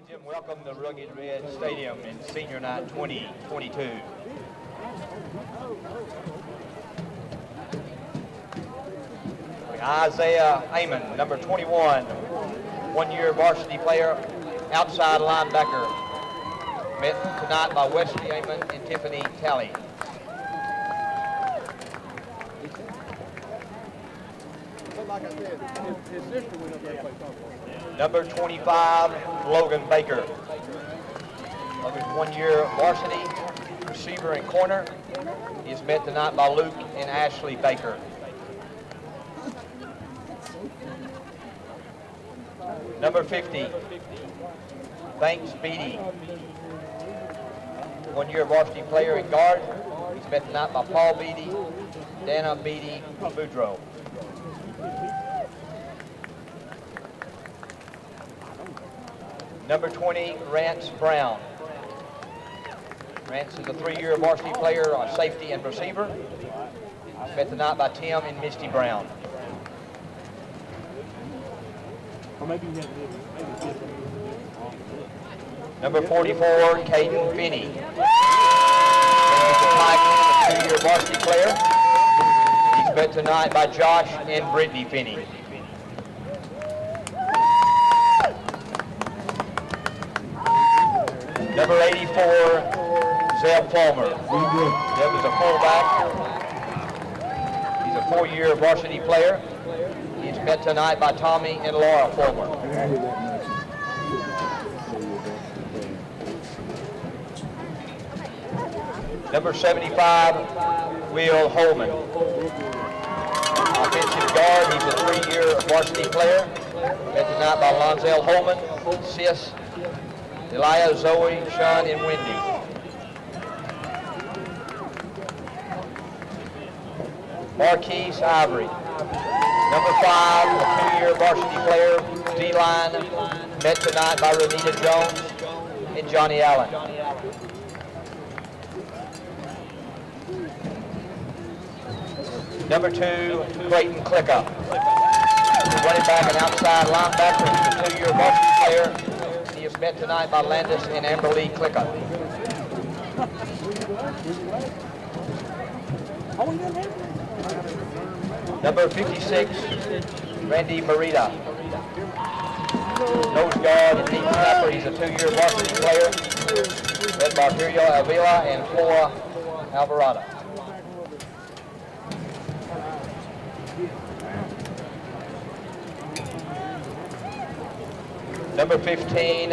Jim, welcome to Rugged Red Stadium in Senior Night 2022. Isaiah Amon, number 21, one-year varsity player, outside linebacker, met tonight by Wesley Amon and Tiffany Talley. Like I said, his sister went up there and played softball. Number 25, Logan Baker. Logan's one-year varsity receiver and corner. He is met tonight by Luke and Ashley Baker. Number 50, Banks Beatty. One-year varsity player and guard. He's met tonight by Paul Beatty, Dana Beatty Boudreaux. Number 20, Rance Brown. Rance is a three-year varsity player on safety and receiver. He's met tonight by Tim and Misty Brown. Number 44, Caden Finney. He's a two-year varsity player. He's met tonight by Josh and Brittany Finney. Number 84, Zeb Fulmer. Zeb is a fullback. He's a four-year varsity player. He's met tonight by Tommy and Laura Fulmer. Number 75, Will Holman. Offensive guard, he's a three-year varsity player. Met tonight by Lonzel Holman, Sis, Elia, Zoe, Sean, and Wendy. Marquise Ivory. Number 5, a two-year varsity player, D-line, met tonight by Renita Jones and Johnny Allen. Number 2, Clayton Clickup. Running back and outside linebacker, he's a two-year varsity player. He is met tonight by Landis and Amberly Clickup. Number 56, Randy Marita. Nose guard and deep snapper. He's a two-year varsity player. Led by Muriel Avila and Flora Alvarado. Number 15,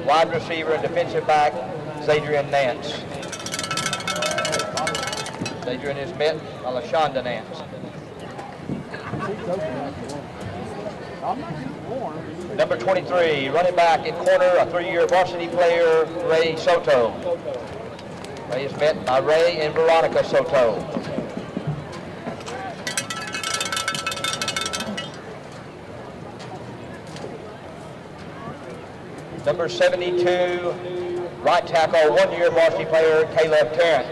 wide receiver and defensive back, Zadrian Nance. Zadrian is met by LaShonda Nance. Number 23, running back and corner, a three-year varsity player, Ray Soto. Ray is met by Ray and Veronica Soto. Number 72, right tackle, one-year varsity player, Caleb Tarrant.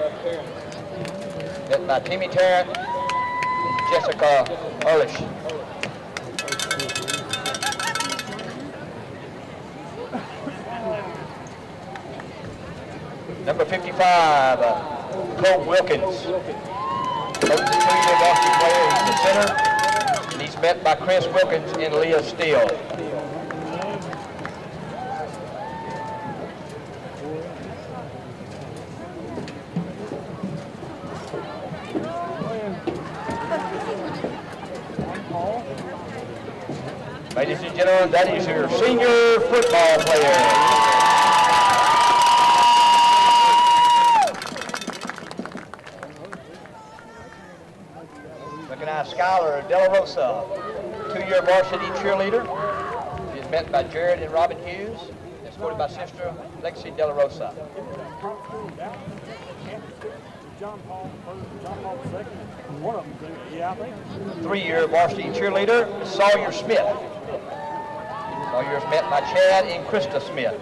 Met by Timmy Tarrant and Jessica Ehrlich. Number 55, Colt Wilkins. Colt is a two-year varsity player, he's the center, and he's met by Chris Wilkins and Leah Steele. Ladies and gentlemen, that is your senior football player. Recognize Skylar De La Rosa, two-year varsity cheerleader. She is met by Jared and Robin Hughes, escorted by sister Lexi De La Rosa. John Paul second, one of them, yeah, I think. Three-year varsity cheerleader, Sawyer Smith. Sawyer is met by Chad and Krista Smith.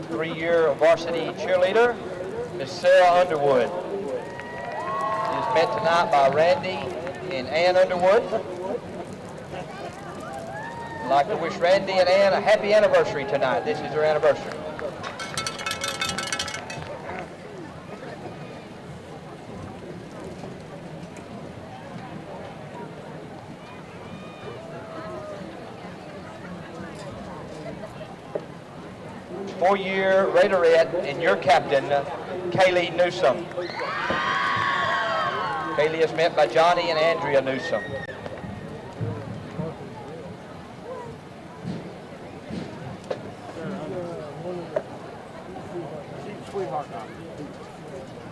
Three-year varsity cheerleader, Miss Sarah Underwood is met tonight by Randy and Ann Underwood. I'd like to wish Randy and Ann a happy anniversary tonight. This is their anniversary. Four-year Raiderette and your captain, Kaylee Newsom. Kaylee is met by Johnny and Andrea Newsom.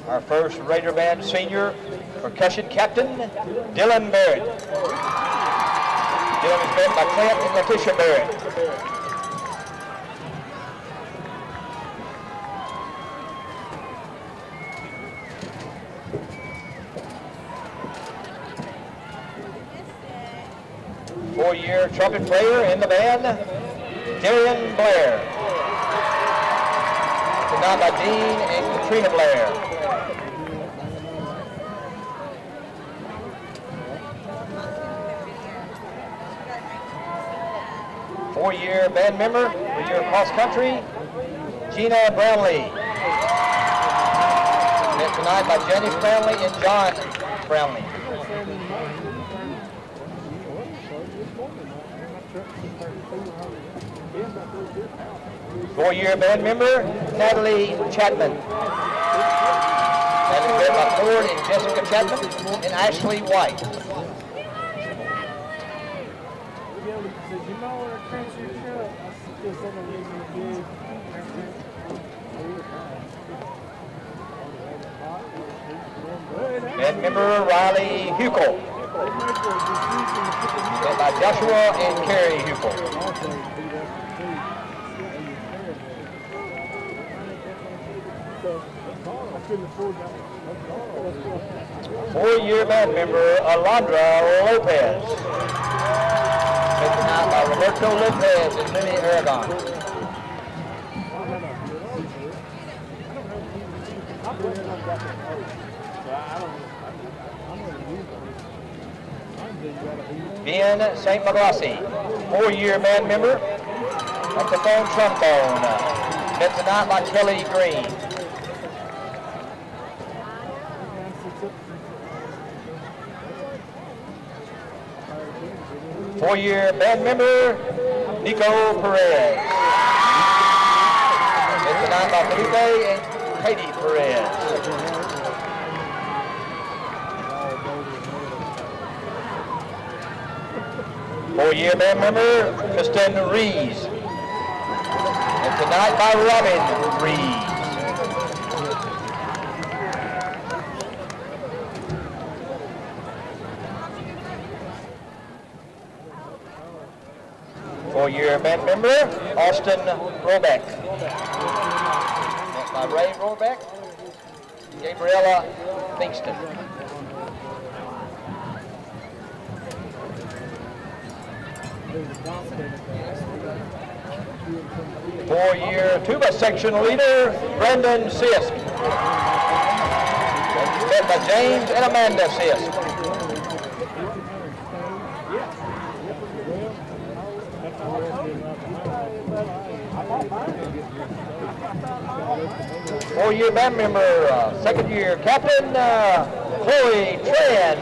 Our first Raider Band senior percussion captain, Dylan Barrett. Dylan is met by Clint and Letitia Barrett. Four-year trumpet player in the band, Darian Blair. Tonight by Dean and Katrina Blair. Four-year band member for your cross country, Gina Brownlee. Met tonight by Janice Brownlee and John Brownlee. Four-year band member, Natalie Chapman. Natalie led by Ford and Jessica Chapman and Ashley White. Band member, Riley Huckel. Led by Joshua and Carrie Huckel. Four-year band member, Alondra Lopez. Met tonight by Roberto Lopez and Lenny Aragon. Ben St. Maglassi, four-year band member, saxophone trombone. Met tonight by Kelly Green. Four-year band member, Nico Perez. Met tonight by Felipe and Katie Perez. Four-year band member, Kristen Rees. And tonight by Robin Rees. Four-year band member, Austin Robeck. Met by Ray Robeck, Gabriella Kingston. Four-year tuba section leader, Brendan Sisk. Met by James and Amanda Sisk. Four-year band member, second-year captain, Chloe Tran.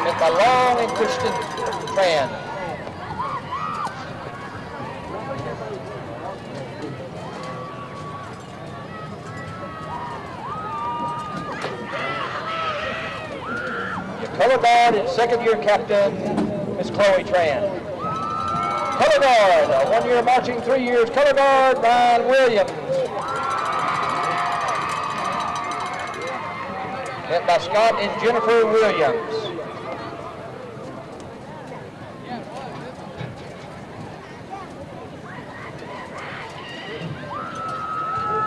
Met by Long and Christian Tran. Your color guard and second-year captain, Miss Chloe Tran. Color guard, one-year marching, 3 years. Color guard, Brian Williams. Met by Scott and Jennifer Williams.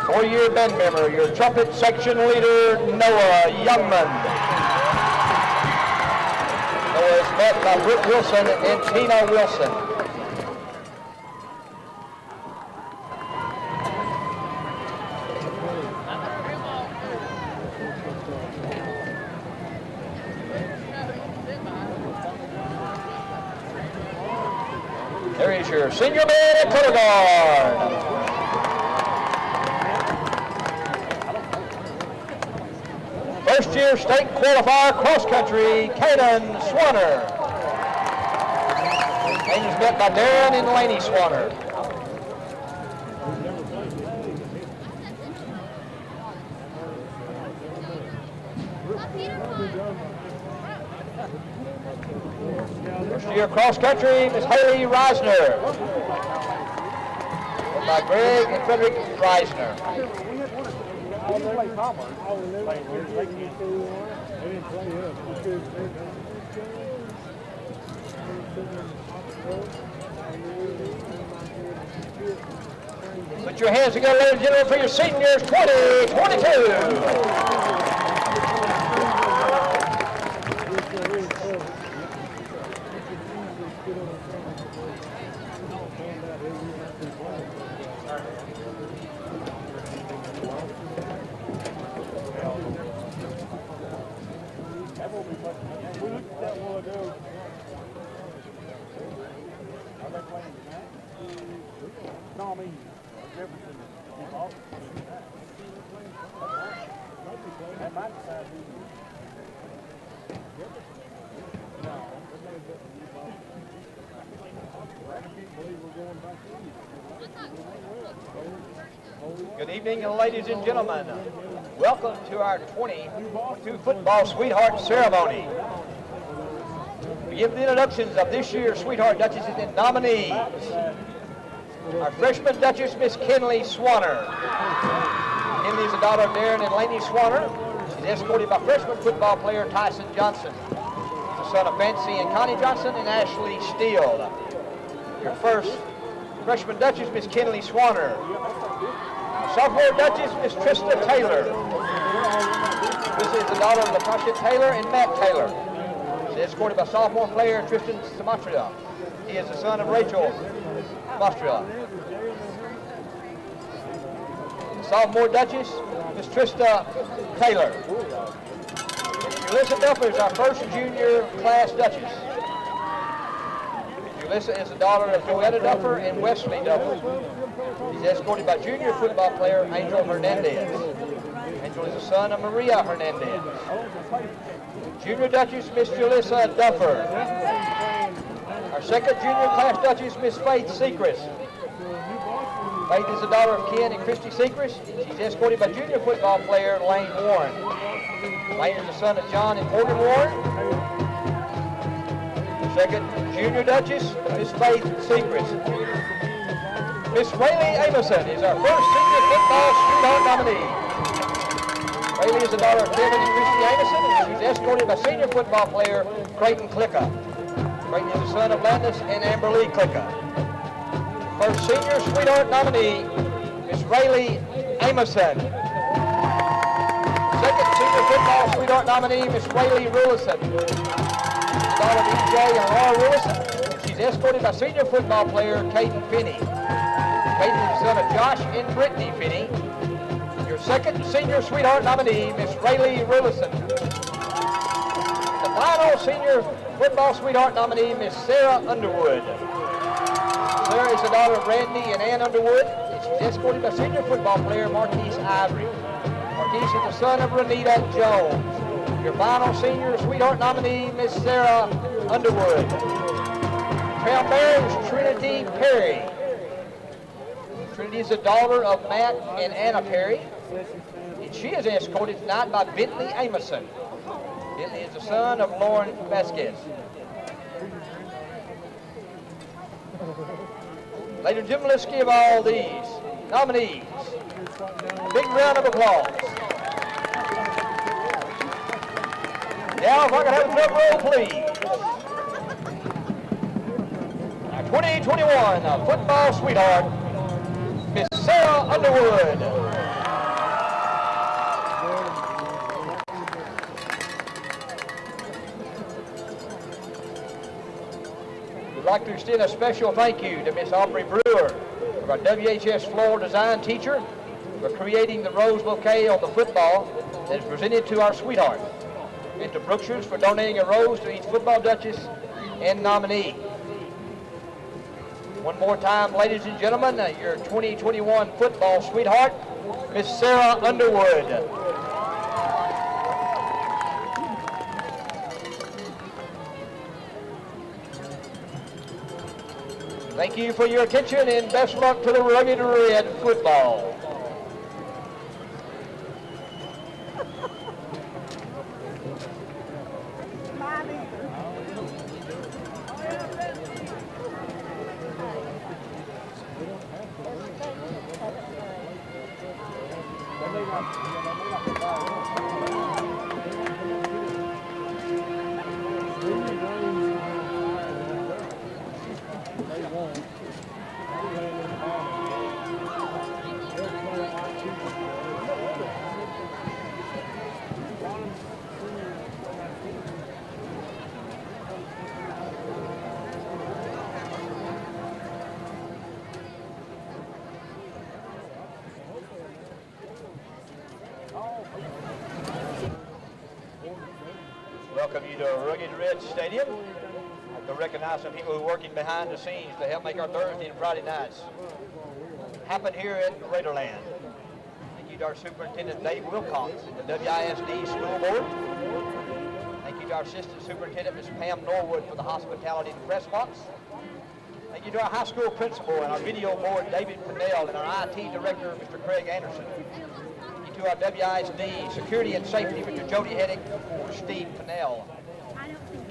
Four-year band member, your trumpet section leader, Noah Youngman. Noah is met by Brooke Wilson and Tina Wilson. Frazier, senior man at color guard. First-year state qualifier cross-country, Caden Swanner. Caden's met by Darren and Laney Swanner. First-year cross-country, Miss Haley Reisner. By Greg and Frederick Reisner. Put your hands together, ladies and gentlemen, for your seniors 2022. Good evening, ladies and gentlemen. Welcome to our 2022 Football Sweetheart Ceremony. We give the introductions of this year's Sweetheart Duchesses and nominees. Our freshman Duchess, Miss Kinley Swanner. Kinley is the daughter of Darren and Laney Swanner. She's escorted by freshman football player Tyson Johnson. The son of Fancy and Connie Johnson and Ashley Steele. Your first freshman Duchess, Miss Kinley Swanner. Sophomore Duchess, Miss Trista Taylor. This is the daughter of Latasha Taylor and Matt Taylor. She's escorted by sophomore player Tristan Samastria. He is the son of Rachel Samastria. Sophomore Duchess, Miss Trista Taylor. Julissa Duffer is our first junior class Duchess. Julissa is the daughter of Joetta Duffer and Wesley Duffer. She's escorted by junior football player Angel Hernandez. Angel is the son of Maria Hernandez. Junior Duchess, Miss Julissa Duffer. Our second junior class Duchess, Miss Faith Sechrist. Faith is the daughter of Ken and Christy Sechrist. She's escorted by junior football player Lane Warren. Lane is the son of John and Morgan Warren. Second junior Duchess, Miss Faith Sechrist. Miss Rayleigh Amerson is our first senior football sweetheart nominee. Rayleigh is the daughter of Kevin and Christy Amerson, and she's escorted by senior football player Creighton Clicka. Creighton is the son of Landis and Amber Lee Clicka. First senior sweetheart nominee, Miss Rayleigh Amerson. Second senior football sweetheart nominee, Miss Rayleigh Rullison. Daughter of EJ and Laura Rullison. She's escorted by senior football player Caden Finney. Caden is the son of Josh and Brittany Finney. Your second senior sweetheart nominee, Miss Rayleigh Rullison. The final senior football sweetheart nominee, Miss Sarah Underwood. Sarah is the daughter of Randy and Ann Underwood, and she's escorted by senior football player Marquise Ivory. Marquise is the son of Renita Jones. Your final senior sweetheart nominee, Miss Sarah Underwood. Crown bearer is Trinity Perry. Trinity is the daughter of Matt and Anna Perry. And she is escorted tonight by Bentley Amerson. Bentley is the son of Lauren Vasquez. Ladies and gentlemen, let's give all these nominees a big round of applause. Now, if I could have a drum roll, please. Our 2021 football sweetheart, Miss Sarah Underwood. We'd like to extend a special thank you to Miss Aubrey Brewer, our WHS floor design teacher, for creating the rose bouquet on the football that is presented to our sweetheart, and to Brookshire's for donating a rose to each football duchess and nominee. One more time, ladies and gentlemen, your 2021 football sweetheart, Miss Sarah Underwood. Thank you for your attention and best luck to the Rugged Red football. Welcome you to Rugged Red Stadium. I'd like to recognize some people who are working behind the scenes to help make our Thursday and Friday nights happen here at Raiderland. Thank you to our Superintendent Dave Wilcox and the WISD School Board. Thank you to our Assistant Superintendent Ms. Pam Norwood for the hospitality and press box. Thank you to our high school principal and our video board David Pennell and our IT director Mr. Craig Anderson. To our WISD Security and Safety, Mr. Jody Heddick, and Steve Pennell.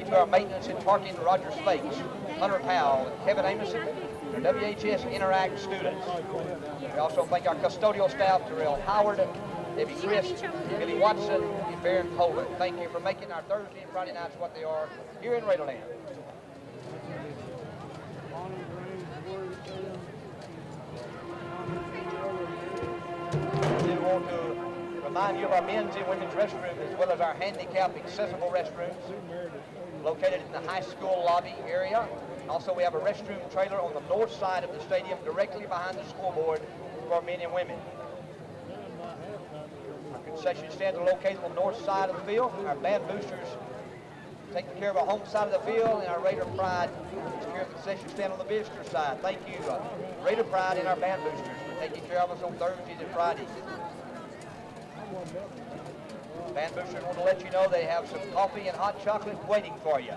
To our Maintenance and Parking, Roger Spakes, Hunter Powell, and Kevin Amerson, and our WHS Interact students. We also thank our custodial staff, Terrell Howard, Debbie Christ, Billy Watson, and Baron Poland. Thank you for making our Thursday and Friday nights what they are here in Raiderland. We want to remind you of our men's and women's restrooms as well as our handicap accessible restrooms located in the high school lobby area. Also, we have a restroom trailer on the north side of the stadium directly behind the school board for men and women. Our concession stands are located on the north side of the field. Our band boosters taking care of our home side of the field, and our Raider Pride takes care of the concession stand on the visitor side. Thank you, Raider Pride and our band boosters for taking care of us on Thursdays and Fridays. Band boosters want to let you know they have some coffee and hot chocolate waiting for you.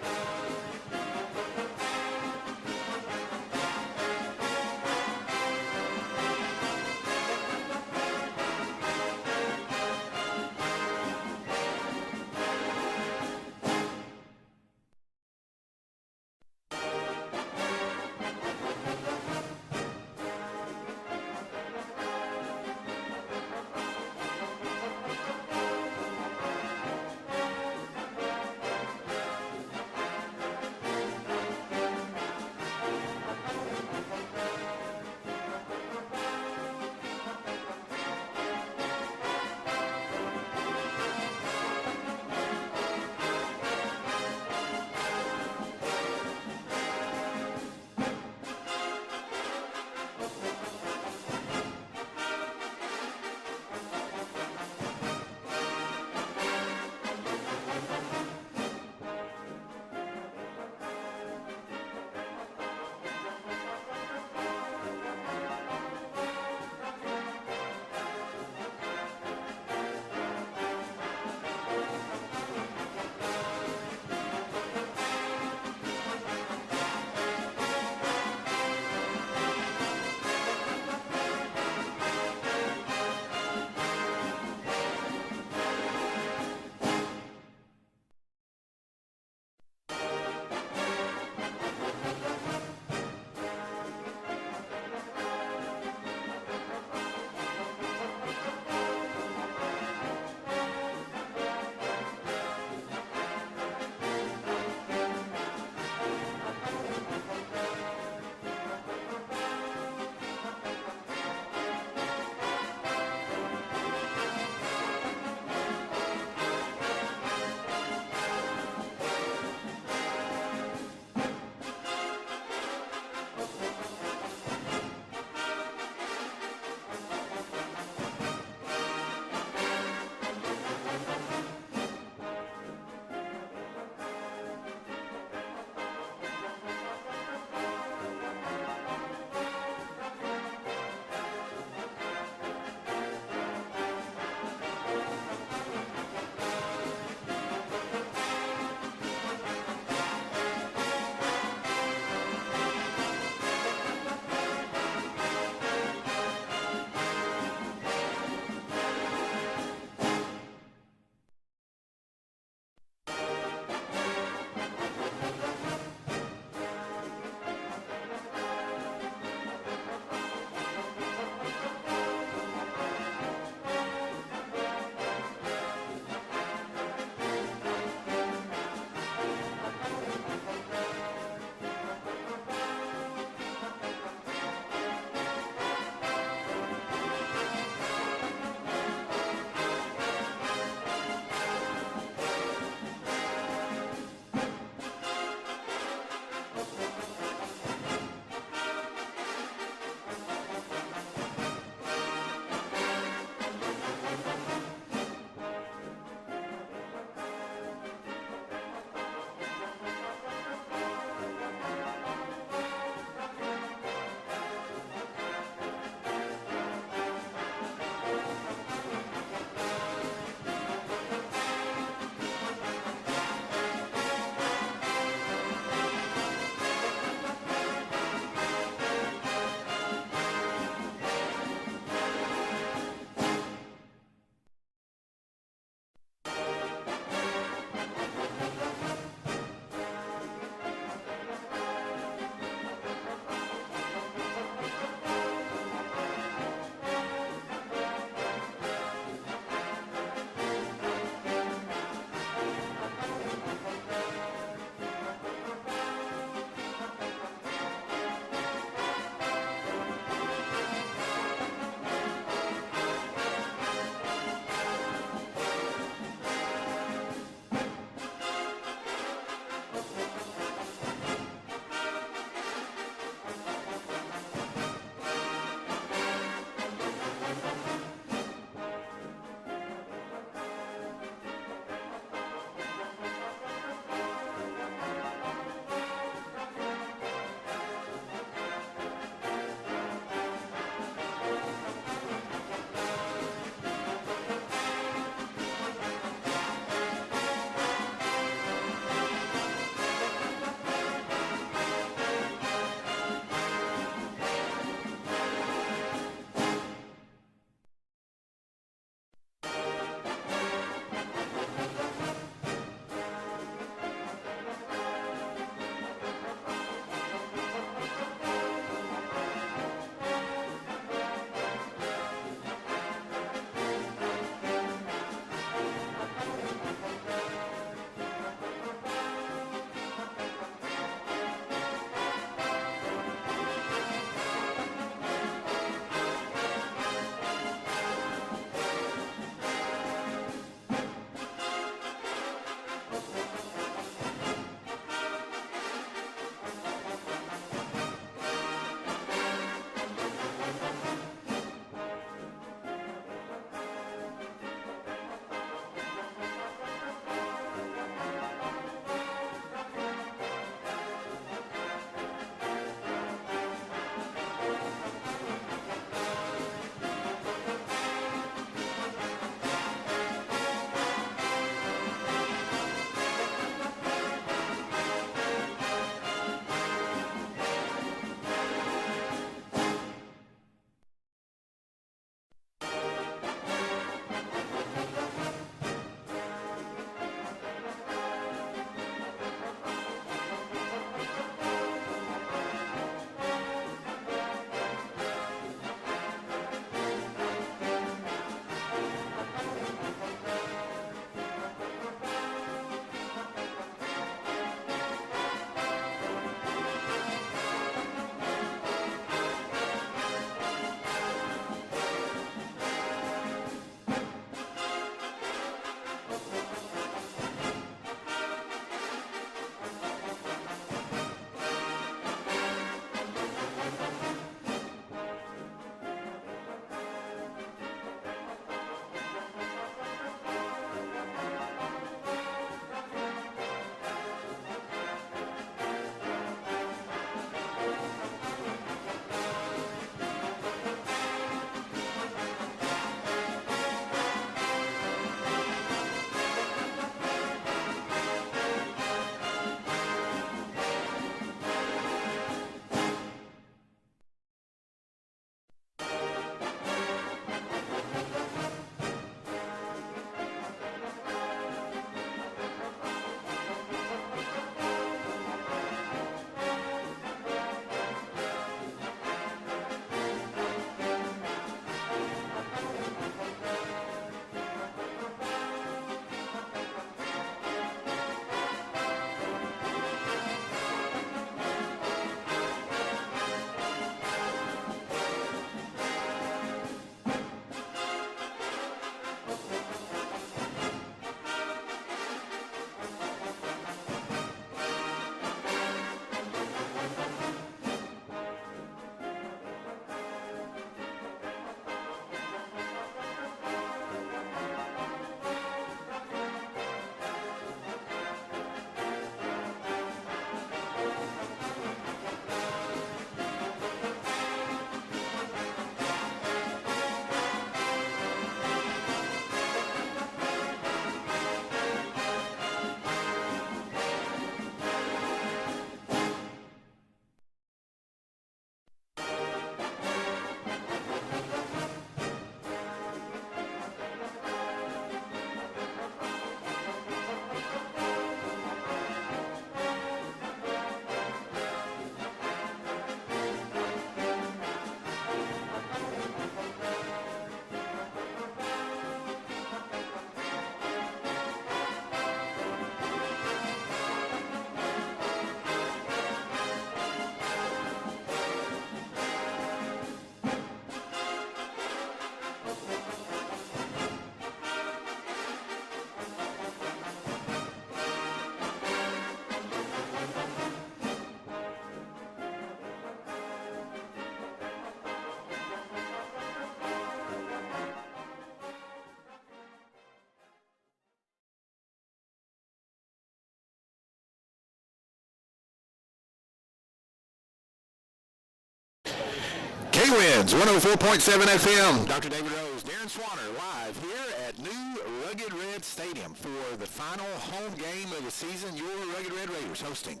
K-Winds, 104.7 FM. Dr. David Rose, Darren Swanner, live here at New Rugged Red Stadium for the final home game of the season. Your Rugged Red Raiders hosting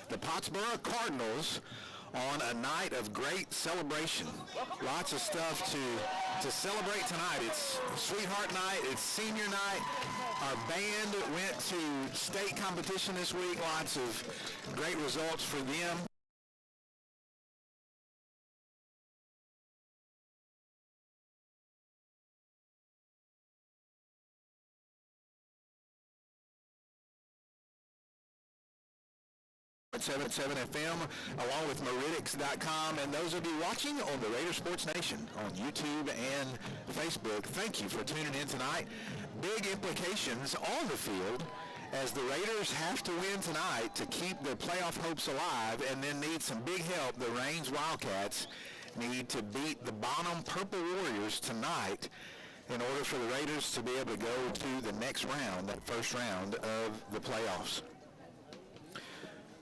the Pottsboro Cardinals on a night of great celebration. Lots of stuff to celebrate tonight. It's Sweetheart Night. It's Senior Night. Our band went to state competition this week. Lots of great results for them. 7 FM, along with Meridics.com, and those of you watching on the Raider Sports Nation on YouTube and Facebook, thank you for tuning in tonight. Big implications on the field as the Raiders have to win tonight to keep their playoff hopes alive, and then need some big help. The Reigns Wildcats need to beat the Bonham Purple Warriors tonight in order for the Raiders to be able to go to the next round, that first round of the playoffs.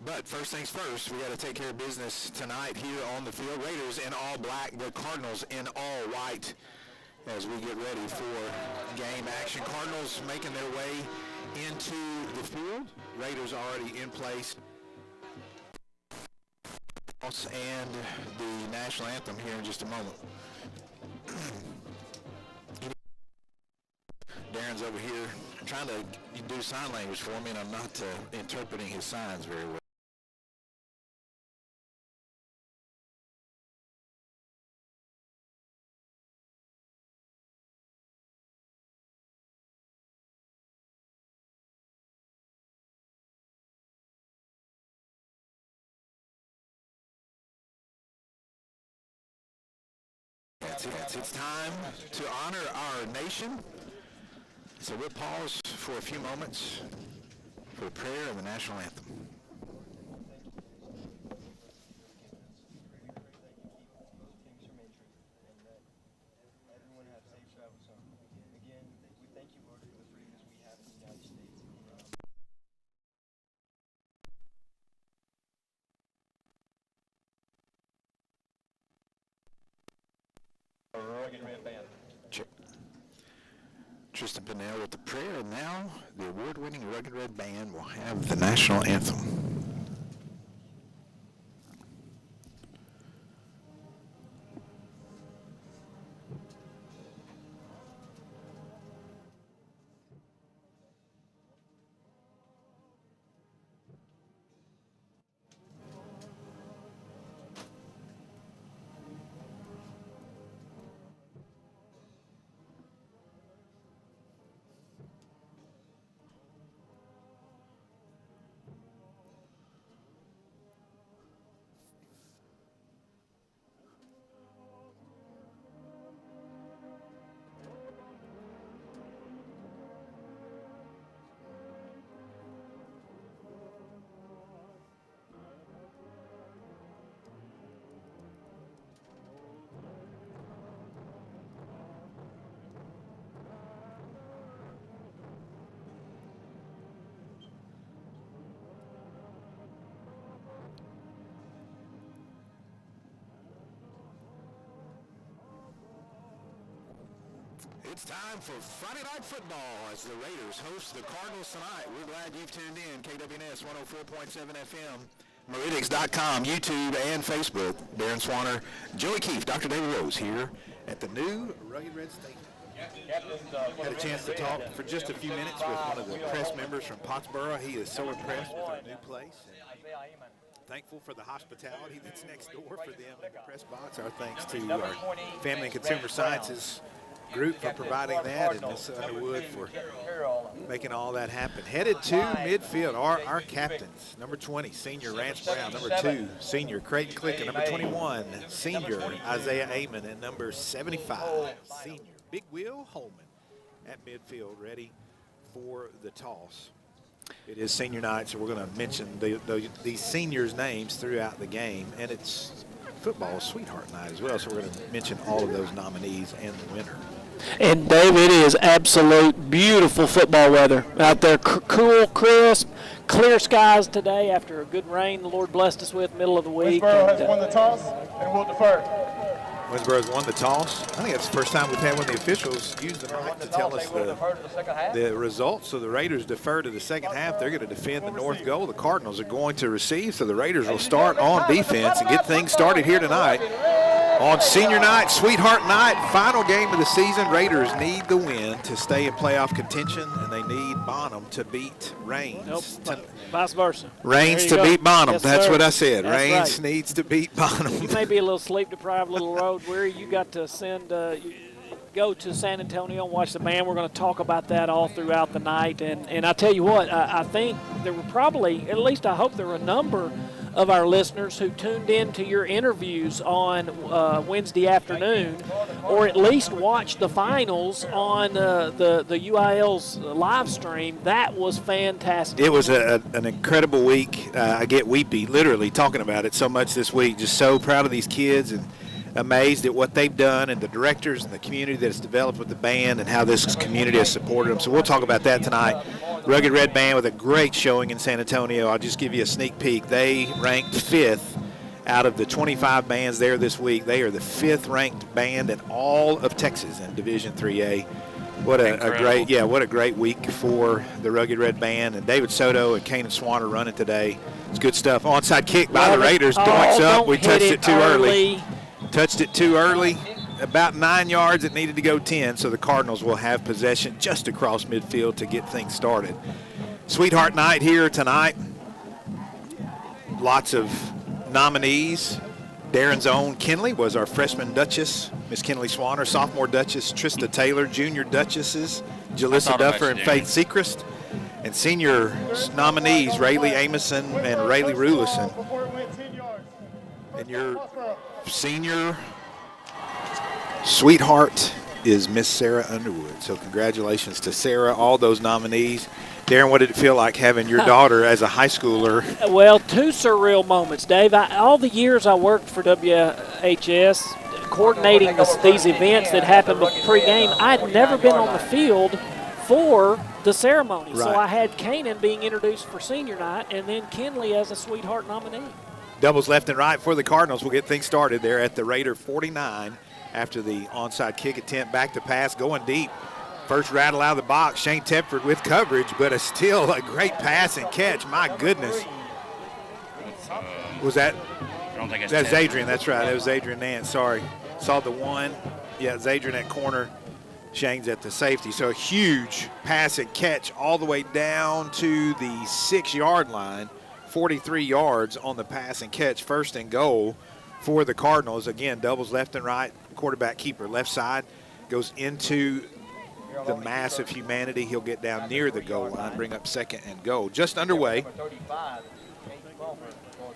But first things first, we got to take care of business tonight here on the field. Raiders in all black, the Cardinals in all white as we get ready for game action. Cardinals making their way into the field. Raiders already in place. And the national anthem here in just a moment. Darren's over here trying to do sign language for me, and I'm not interpreting his signs very well. It's time to honor our nation. So we'll pause for a few moments for the prayer and the national anthem. Tristan Pinnell with the prayer, and now the award-winning Rugged Red Band will have the national anthem. It's time for Friday Night Football as the Raiders host the Cardinals tonight. We're glad you've tuned in. KWNS 104.7 FM, Meridics.com, YouTube, and Facebook. Darren Swanner, Joey Keefe, Dr. David Rose here at the new Rugged Red Stadium. Had a chance to talk for just a few minutes with one of the press members from Pottsboro. He is so impressed with our new place. Thankful for the hospitality that's next door for them in the press box. Our thanks to our Family and Consumer Sciences group for providing that, and Miss Underwood for making all that happen. Headed to midfield, our captains, number 20, senior Rance Brown, number 2, senior Creighton Clicker, number 21, senior Isaiah Amon, and number 75, senior Big Will Holman at midfield, ready for the toss. It is senior night, so we're going to mention these seniors' names throughout the game, and it's football Sweetheart Night as well, so we're going to mention all of those nominees and the winner. And, Dave, it is absolute beautiful football weather out there. Cool, crisp, clear skies today after a good rain the Lord blessed us with middle of the week. Winnsboro has won the toss and will defer. Winnsboro's won the toss. I think that's the first time we've had one of the officials use the mic to tell us the results. So the Raiders defer to the second half. They're going to defend the north goal. The Cardinals are going to receive. So the Raiders will start on defense and get things started here tonight. On senior night, sweetheart night, final game of the season. Raiders need the win to stay in playoff contention, and they need Bonham to beat Raines. Nope, vice versa. Raines to beat Bonham. Yes, that's sir. what I said. That's Raines right. needs to beat Bonham. You may be a little sleep-deprived, little road weary. You got to go to San Antonio and watch the band. We're going to talk about that all throughout the night. And I tell you what, I think there were probably, at least I hope there were a number of our listeners who tuned in to your interviews on Wednesday afternoon, or at least watched the finals on the UIL's live stream. That was fantastic. It was an incredible week. I get weepy literally talking about it so much this week. Just so proud of these kids and amazed at what they've done and the directors and the community that has developed with the band and how this community has supported them. So we'll talk about that tonight. Rugged Red Band with a great showing in San Antonio. I'll just give you a sneak peek. They ranked 5th out of the 25 bands there this week. They are the 5th ranked band in all of Texas in Division 3A. What a great week for the Rugged Red Band. And David Soto and Kanan Swan are running today. It's good stuff. Onside kick by the Raiders. Doinks up. We touched it too early. Touched it too early. About 9 yards. It needed to go 10, so the Cardinals will have possession just across midfield to get things started. Sweetheart night here tonight. Lots of nominees. Darren's own Kinley was our freshman Duchess, Miss Kinley Swanner, sophomore Duchess Trista Taylor, junior Duchesses Jalissa Duffer and Faith Sechrist, and senior nominees Rayleigh Amison and Rayleigh Rulison. And your senior sweetheart is Miss Sarah Underwood. So congratulations to Sarah, all those nominees. Darren, what did it feel like having your daughter as a high schooler? Well, two surreal moments, Dave. All the years I worked for WHS, coordinating these events that happened pre-game, I'd never been on the field for the ceremony. Right. So I had Kanan being introduced for senior night and then Kinley as a sweetheart nominee. Doubles left and right for the Cardinals. We'll get things started there at the Raider 49 after the onside kick attempt. Back to pass, going deep. First rattle out of the box, Shane Tepford with coverage, but it's still a great pass and catch. My goodness. Was that? I don't think it's That's Adrian, that's right. That was Adrian Nance, sorry. Saw the one. Yeah, it's Adrian at corner. Shane's at the safety. So a huge pass and catch all the way down to the 6-yard line. 43 yards on the pass and catch, 1st and goal for the Cardinals. Again, doubles left and right, quarterback keeper left side, goes into the mass of humanity. He'll get down near the goal line, bring up 2nd and goal. Just underway.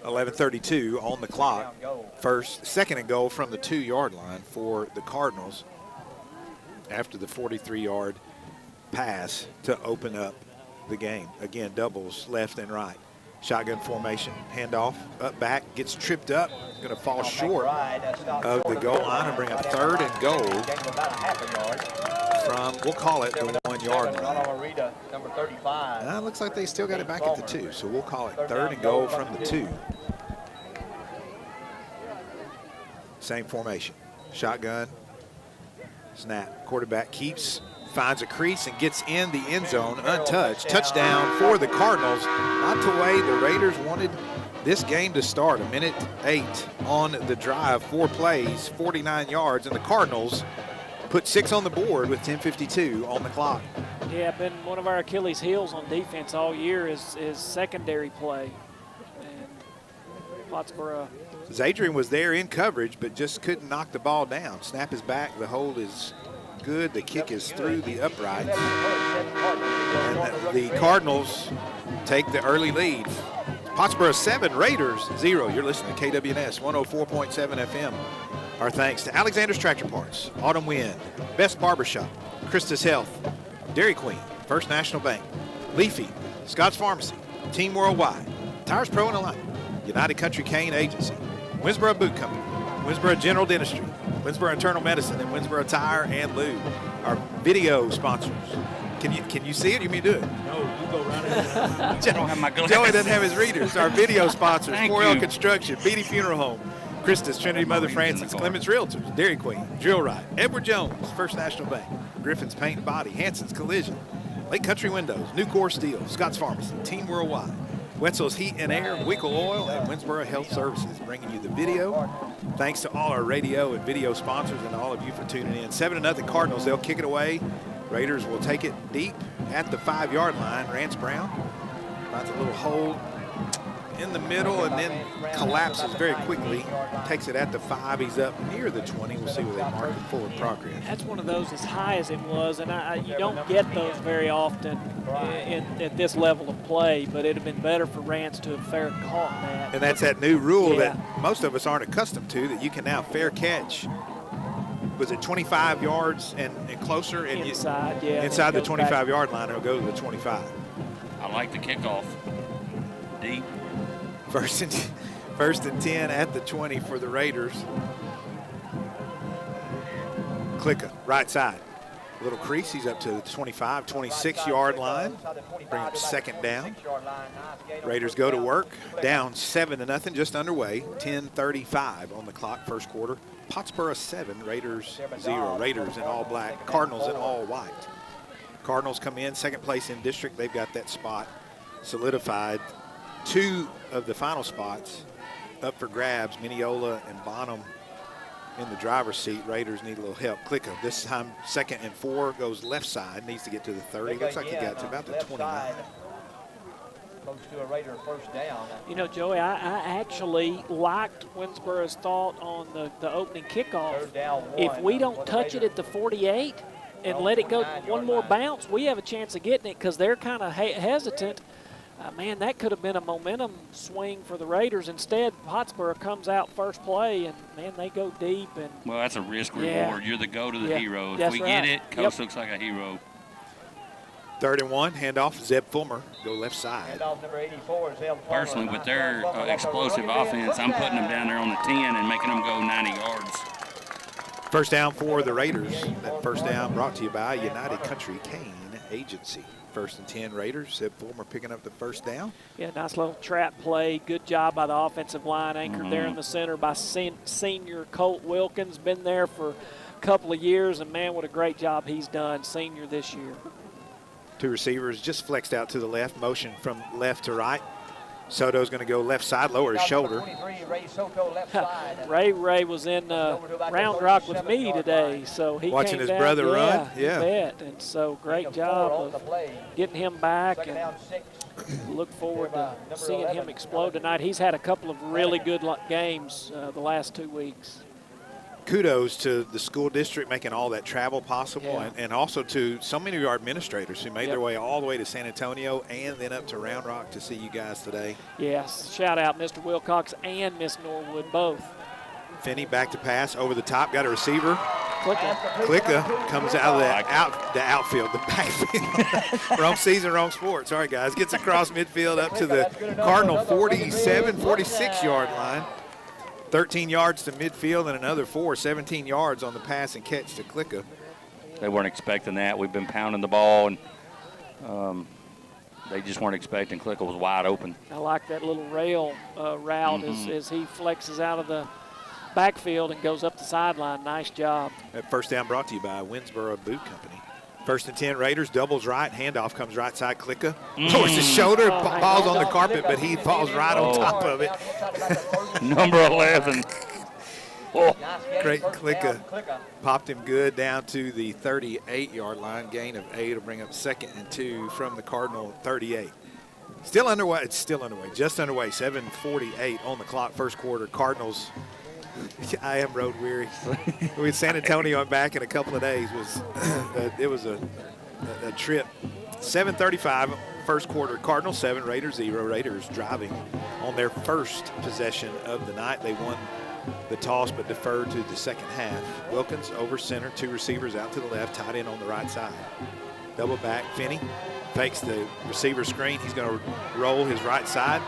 11:32 on the clock. 2nd and goal from the 2-yard line for the Cardinals after the 43-yard pass to open up the game. Again, doubles left and right. Shotgun formation, handoff, up back, gets tripped up, going to fall short of the goal line and bring up 3rd and goal from, we'll call it the 1-yard line. Looks like they still got it back at the 2, so we'll call it 3rd and goal from the 2. Same formation, shotgun, snap, quarterback keeps, finds a crease and gets in the end zone untouched. Touchdown for the Cardinals. Not the way the Raiders wanted this game to start. 1:08 on the drive, 4 plays, 49 yards, and the Cardinals put 6 on the board with 10:52 on the clock. Yeah, been one of our Achilles' heels on defense all year is secondary play. And Pottsboro. Adrian was there in coverage, but just couldn't knock the ball down. Snap is back. The hold is good. The kick is through the uprights. And the Cardinals take the early lead. Pottsboro 7, Raiders 0. You're listening to KWNS 104.7 FM. Our thanks to Alexander's Tractor Parts, Autumn Wind, Best Barbershop, Christus Health, Dairy Queen, First National Bank, Leafy, Scott's Pharmacy, Team Worldwide, Tires Pro and Alignment, United Country Cane Agency, Winnsboro Boot Company, Winnsboro General Dentistry, Winnsboro Internal Medicine, and Winnsboro Tire and Lube. Our video sponsors. Can you see it? You mean do it? No, you go right ahead. I don't have my glasses. Joey doesn't have his readers. Our video sponsors, Thank 4L you. Construction, Beatty Funeral Home, Christus, Trinity Mother Francis, Clements Realtors, Dairy Queen, Drill Right, Edward Jones, First National Bank, Griffin's Paint and Body, Hanson's Collision, Lake Country Windows, Nucor Steel, Scott's Pharmacy, Team Worldwide, Wetzel's Heat and Air, Wickle Oil, and Winnsboro Health Services, bringing you the video. Thanks to all our radio and video sponsors and all of you for tuning in. 7-0 Cardinals. They'll kick it away. Raiders will take it deep at the 5-yard line. Rance Brown finds a little hole in the middle and then collapses very quickly. Takes it at the 5. He's up near the 20. We'll see where they mark it forward progress. That's one of those as high as it was, and you don't get those very often at this level of play, but it would have been better for Rance to have fair caught that. And that's that new rule that most of us aren't accustomed to, that you can now fair catch. Was it 25 yards and closer? And inside, inside the 25-yard line, it'll go to the 25. I like the kickoff. Deep. First and 10 at the 20 for the Raiders. Klicka, right side. A little crease, he's up to the 25, 26-yard line. Bring up second down. Raiders go to work, down 7-0, just underway. 10:35 on the clock, first quarter. Pottsboro 7, Raiders 0. Raiders in all black, Cardinals in all white. Cardinals come in second place in district. They've got that spot solidified. 2 of the final spots up for grabs. Mineola and Bonham in the driver's seat. Raiders need a little help. Klicka, this time 2nd and 4, goes left side, needs to get to the 30. Looks like he got to about the 29. Close to a Raider first down. You know, Joey, I actually liked Winnsboro's thought on the opening kickoff. If we don't touch it at the 48 and let it go one more bounce, we have a chance of getting it, because they're kind of hesitant. Man, that could have been a momentum swing for the Raiders. Instead, Pottsboro comes out first play, and, man, they go deep. And well, that's a risk reward. You're the go to the hero. If That's we right. get it, Coach looks like a hero. 3rd and 1, handoff, Zeb Fulmer, go left side. Personally, with their explosive offense, I'm putting them down there on the 10 and making them go 90 yards. First down for the Raiders. That first down brought to you by United Country Cane Agency. 1st and 10 Raiders. Zeb Fulmer picking up the first down. Yeah, nice little trap play. Good job by the offensive line, anchored there in the center by senior Colt Wilkins. Been there for a couple of years, and, man, what a great job he's done, senior this year. 2 receivers just flexed out to the left, motion from left to right. Soto's going to go left side, lower his shoulder. Ray was in Round Rock with me today, so he watching came his down, brother run. Yeah, bet. And so great job of getting him back, and look forward to seeing him explode tonight. He's had a couple of really good games the last 2 weeks. Kudos to the school district making all that travel possible, and also to so many of our administrators who made their way all the way to San Antonio and then up to Round Rock to see you guys today. Yes, shout out Mr. Wilcox and Miss Norwood both. Finney back to pass over the top, got a receiver. Klicka comes out of the outfield, the backfield. Wrong season, wrong sport. Sorry, guys. Gets across midfield up to the Cardinal 47, 46-yard line. 13 yards to midfield and another 17 yards on the pass and catch to Klicka. They weren't expecting that. We've been pounding the ball, and they just weren't expecting. Klicka was wide open. I like that little rail route as he flexes out of the backfield and goes up the sideline. Nice job. That first down brought to you by Winnsboro Boot Company. 1st and 10 Raiders, doubles right, handoff comes right side, Klicka. Lowers his shoulder, falls on the carpet, but he falls right on top of it. Number 11. Great Klicka. Popped him good down to the 38-yard line. Gain of 8 will bring up 2nd and 2 from the Cardinal 38. Still underway. It's still underway. Just underway. 7:48 on the clock. First quarter. Cardinals. I am road weary. With San Antonio back in a couple of days it was a trip. 7:35 first quarter. Cardinals 7, Raiders 0. Raiders driving on their first possession of the night. They won the toss but deferred to the second half. Wilkins over center, 2 receivers out to the left, tight end on the right side. Double back, Finney fakes the receiver screen. He's going to roll his right side.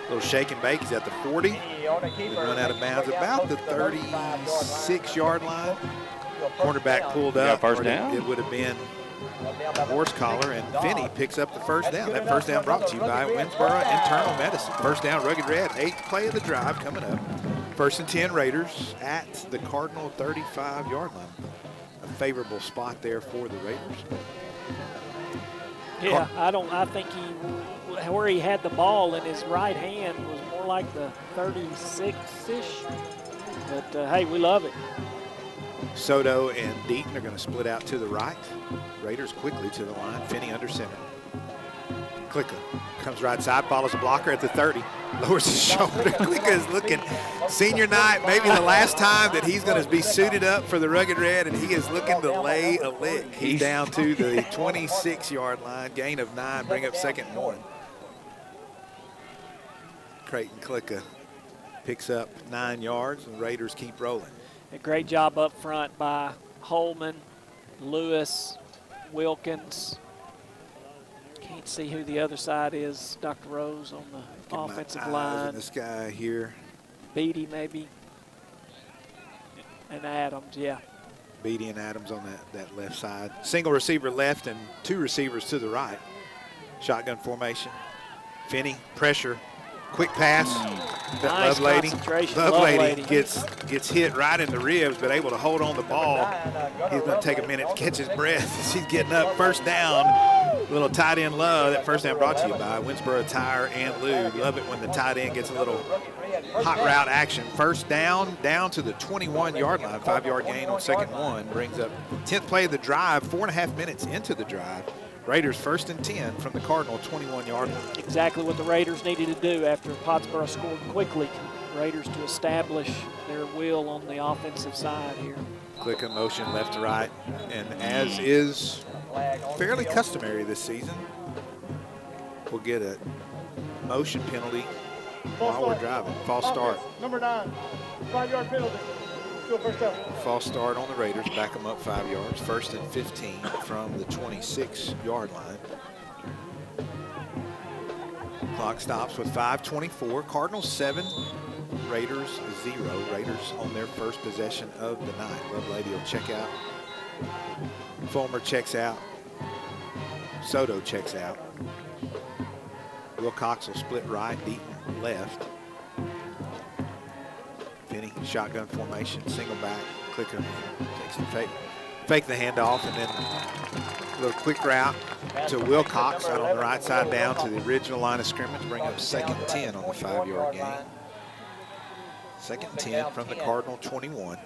Little shake and bake. He's at the 40. They run out of bounds about the 36-yard line. Cornerback pulled up. First down. It would have been horse collar, and Finney picks up the first down. That first down brought to you by Winnsboro Internal Medicine. First down, Rugged Red. 8th play of the drive coming up. First and 10 Raiders at the Cardinal 35-yard line. A favorable spot there for the Raiders. Yeah, I think where he had the ball in his right hand was more like the 36-ish. But, hey, we love it. Soto and Deaton are going to split out to the right. Raiders quickly to the line. Finney under center. Klicka comes right side, follows a blocker at the 30. Lowers his shoulder. Klicka is looking senior night, maybe the last time that he's going to be suited up for the Rugged Red, and he is looking to lay a lick. He's down to the 26-yard line, gain of 9, bring up 2nd and 1. Creighton Klicka picks up 9 yards, and the Raiders keep rolling. A great job up front by Holman, Lewis, Wilkins. Can't see who the other side is. Dr. Rose on the offensive line. This guy here. Beatty maybe. And Adams, yeah. Beatty and Adams on that left side. Single receiver left and 2 receivers to the right. Shotgun formation. Finney, pressure. Quick pass. Nice Lovelady gets hit right in the ribs, but able to hold on the ball. He's going to take a minute to catch his breath as he's getting up. First down. Little tight end love. That first down brought to you by Winnsboro Tire and Lube. Love it when the tight end gets a little hot route action. First down to the 21-yard line. 5-yard gain on 2nd and 1. Brings up 10th play of the drive. 4.5 minutes into the drive. Raiders 1st and 10 from the Cardinal 21-yard line. Exactly what the Raiders needed to do after Pottsboro scored quickly. Raiders to establish their will on the offensive side here. Click in motion left to right, and as is fairly customary this season, we'll get a motion penalty while we're driving. False start. Number 9, 5-yard penalty. False start on the Raiders, back them up 5 yards. 1st and 15 from the 26-yard line. Clock stops with 5:24. Cardinals 7, Raiders 0. Raiders on their first possession of the night. Lovelady will check out. Fulmer checks out. Soto checks out. Wilcox will split right, Deaton left. Finney, shotgun formation, single back, Klicka takes the fake the handoff, and then a little quick route to Wilcox out on the right side down to the original line of scrimmage, bring up 2nd and 10 on the 5-yard gain. 2nd and 10 from the Cardinal 21.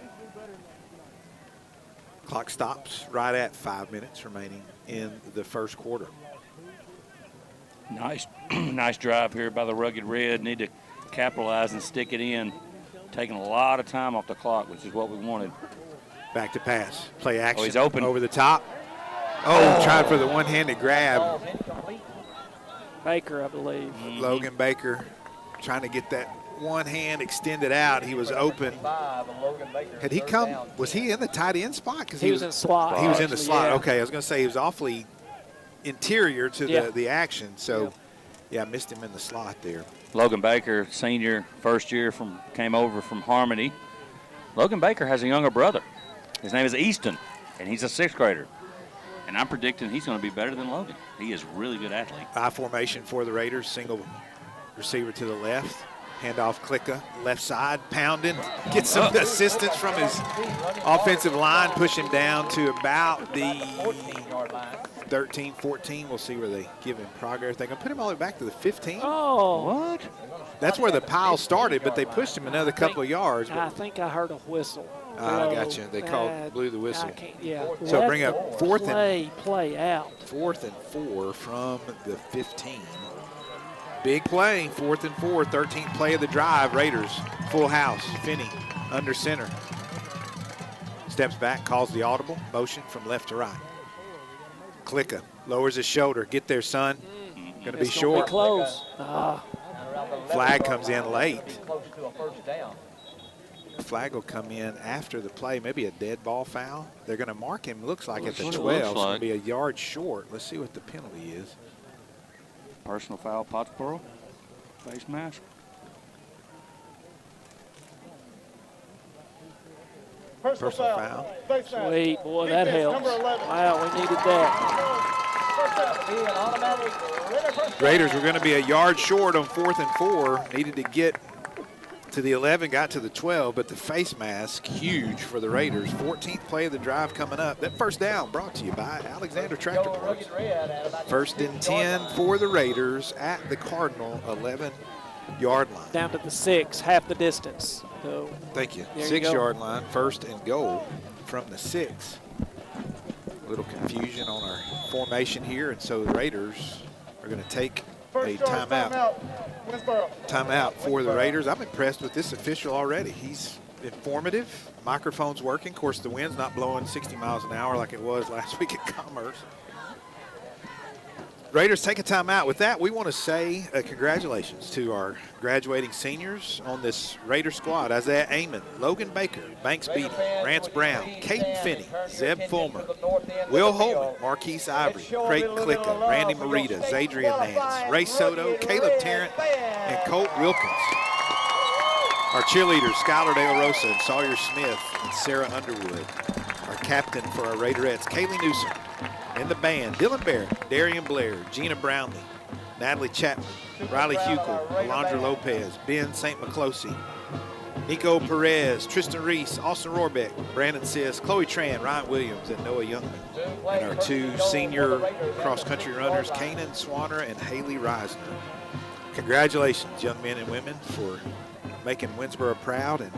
Clock stops right at 5 minutes remaining in the first quarter. Nice drive here by the Rugged Red. Need to capitalize and stick it in. Taking a lot of time off the clock, which is what we wanted. Back to pass. Play action. Oh, he's open. Over the top. Tried for the one-handed grab. Baker, I believe. Logan Baker trying to get that one hand extended out. He was open. Had he come? Was he in the tight end spot? Because he was in the slot. He was in the slot. Yeah. Okay, I was going to say he was awfully interior to the action. So, yeah, I missed him in the slot there. Logan Baker, senior, first year came over from Harmony. Logan Baker has a younger brother. His name is Easton, and he's a 6th grader. And I'm predicting he's going to be better than Logan. He is a really good athlete. I formation for the Raiders, single receiver to the left. Handoff Klicka, left side, pounding. Gets some assistance from his offensive line, push him down to about the 13, 14. We'll see where they give him progress. They're going to put him all the way back to the 15. Oh. What? That's where the pile started, but they pushed him another couple of yards. I think I heard a whistle. I got you. They blew the whistle. Yeah. So bring up play out. 4th and 4 from the 15. Big play, 4th and 4, 13th play of the drive. Raiders, full house. Finney under center. Steps back, calls the audible. Motion from left to right. Klicka lowers his shoulder. Get there, son. Going to be short. Be close. Flag comes in late. Flag will come in after the play, maybe a dead ball foul. They're going to mark him, looks like, at the 12. It's going to be a yard short. Let's see what the penalty is. Personal foul, Pottsboro. Face mask. Personal foul. Sweet, boy, that helps. Wow, we needed that. Raiders were going to be a yard short on 4th and 4. Needed to get to the 11, got to the 12, but the face mask, huge for the Raiders. 14th play of the drive coming up. That first down brought to you by Alexander Tractor Parts. First and 10 for the Raiders at the Cardinal 11-yard line. Down to the 6, half the distance. So thank you. There 6-yard line, first and goal from the 6. A little confusion on our formation here, and so the Raiders are going to take a timeout. Winnsboro. Timeout for the Raiders. I'm impressed with this official already. He's informative. Microphone's working. Of course, the wind's not blowing 60 miles an hour like it was last week at Commerce. Raiders take a timeout. With that, we want to say congratulations to our graduating seniors on this Raider squad. Isaiah Amon, Logan Baker, Banks Beatty, Rance Brown, Caden Finney, Zeb Fulmer, Will Holman, Marquise Ivory, Craig Klicka, Randy Marita, Zadrian Nance, Ray Soto, Caleb Tarrant, and Colt Wilkins. Our cheerleaders, Skylar De La Rosa and Sawyer Smith and Sarah Underwood. Our captain for our Raiderettes, Kaylee Newsom. In the band, Dylan Barrett, Darian Blair, Gina Brownlee, Natalie Chapman, Riley Hukel, Alondra Lopez, Ben St. McCloskey, Nico Perez, Tristan Reese, Austin Rohrbeck, Brandon Sis, Chloe Tran, Ryan Williams, and Noah Youngman. And our 2 senior cross-country runners, Kanan Swanner and Haley Reisner. Congratulations, young men and women, for making Winnsboro proud and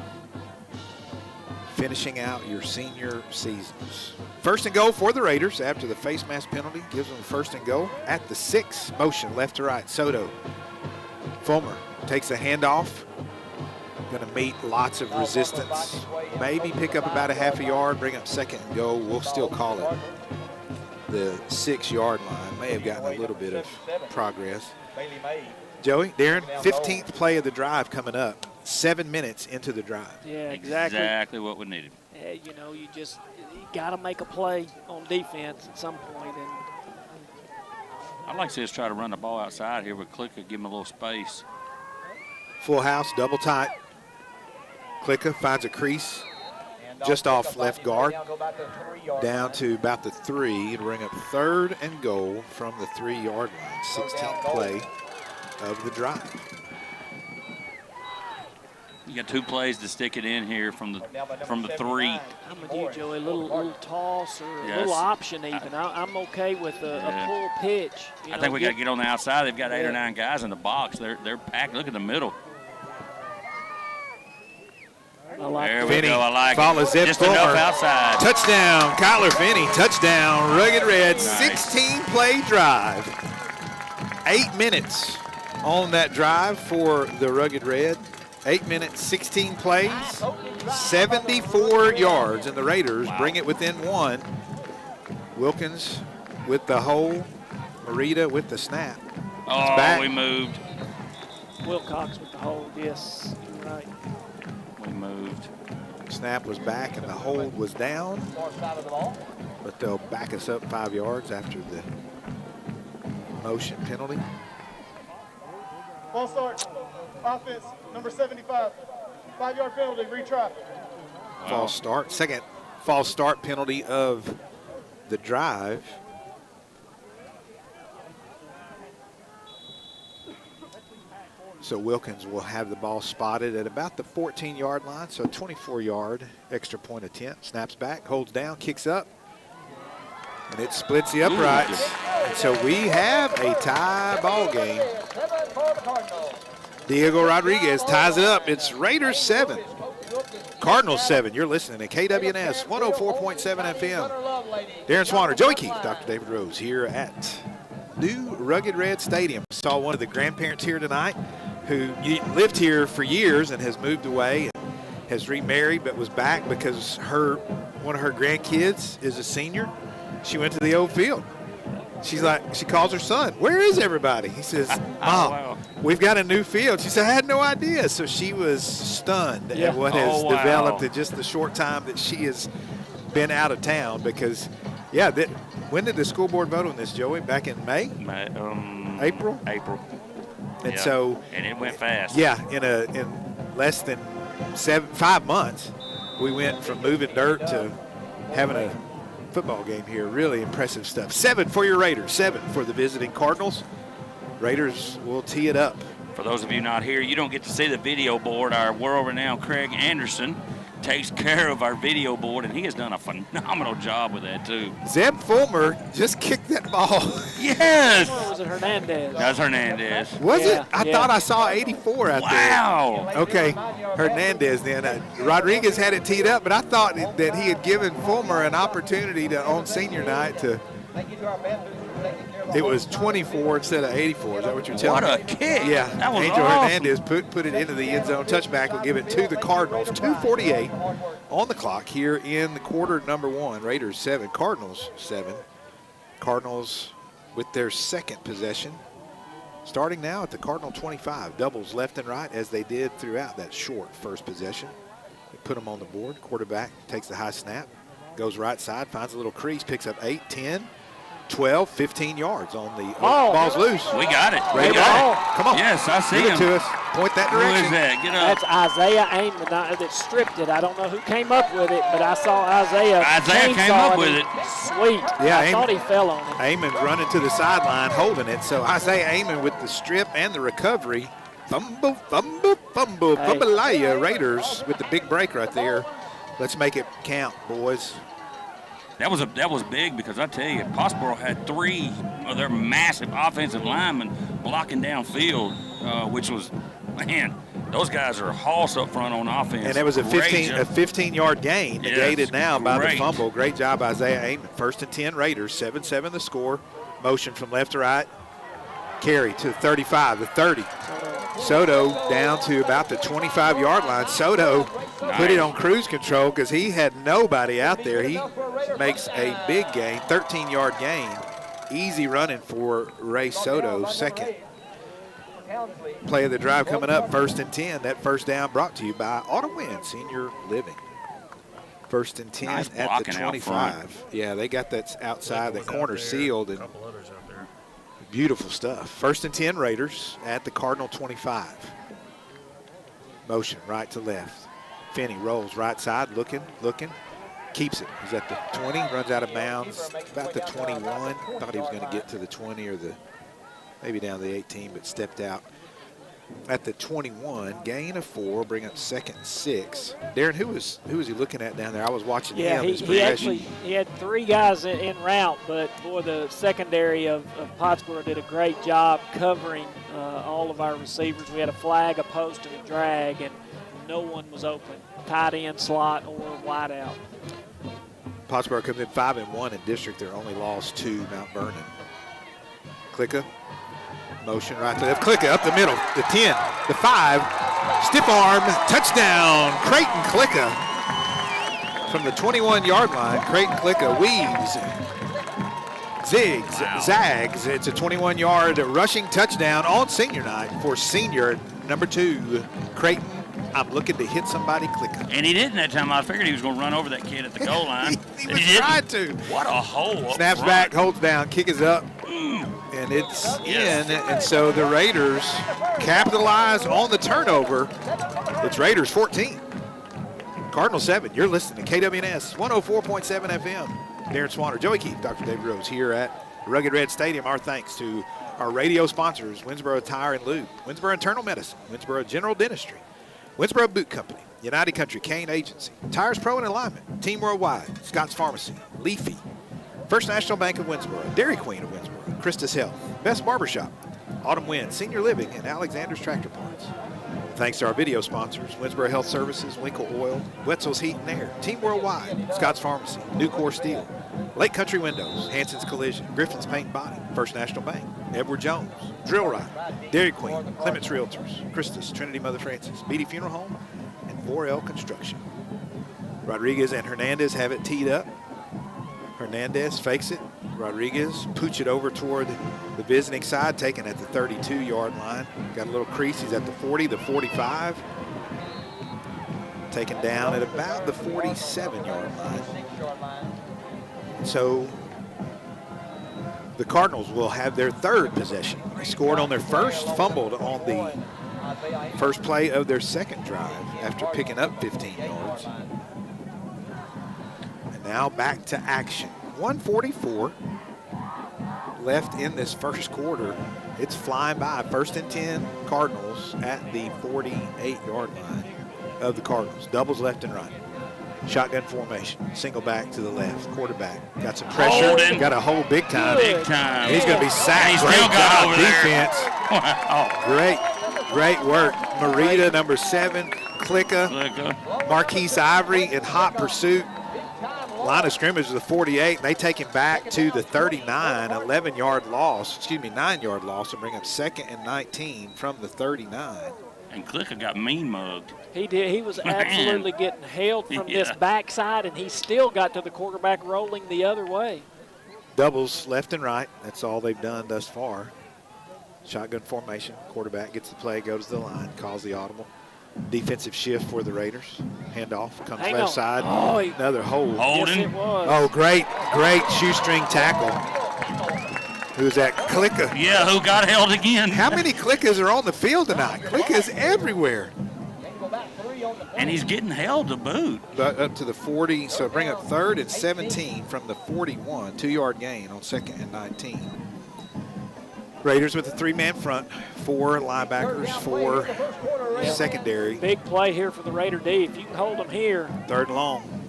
finishing out your senior seasons. First and goal for the Raiders after the face mask penalty gives them first and goal at the 6. Motion left to right. Soto. Fulmer takes a handoff. Going to meet lots of resistance. Maybe pick up about a half a yard, bring up second and goal. We'll still call it the 6-yard line. May have gotten a little bit of progress. Joey, Darren, 15th play of the drive coming up. 7 minutes into the drive. Yeah, exactly. Exactly what we needed. You know, you got to make a play on defense at some point. And I'd like to see us try to run the ball outside here with Klicka, give him a little space. Full house, double tight. Klicka finds a crease just off left guard. Down to about the 3 and bring up third and goal from the 3-yard line. 16th play of the drive. You got 2 plays to stick it in here from the 3. I'm with you, Joey. A little toss or a little option even. I'm okay with a pull pitch. I think we got to get on the outside. They've got 8 or 9 guys in the box. They're packed. Look at the middle. There we go. I like it. Just enough outside. Touchdown, Kyler Finney. Touchdown, Rugged Red. Nice. 16-play drive. 8 minutes on that drive for the Rugged Red. 8 minutes, 16 plays, 74 yards, and the Raiders bring it within 1. Wilkins with the hole, Marita with the snap. Oh, back. We moved. Wilcox with the hold, yes, you're right. We moved. Snap was back and the hold was down, but they'll back us up 5 yards after the motion penalty. Ball start. Offense, number 75. 5-yard penalty, retry. False start. Second false start penalty of the drive. So Wilkins will have the ball spotted at about the 14-yard line, so 24-yard extra point attempt. Snaps back, holds down, kicks up, and it splits the uprights. And so we have a tie ball game. Diego Rodriguez ties it up. It's Raiders 7, Cardinals 7. You're listening to KWNS 104.7 FM. Darren Swanner, Joey Keith, Dr. David Rose here at new Rugged Red Stadium. Saw one of the grandparents here tonight who lived here for years and has moved away and has remarried but was back because one of her grandkids is a senior. She went to the old field. She's like, she calls her son, where is everybody? He says, Mom, we've got a new field. She said, I had no idea. So she was stunned at what has developed in just the short time that she has been out of town because, when did the school board vote on this, Joey? Back in May? April? April. And so. And it went fast. Yeah, in less than 5 months, we went from moving dirt to having a football game here. Really impressive stuff. 7 for your Raiders, 7 for the visiting Cardinals. Raiders will tee it up For those of you not here, you don't get to see the video board. Our world-renowned Craig Anderson takes care of our video board, and he has done a phenomenal job with that, too. Zeb Fulmer just kicked that ball. Yes! Or was it Hernandez? That's Hernandez. Was Yeah, it? I yeah. thought I saw 84 out Wow! there. Okay, Hernandez then. Rodriguez had it teed up, but I thought that he had given Fulmer an opportunity to, on senior night, to. It was 24 instead of 84. Is that what you're telling me? What a kick! Yeah, That was Angel awesome. Hernandez put it into the end zone. Touchback will give it to the Cardinals. 2:48 on the clock here in the quarter number 1. Raiders 7, Cardinals 7. Cardinals with their second possession. Starting now at the Cardinal 25. Doubles left and right as they did throughout that short first possession. They put them on the board. Quarterback takes the high snap, goes right side, finds a little crease, picks up 8, 10, 12, 15 yards on the ball's loose. We got it. Ready We to got roll. it. Come on. Yes, I see Give him. it to us. Point that Who direction. is that? Get up. That's Isaiah Amon that stripped it. I don't know who came up with it, but I saw Isaiah Isaiah came chainsaw up it. with it. Sweet. Yeah, I thought he fell on it. Amon's running to the sideline, holding it. So Isaiah Amon with the strip and the recovery. Fumble, fumble, fumble, Hey. fumble. Raiders with the big break right there. Let's make it count, boys. That was big because I tell you, Pottsboro had 3 of their massive offensive linemen blocking downfield, which was, man, those guys are hoss up front on offense. And it was a Great 15-yard gain, Yes, negated now by the great. fumble. Great job, Isaiah Amon. 1st and 10 Raiders, 7-7 the score. Motion from left to right. Carry to the 35, the 30. Soto down to about the 25-yard line. Soto put it on cruise control because he had nobody out there. He makes a big gain, 13-yard gain. Easy running for Ray Soto. Second play of the drive coming up, 1st and 10. That first down brought to you by Auto Win Senior Living. 1st and 10 Nice at the blocking out 25. front. Yeah, they got that outside, that corner sealed, and couple others out there. beautiful stuff. 1st and 10 Raiders at the Cardinal 25. Motion right to left. Finney rolls right side, looking, keeps it. He's at the 20, runs out of bounds, about the 21. Thought he was going to get to the 20 or maybe down to the 18, but stepped out at the 21. Gain of 4, bring up 2nd and 6. Darren, who was he looking at down there? I was watching Yeah, him. he had 3 guys in route, but boy, the secondary of Pottsboro did a great job covering all of our receivers. We had a flag, a post, and a drag, and no one was open, tight end, slot, or wide out. Pottsboro comes in 5-1 in district. They're only lost to Mount Vernon. Klicka. Motion right to left. Klicka up the middle. The 10, the 5. Stiff arm. Touchdown. Creighton Klicka. From the 21-yard line, Creighton Klicka weaves, zigs, zags. It's a 21-yard rushing touchdown on senior night for senior number 2, Creighton. I'm looking to hit somebody, Klicka. And he didn't that time. I figured he was going to run over that kid at the goal line. he And was didn't. trying to. What a hole. up Snaps front. back, holds down, kick is up, and it's Yes. in. And so the Raiders capitalize on the turnover. It's Raiders 14, Cardinals 7. You're listening to KWNS 104.7 FM. Darren Swanner, Joey Keefe, Dr. Dave Rose here at Rugged Red Stadium. Our thanks to our radio sponsors, Winnsboro Tire and Lube, Winnsboro Internal Medicine, Winnsboro General Dentistry, Winnsboro Boot Company, United Country Cane Agency, Tires Pro and Alignment, Team Worldwide, Scott's Pharmacy, Leafy, First National Bank of Winnsboro, Dairy Queen of Winnsboro, Christus Health, Best Barbershop, Autumn Wind, Senior Living, and Alexander's Tractor Parts. Thanks to our video sponsors, Winnsboro Health Services, Winkle Oil, Wetzel's Heat and Air, Team Worldwide, Scott's Pharmacy, Nucor Steel, Lake Country Windows, Hanson's Collision, Griffin's Paint and Body, First National Bank, Edward Jones, Drill Ride, Dairy Queen, Clements Realtors, Christus, Trinity Mother Francis, Beatty Funeral Home, and 4L Construction. Rodriguez and Hernandez have it teed up. Hernandez fakes it. Rodriguez pooch it over toward the visiting side, taken at the 32-yard line. Got a little crease. He's at the 40, the 45. Taken down at about the 47-yard line. So the Cardinals will have their 3rd possession. They scored on their first, fumbled on the first play of their 2nd drive after picking up 15 yards. And now back to action. 1:44 left in this first quarter. It's flying by. 1st and 10 Cardinals at the 48-yard line of the Cardinals. Doubles left and right. Shotgun formation. Single back to the left. Quarterback. Got some pressure. Holding. Got a hold big time. Big time. And he's going to be sacked. He's Great still got job, over there. defense. Wow. Great work. Marita, number 7. Clicka. Marquise Ivory in hot pursuit. Line of scrimmage is the 48, and they take him back to the 39, 11-yard loss, 9-yard loss, and bring up 2nd and 19 from the 39. And Clicka got mean mugged. He did. He was absolutely getting held from this backside, and he still got to the quarterback rolling the other way. Doubles left and right. That's all they've done thus far. Shotgun formation. Quarterback gets the play, goes to the line, calls the audible. Defensive shift for the Raiders. Handoff comes left side. Oh, another hold. Holding. Yes, it was. Oh, great shoestring tackle. Who's that? Clicka. Yeah, who got held again. How many Clickas are on the field tonight? Clickas everywhere. And he's getting held to boot. But up to the 40, so bring up 3rd and 17 from the 41. 2-yard gain on 2nd and 19. Raiders with a 3-man front, 4 linebackers, 4 secondary. Big play here for the Raider D. If you can hold them here. 3rd and long.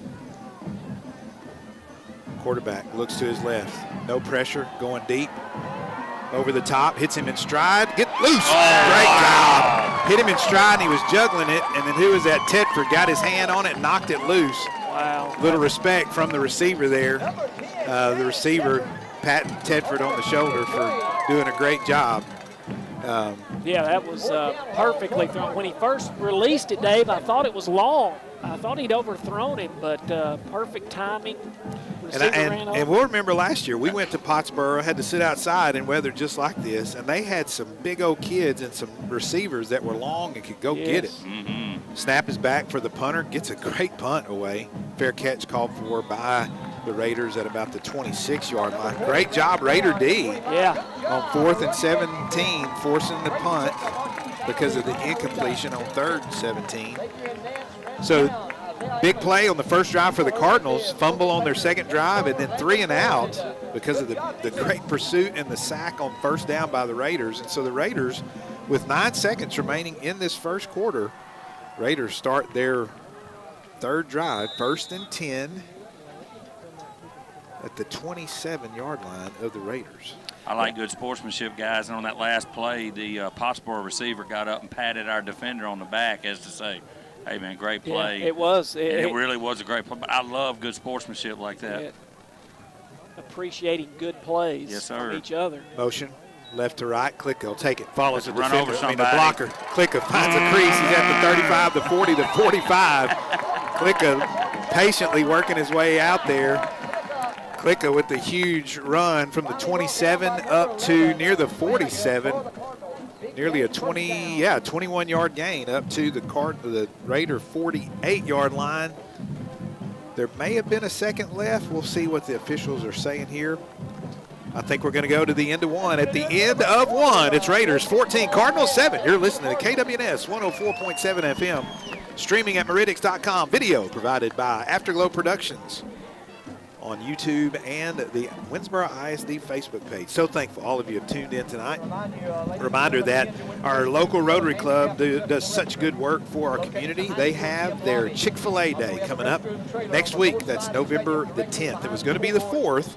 Quarterback looks to his left. No pressure, going deep. Over the top, hits him in stride. Get loose. Great job. Hit him in stride, and he was juggling it. And then who was that? Tedford got his hand on it and knocked it loose. Wow. Little respect from the receiver there. The receiver patting Tedford on the shoulder for doing a great job. Yeah, that was perfectly thrown. When he first released it, Dave, I thought it was long. I thought he'd overthrown him, but perfect timing. And we'll remember last year, we went to Pottsboro, had to sit outside in weather just like this, and they had some big old kids and some receivers that were long and could go get it. Mm-hmm. Snap is back for the punter, gets a great punt away. Fair catch called for by the Raiders at about the 26-yard line. Great job, Raider D. Yeah. On 4th and 17, forcing the punt because of the incompletion on 3rd and 17. So big play on the first drive for the Cardinals, fumble on their second drive, and then 3 and out because of the great pursuit and the sack on 1st down by the Raiders. And so the Raiders, with 9 seconds remaining in this first quarter, Raiders start their 3rd drive, 1st and 10 at the 27-yard line of the Raiders. I like good sportsmanship, guys. And on that last play, the Pottsboro receiver got up and patted our defender on the back as to say, hey, man, great play. Yeah, it was. It really was a great play. But I love good sportsmanship like that. Yeah. Appreciating good plays from each other. Motion, left to right. Clicka will take it. Follows the Run defender. over The somebody. blocker. Clicka finds a crease. He's at the 35, the 40, the 45. Clicka patiently working his way out there. Clicka with the huge run from the 27 up to near the 47. Nearly a 21-yard gain up to the Raider 48-yard line. There may have been a second left. We'll see what the officials are saying here. I think we're going to go to the end of one. At the end of one, it's Raiders 14, Cardinals 7. You're listening to KWNS 104.7 FM. Streaming at Meridics.com. Video provided by Afterglow Productions on YouTube and the Winnsboro ISD Facebook page. So thankful all of you have tuned in tonight. Reminder that our local Rotary Club does such good work for our community. They have their Chick-fil-A Day coming up next week. That's November the 10th. It was going to be the 4th,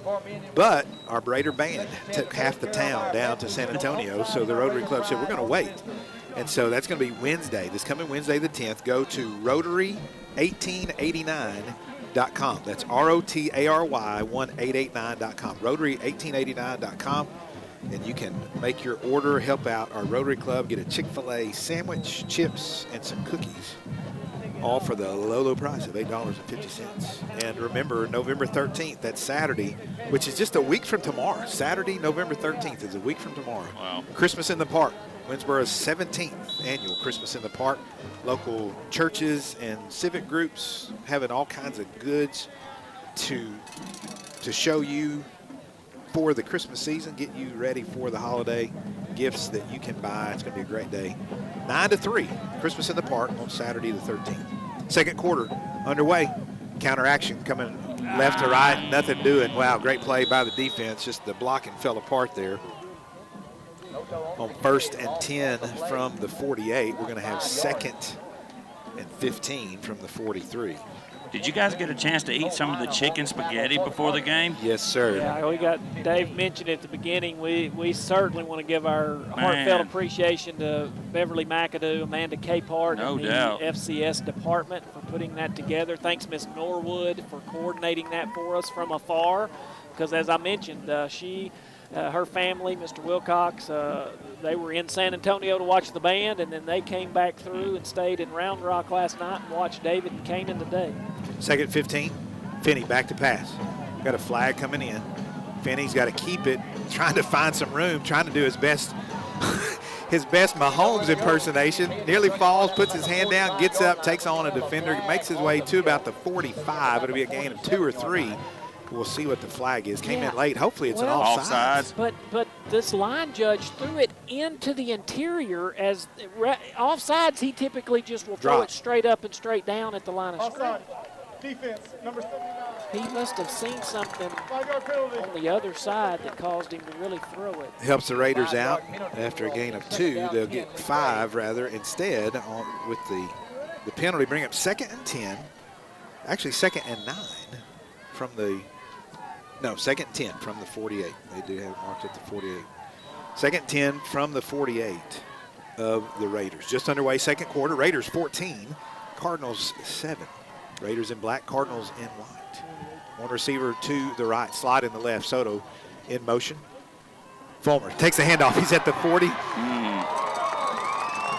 but our Raider band took half the town down to San Antonio, so the Rotary Club said, we're going to wait. And so that's going to be Wednesday, this coming Wednesday the 10th. Go to Rotary1889.com. That's ROTARY1889.com. Rotary1889.com. And you can make your order, help out our Rotary Club, get a Chick-fil-A sandwich, chips, and some cookies, all for the low price of $8.50. And remember, November 13th, that's Saturday, which is just a week from tomorrow. Saturday, November 13th is a week from tomorrow. Wow. Christmas in the Park, Winnsboro's 17th annual Christmas in the Park. Local churches and civic groups having all kinds of goods to show you for the Christmas season, get you ready for the holiday gifts that you can buy. It's going to be a great day. 9 to 3, Christmas in the Park on Saturday the 13th. Second quarter underway. Counteraction coming left to right, nothing doing. Wow, great play by the defense. Just the blocking fell apart there. On 1st and 10 from the 48, we're going to have 2nd and 15 from the 43. Did you guys get a chance to eat some of the chicken spaghetti before the game? Yes, sir. Yeah, we got Dave mentioned at the beginning. We certainly want to give our heartfelt appreciation to Beverly McAdoo, Amanda Capehart, and the FCS department for putting that together. Thanks, Miss Norwood, for coordinating that for us from afar. Because as I mentioned, her family, Mr. Wilcox, they were in San Antonio to watch the band, and then they came back through and stayed in Round Rock last night and watched David and Kanan today. 2nd 15, Finney back to pass. Got a flag coming in. Finney's got to keep it, trying to find some room, trying to do his best Mahomes impersonation. Nearly falls, puts his hand down, gets up, takes on a defender, makes his way to about the 45. It'll be a gain of 2 or 3. We'll see what the flag is. Came in late. Hopefully it's an offside. But this line judge threw it into the interior as offsides. He typically just will throw it straight up and straight down at the line of scrimmage. Defense, number 79. He must have seen something on the other side that caused him to really throw it. Helps the Raiders out after a gain of 2. They'll get 5 rather instead with the penalty. Bring up 2nd and 10. Actually 2nd and 9 from the. No, 2nd and 10 from the 48. They do have it marked at the 48. 2nd and 10 from the 48 of the Raiders. Just underway, 2nd quarter. Raiders 14, Cardinals 7. Raiders in black, Cardinals in white. One receiver to the right, slide in the left. Soto in motion. Fulmer takes the handoff. He's at the 40.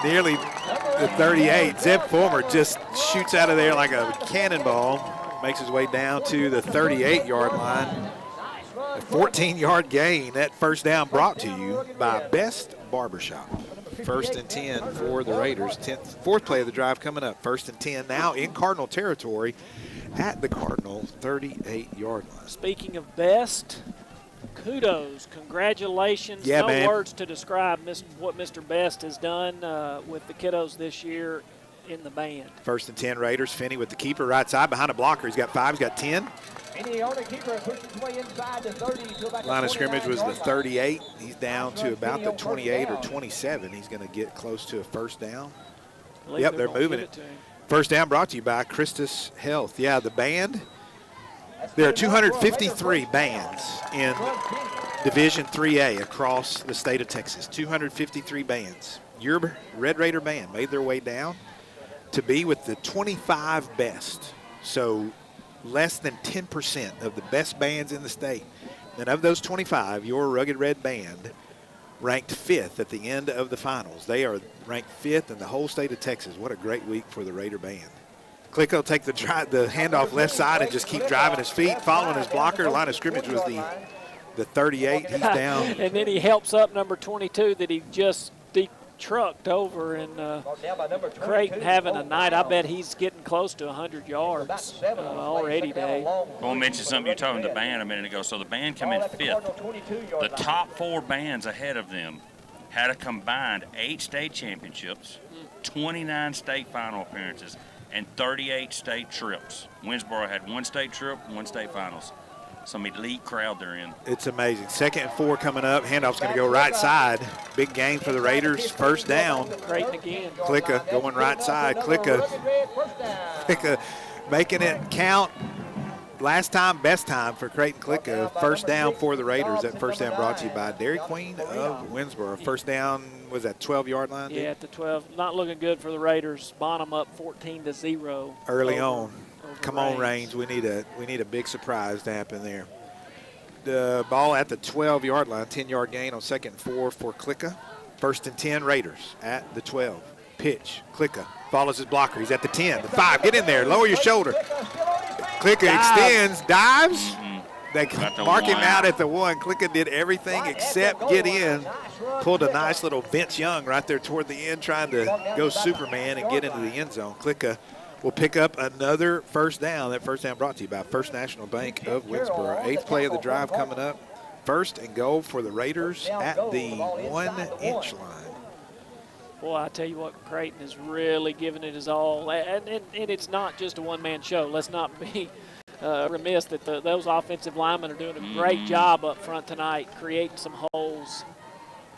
Nearly the 38. Zeb Fulmer just shoots out of there like a cannonball. Makes his way down to the 38-yard line. A 14-yard gain. That first down brought to you by Best Barbershop. 1st and 10 for the Raiders. 4th play of the drive coming up. 1st and 10 now in Cardinal territory at the Cardinal 38-yard line. Speaking of Best, kudos, congratulations. Yeah, no man. words to describe what Mr. Best has done with the kiddos this year in the band. 1st and 10 Raiders. Finney with the keeper right side behind a blocker. He's got 5. He's got 10. Line of scrimmage was the 38. He's down to about the 28 or 27. He's going to get close to a first down. Yep, they're moving it. First down brought to you by Christus Health. Yeah, the band. There are 253 bands in Division 3A across the state of Texas. 253 bands. Your Red Raider band made their way down to be with the 25 best. So less than 10% of the best bands in the state. And of those 25, your Rugged Red band ranked 5th at the end of the finals. They are ranked 5th in the whole state of Texas. What a great week for the Raider band. Click will take the handoff left side and just keep driving his feet, following his blocker. Line of scrimmage was the 38. He's down. And then he helps up number 22 that he just trucked over, and Creighton having a night. I bet he's getting close to 100 yards already, Dave. I want to mention something you told the band a minute ago. So the band come in 5th. The top 4 bands ahead of them had a combined 8 state championships, 29 state final appearances, and 38 state trips. Winnsboro had 1 state trip, 1 state finals. Some elite crowd they're in. It's amazing. 2nd and 4 coming up. Handoff's going to go right side. Big gain for the Raiders. First down. Creighton again. Klicka going right side. Klicka making it count. Last time, best time for Creighton Klicka. First down for the Raiders. That first down brought to you by Dairy Queen of Winnsboro. First down was that 12-yard line? Yeah, at the 12. Not looking good for the Raiders. Bonham up 14-0. Early on. Come on, Reigns. We need a big surprise to happen there. The ball at the 12-yard line, 10-yard gain on 2nd and 4 for Klicka. 1st and 10 Raiders at the 12. Pitch. Klicka follows his blocker. He's at the 10, the 5. Get in there. Lower your shoulder. Klicka extends, dives. They mark him out at the 1. Klicka did everything except get in. Pulled a nice little Vince Young right there toward the end, trying to go Superman and get into the end zone. Klicka will pick up another first down. That first down brought to you by First National Bank of Winnsboro. 8th play of the drive coming up. 1st and goal for the Raiders at the 1-inch line. Boy, I tell you what, Creighton is really giving it his all. And it's not just a one-man show. Let's not be remiss that those offensive linemen are doing a great job up front tonight, creating some holes.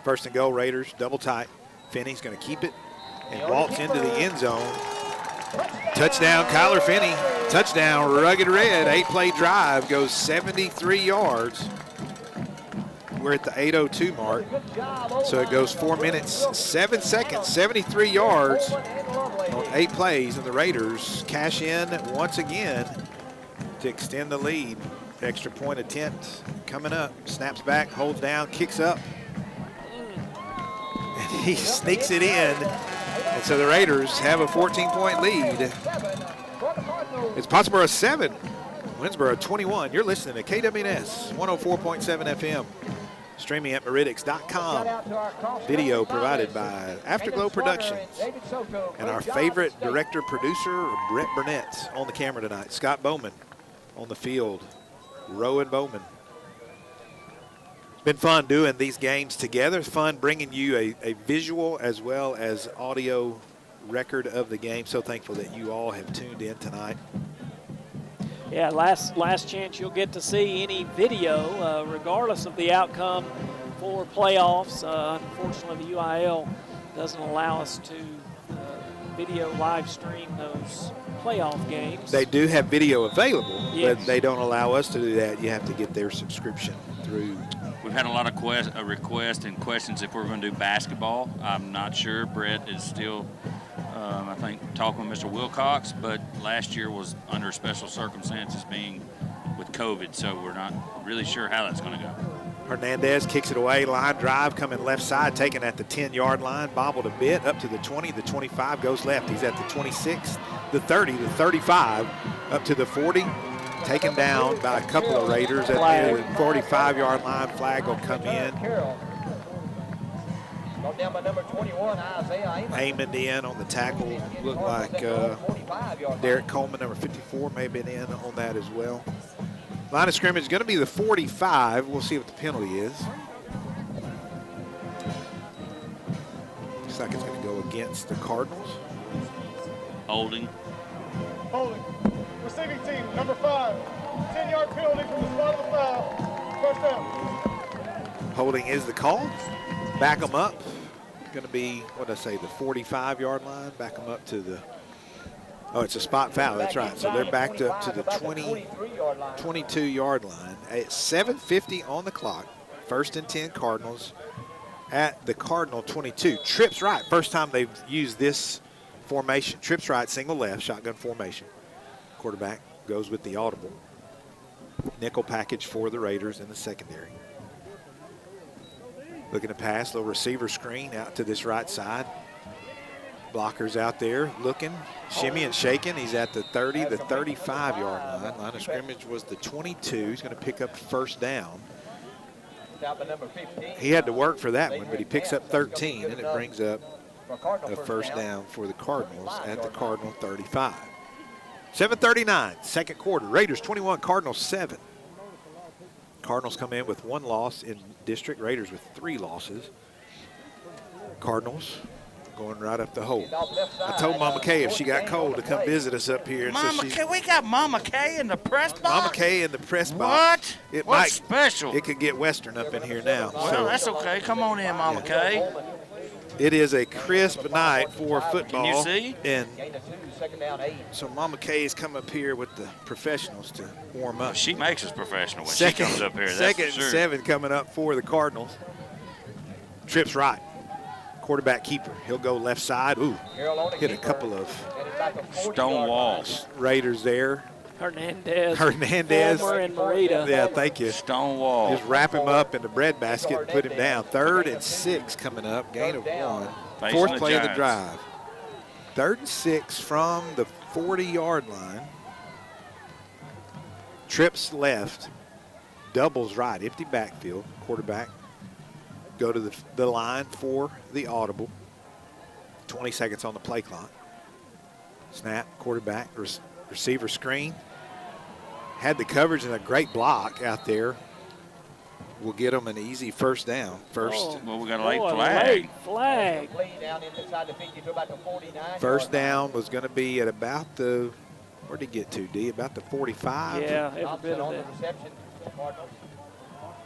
First and goal, Raiders, double tight. Finney's going to keep it and waltz into the end zone. Touchdown, Kyler Finney. Touchdown, Rugged Red. 8-play drive, goes 73 yards. We're at the 8:02 mark. So it goes 4 minutes, 7 seconds, 73 yards on 8 plays, and the Raiders cash in once again to extend the lead. Extra point attempt coming up. Snaps back, holds down, kicks up. And he sneaks it in. And so the Raiders have a 14-point lead. It's Pottsboro 7, Winnsboro 21. You're listening to KWNS 104.7 FM. Streaming at Meridics.com. Video provided by Afterglow Productions. And our favorite director-producer, Brett Burnett, on the camera tonight. Scott Bowman on the field. Rowan Bowman. It's been fun doing these games together. It's fun bringing you a visual as well as audio record of the game. So thankful that you all have tuned in tonight. Yeah, last chance you'll get to see any video, regardless of the outcome for playoffs. Unfortunately, the UIL doesn't allow us to video live stream those playoff games. They do have video available, yes, but they don't allow us to do that. You have to get their subscription through. We've had a lot of requests and questions if we're going to do basketball. I'm not sure. Brett is still, I think, talking with Mr. Wilcox, but last year was under special circumstances being with COVID, so we're not really sure how that's going to go. Hernandez kicks it away, line drive, coming left side, taken at the 10-yard line, bobbled a bit, up to the 20, the 25, goes left. He's at the 26, the 30, the 35, up to the 40, taken down by a couple of Raiders at the 45-yard line. Flag will come in. Down by number 21, Isaiah Amon in on the tackle. Looked like Derek Coleman, number 54, may have been in on that as well. Line of scrimmage is going to be the 45. We'll see what the penalty is. Looks like it's going to go against the Cardinals. Holding. Holding. Receiving team, number 5. 10-yard penalty from the spot of the foul. First down. Holding is the call. Back them up. Going to be, what did I say, the 45-yard line. Back them up to the, oh, it's a spot foul. That's right. So they're backed up to the 22-yard line. It's 7:50 on the clock. First and 10 Cardinals at the Cardinal 22. Trips right. First time they've used this formation. Trips right, single left, shotgun formation. Quarterback goes with the audible. Nickel package for the Raiders in the secondary. Looking to pass, little receiver screen out to this right side. Blockers out there looking, shimmy and shaking. He's at the 30, the 35-yard line. Line of scrimmage was the 22. He's going to pick up first down. He had to work for that one, but he picks up 13, and it brings up a first down for the Cardinals at the Cardinal 35. 7:39, second quarter. Raiders 21, Cardinals 7. Cardinals come in with 1 loss in district. Raiders with 3 losses. Cardinals going right up the hole. I told Mama Kay if she got cold to come visit us up here. And Mama so Kay, we got Mama Kay in the press box? Mama Kay in the press box. What? What's special? It could get western up in here now. Well, so that's okay. Come on in, Mama Kay. it is a crisp night for football. Can you see? And so Mama Kay's come up here with the professionals to warm up. She makes us professional when Second, she comes up here. That's second for sure. and 7 coming up for the Cardinals. Trips right. Quarterback keeper. He'll go left side. Ooh, hit a couple of stone walls. Raiders there. Hernandez, Former and Marita. Yeah, thank you. Stone wall. Just wrap him up in the bread basket and put him down. 3rd and 6 coming up. Gain of 1. Facing Fourth the play of the Giants. drive. 3rd and 6 from the 40-yard line. Trips left. Doubles right. Empty backfield. Quarterback. Go to the line for the audible. 20 seconds on the play clock. Snap. Quarterback. Receiver screen. Had the coverage and a great block out there. Will get them an easy first down. Oh, well, we got a late flag. Late flag. First down was going to be at about the Where'd he get to, D? About the 45? Yeah, every bit of on the it. reception. Cardinals.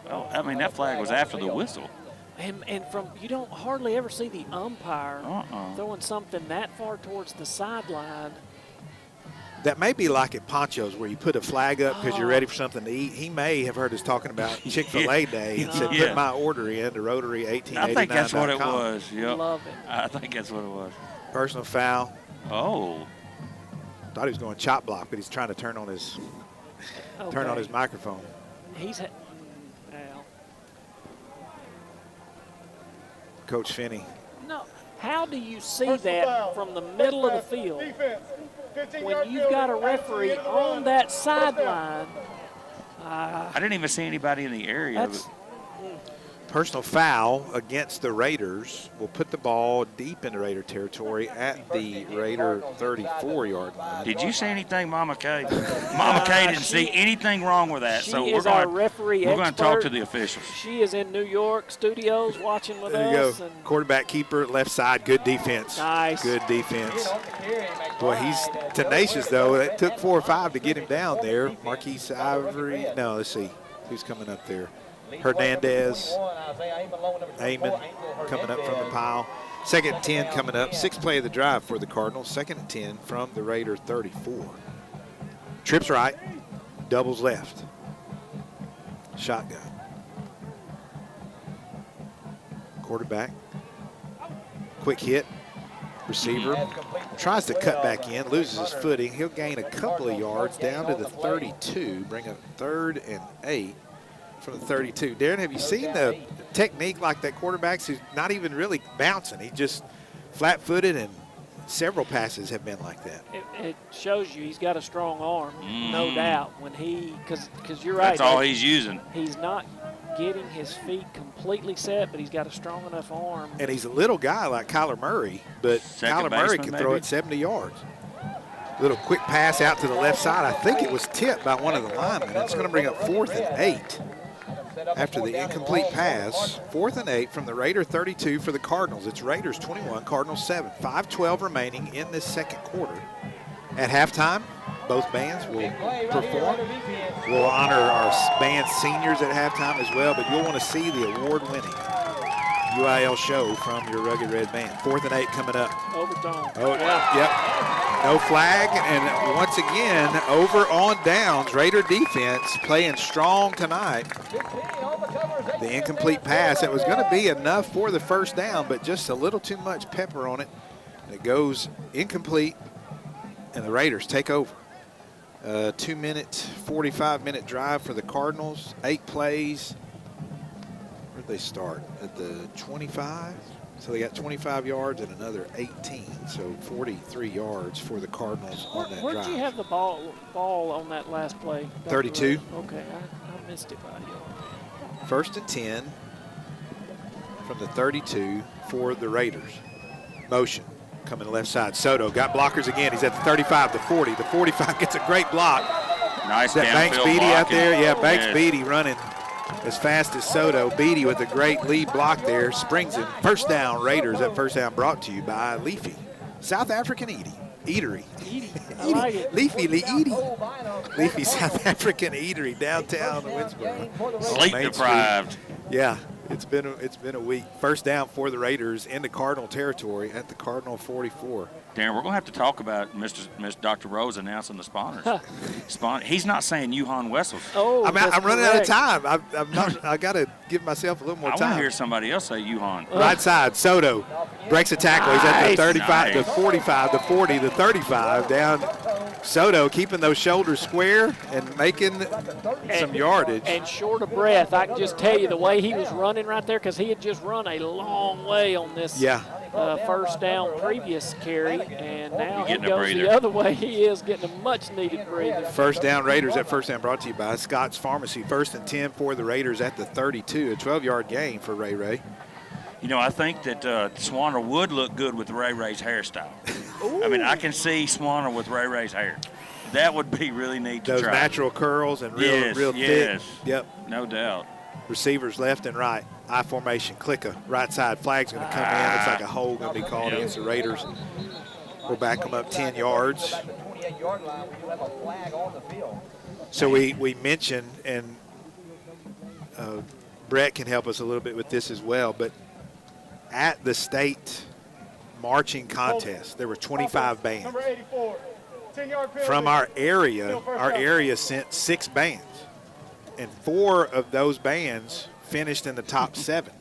Oh, I mean, that flag was after the whistle. And from you don't hardly ever see the umpire Uh-uh. throwing something that far towards the sideline. That may be like at Poncho's where you put a flag up because you're ready for something to eat. He may have heard us talking about Chick-fil-A Day and said, put my order in to Rotary 1889.com. I think that's what it was. Yep. Love it. I think that's what it was. Personal foul. Oh. Thought he was going chop block, but he's trying to turn on his microphone. He's well. Coach Finney. No. How do you see that from the middle of the field when you've got a referee on that sideline? I didn't even see anybody in the area. Personal foul against the Raiders will put the ball deep into Raider territory at the Raider 34-yard line. Did you see anything, Mama Kay? Mama Kay didn't see anything wrong with that. So we're going to talk to the officials. She is in New York studios watching with there us. There you go. Quarterback keeper, left side, good defense. Nice. Good defense. Boy, he's tenacious, though. It took 4 or 5 to get him down there. Marquise Ivory. No, let's see. Who's coming up there? Hernandez, Amon coming up from the pile. 2nd and 10 coming up. 6th play of the drive for the Cardinals. 2nd and 10 from the Raider 34. Trips right, doubles left. Shotgun. Quarterback. Quick hit. Receiver tries to cut back in, loses his footing. He'll gain a couple of yards down to the 32, bring up 3rd and 8. From the 32. Darren, have you seen the technique like that quarterback's who's not even really bouncing? He's just flat-footed, and several passes have been like that. It shows you he's got a strong arm, no doubt. When because you're right. That's all he's using. He's not getting his feet completely set, but he's got a strong enough arm. And he's a little guy like Kyler Murray, but Kyler Murray can throw it 70 yards. Little quick pass out to the left side. I think it was tipped by one of the linemen. It's going to bring up 4th and 8. After the incomplete pass, 4th and 8 from the Raider 32 for the Cardinals. It's Raiders 21, Cardinals 7. 5:12 remaining in this 2nd quarter. At halftime, both bands will perform. We'll honor our band seniors at halftime as well, but you'll want to see the award-winning UIL show from your Rugged Red Band. 4th and 8 coming up. Overtime. Oh, yep. No flag, and once again, over on downs. Raider defense playing strong tonight. The incomplete pass, it was going to be enough for the 1st down, but just a little too much pepper on it. It goes incomplete, and the Raiders take over. 2-minute, 45-minute drive for the Cardinals. 8 plays. Where'd they start? At the 25? So they got 25 yards and another 18, so 43 yards for the Cardinals on that drive. Where'd you have the ball on that last play? 32. Okay, I missed it by you. 1st and 10 from the 32 for the Raiders. Motion coming left side. Soto got blockers again. He's at the 35, the 40. The 45 gets a great block. Nice. Is that Banks Beatty out there? Yeah, Banks Beatty running as fast as Soto. Beatty with a great lead block there. Springs him. 1st down, Raiders. That 1st down brought to you by Leafy. South African Eatery. I like it. Leafy South African Eatery downtown Winnsboro. Sleep deprived. Yeah, it's been a week. 1st down for the Raiders into Cardinal territory at the Cardinal 44. Darren, we're going to have to talk about Dr. Rose announcing the spawners. He's not saying Johan Wessels. Oh, I'm running out of time. I got to give myself a little more time. I want to hear somebody else say Johan. Right side, Soto breaks a tackle. He's at the 35, the 45, the 40, the 35 down. Soto keeping those shoulders square and making some yardage. And short of breath, I can just tell you the way he was running right there, because he had just run a long way on this 1st down previous carry, and now he goes the other way. He is getting a much-needed breather. 1st down Raiders at 1st down brought to you by Scott's Pharmacy. 1st and 10 for the Raiders at the 32, a 12-yard gain for Ray. You know, I think that Swanner would look good with Ray's hairstyle. I mean, I can see Swanner with Ray's hair. That would be really neat to try. Those natural curls and real thick. Yep. No doubt. Receivers left and right. I formation, clicker, right side. Flag's going to come in. Looks like a hold going to be called against the Raiders. We'll back them up 10 yards. 28-yard line, we do have a flag on the field. So we mentioned, and Brett can help us a little bit with this as well, but at the state marching contest, there were 25 bands. Number 84, 10-yard penalty. From our area sent 6 bands, and 4 of those bands finished in the top 7.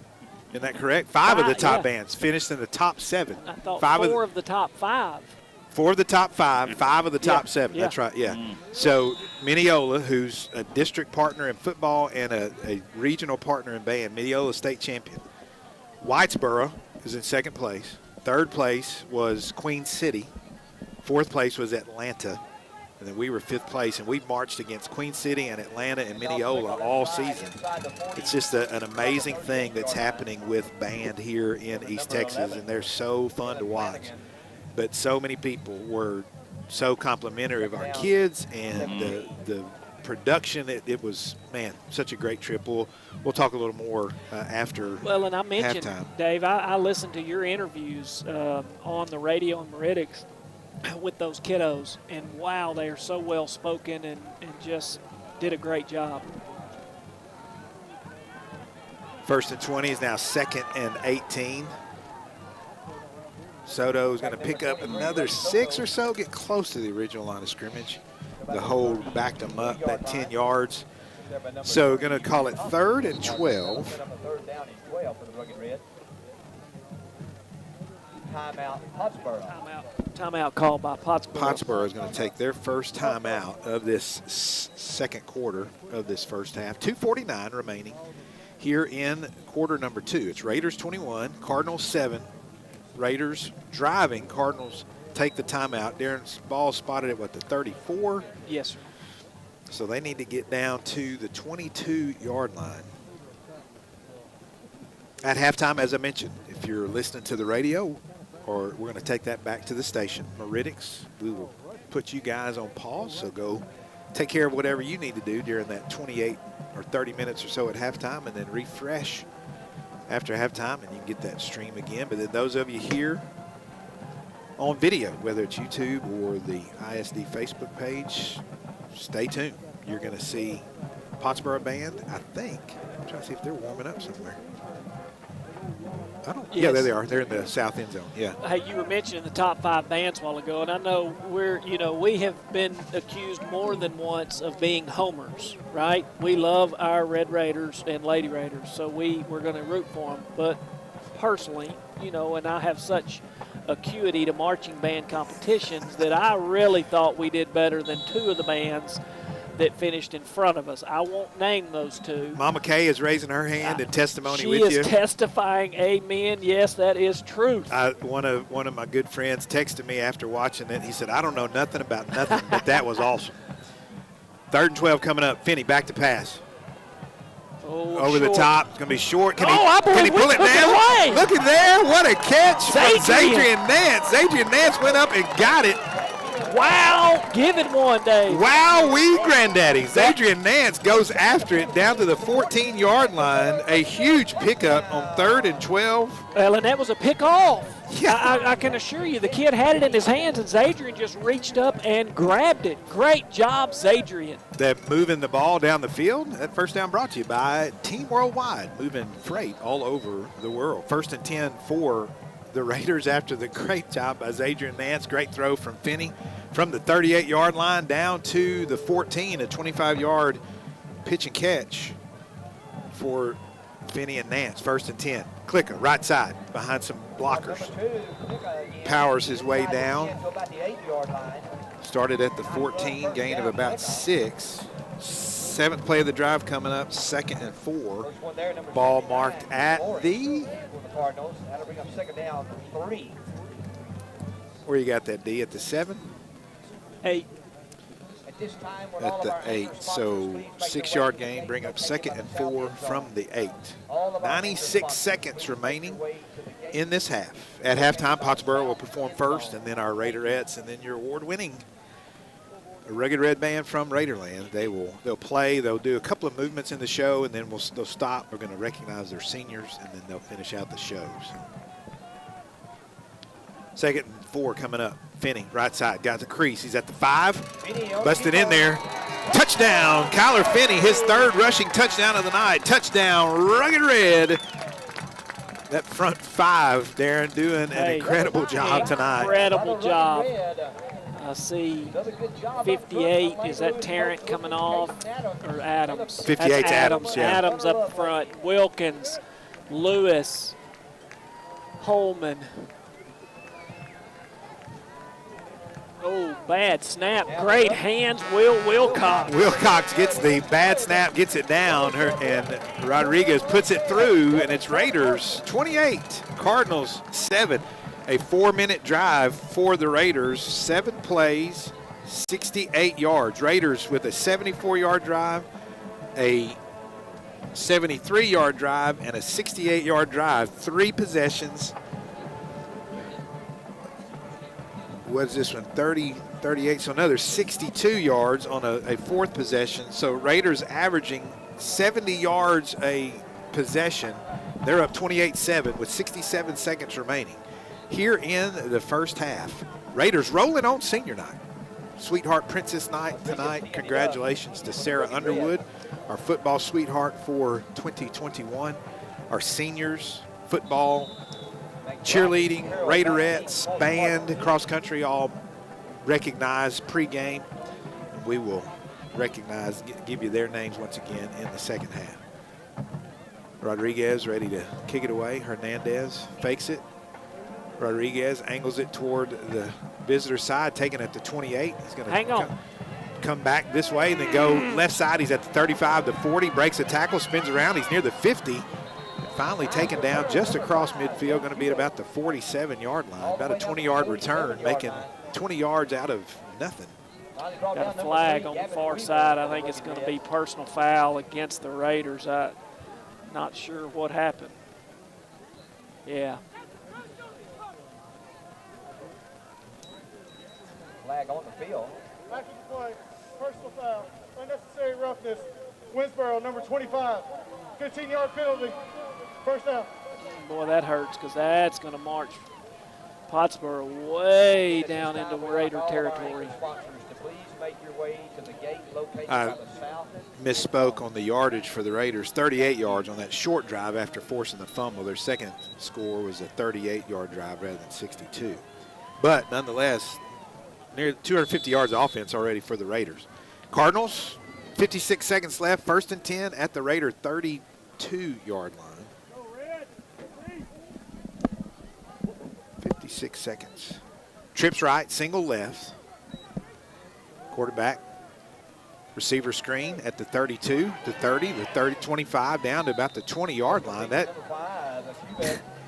Isn't that correct? 5 of the top bands finished in the top 7. I thought 4 of the top 5. 4 of the top 5, 5 of the top 7. Yeah. That's right, yeah. So Mineola, who's a district partner in football and a regional partner in band, Mineola state champion. Winnsboro is in 2nd place. 3rd place was Queen City. 4th place was Atlanta. And then we were 5th place, and we marched against Queen City and Atlanta and Mineola all season. It's just an amazing thing that's happening with band here in East Texas, and they're so fun to watch. But so many people were so complimentary of our kids and the production. It was, man, such a great trip. We'll talk a little more after Well, and I mentioned, halftime. Dave, I listened to your interviews on the radio in Meridics with those kiddos, and wow, they are so well spoken and just did a great job. 1st and 20 is now 2nd and 18. Soto is going to pick up another 6 or so, get close to the original line of scrimmage. The hold backed them up that 10 yards. So going to call it 3rd and 12. Timeout, Pottsboro. Timeout called by Pottsboro. Pottsboro is going to take their first timeout of this 2nd quarter of this first half. 2:49 remaining here in quarter number 2. It's Raiders 21, Cardinals 7. Raiders driving. Cardinals take the timeout. Darren's ball spotted at, what, the 34? Yes, sir. So they need to get down to the 22-yard line. At halftime, as I mentioned, if you're listening to the radio, or we're going to take that back to the station, Meridics, we will put you guys on pause, so go take care of whatever you need to do during that 28 or 30 minutes or so at halftime, and then refresh after halftime, and you can get that stream again. But then those of you here on video, whether it's YouTube or the ISD Facebook page, stay tuned. You're going to see Pottsboro Band, I think. I'm trying to see if they're warming up somewhere. Yeah, there they are. They're in the south end zone. Yeah. Hey, you were mentioning the top 5 bands a while ago, and I know we have been accused more than once of being homers, right? We love our Red Raiders and Lady Raiders, so we're going to root for them. But personally, and I have such acuity to marching band competitions that I really thought we did better than 2 of the bands that finished in front of us. I won't name those 2. Mama Kay is raising her hand in testimony with you. She is testifying, amen. Yes, that is truth. One of my good friends texted me after watching it. He said, I don't know nothing about nothing, but that was awesome. 3rd and 12 coming up. Finney back to pass. Over the top. It's going to be short. Can he pull it down? Look at there. What a catch from Zadrian Nance. Zadrian Nance went up and got it. Wow, give it one, Dave. Wow, granddaddy. Zadrian Nance goes after it down to the 14-yard line. A huge pickup on 3rd and 12. Well, and that was a pick off. Yeah. I can assure you the kid had it in his hands, and Zadrian just reached up and grabbed it. Great job, Zadrian. That moving the ball down the field, that first down brought to you by Team Worldwide, moving freight all over the world. 1st and 10 for the Raiders after the great job by Zadrian Nance. Great throw from Finney from the 38-yard line down to the 14, a 25-yard pitch and catch for Finney and Nance. 1st and 10. Clicker, right side, behind some blockers. Powers his way down. Started at the 14, gain of about 6. 7th play of the drive coming up, 2nd and 4. Ball marked at the... That'll bring up 2nd down, 3. Where you got that, D? At the 7? 8. At this time, at the 8. So 6-yard gain, bring up 2nd and 4 from the 8. 96 seconds remaining in this half. At halftime, Pottsboro will perform first, and then our Raiderettes, and then your award-winning Rugged Red Band from Raiderland. They'll play. They'll do a couple of movements in the show, and then they'll stop. We're going to recognize their seniors, and then they'll finish out the shows. 2nd and 4 coming up Finney, right side, got the crease. He's at the 5, busted in there. Touchdown, Kyler Finney, his 3rd rushing touchdown of the night. Touchdown, Rugged Red. That front 5, Darren, doing an incredible job tonight. Incredible job. I see 58. Is that Tarrant coming off or Adams? 58's Adams, yeah. Adams up front. Wilkins, Lewis, Holman. Oh, bad snap. Great hands, Wilcox. Wilcox gets the bad snap, gets it down, and Rodriguez puts it through, and it's Raiders 28, Cardinals 7. A 4-minute drive for the Raiders, 7 plays, 68 yards. Raiders with a 74-yard drive, a 73-yard drive, and a 68-yard drive. 3 possessions. What is this one? 30, 38, so another 62 yards on a 4th possession. So Raiders averaging 70 yards a possession. They're up 28-7 with 67 seconds remaining. Here in the first half, Raiders rolling on senior night. Sweetheart Princess night tonight. Congratulations to Sarah Underwood, our football sweetheart for 2021. Our seniors, football, cheerleading, Raiderettes, band, cross country, all recognized pregame. And we will recognize, give you their names once again in the second half. Rodriguez ready to kick it away. Hernandez fakes it. Rodriguez angles it toward the visitor side, taking it to 28. He's going to come back this way and then go left side. He's at the 35 to 40, breaks a tackle, spins around. He's near the 50. And finally taken down just across midfield, going to be at about the 47-yard line. About a 20-yard return, making 20 yards out of nothing. Got a flag on the far side. I think it's going to be personal foul against the Raiders. I'm not sure what happened. Yeah. Flag on the field. Back to the play. Personal foul. Unnecessary roughness. Winnsboro, number 25. 15-yard penalty. First down. Boy, that hurts because that's going to march Pottsboro way down into Raider territory. I misspoke on the yardage for the Raiders. 38 yards on that short drive after forcing the fumble. Their second score was a 38-yard drive rather than 62. But nonetheless, near 250 yards of offense already for the Raiders. Cardinals, 56 seconds left, 1st and 10 at the Raider 32-yard line. 56 seconds. Trips right, single left. Quarterback, receiver screen at the 32, the 30, the 30, 25, down to about the 20-yard line.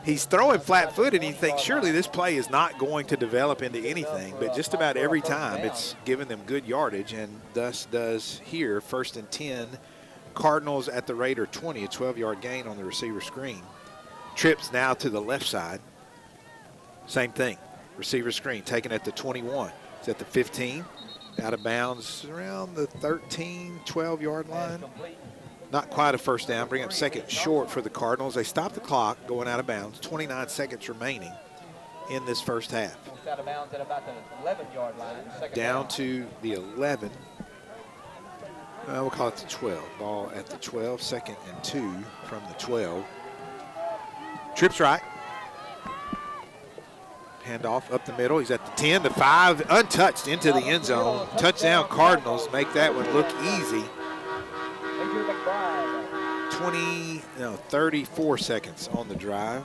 He's throwing flat-footed, and you think surely this play is not going to develop into anything, but just about every time it's given them good yardage, and thus does here. 1st and 10, Cardinals at the Raider 20, a 12-yard gain on the receiver screen. Trips now to the left side. Same thing, receiver screen taken at the 21. It's at the 15, out of bounds around the 13, 12-yard line. Not quite a first down, bring up second short for the Cardinals. They stop the clock going out of bounds, 29 seconds remaining in this first half. Out of bounds at about the 11-yard line. Down to the 11. We'll call it the 12. Ball at the 12, 2nd and 2 from the 12. Trips right. Handoff up the middle. He's at the 10, the 5, untouched into the end zone. Touchdown Cardinals, make that one look easy. 34 seconds on the drive.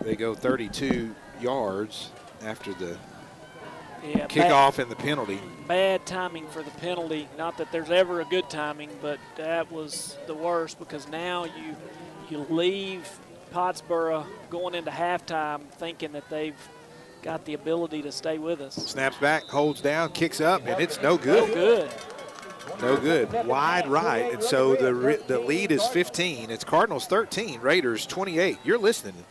They go 32 yards after the kickoff and the penalty. Bad timing for the penalty. Not that there's ever a good timing, but that was the worst because now you leave Pottsboro going into halftime thinking that they've got the ability to stay with us. Snaps back, holds down, kicks up, and it's no good. No good. No good. Wide right, and so the lead is 15. It's Cardinals 13, Raiders 28. You're listening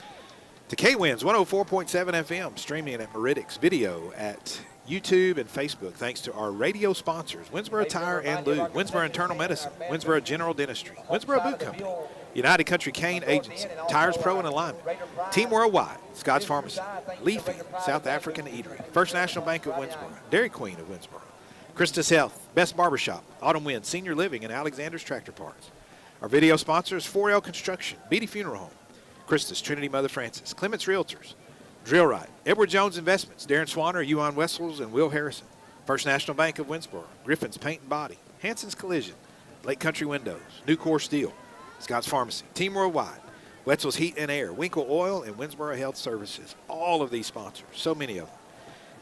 to K-Winds 104.7 FM, streaming at Meridics, video at YouTube and Facebook, thanks to our radio sponsors, Winnsboro Tire and Lube, Winnsboro Internal Medicine, Winnsboro General Dentistry, Winnsboro Boot Company, United Country Cane Agency, Tires Pro and Alignment, Team Worldwide, Scott's Pharmacy, Leafy, South African Eatery, First National Bank of Winnsboro, Dairy Queen of Winnsboro, Christus Health, Best Barbershop, Autumn Wind, Senior Living, and Alexander's Tractor Parts. Our video sponsors, 4L Construction, Beatty Funeral Home, Christus, Trinity Mother Francis, Clements Realtors, Drill Right, Edward Jones Investments, Darren Swanner, Yuan Wessels, and Will Harrison, First National Bank of Winnsboro, Griffin's Paint and Body, Hanson's Collision, Lake Country Windows, Nucor Steel, Scott's Pharmacy, Team Worldwide, Wetzel's Heat and Air, Winkle Oil, and Winnsboro Health Services. All of these sponsors, so many of them.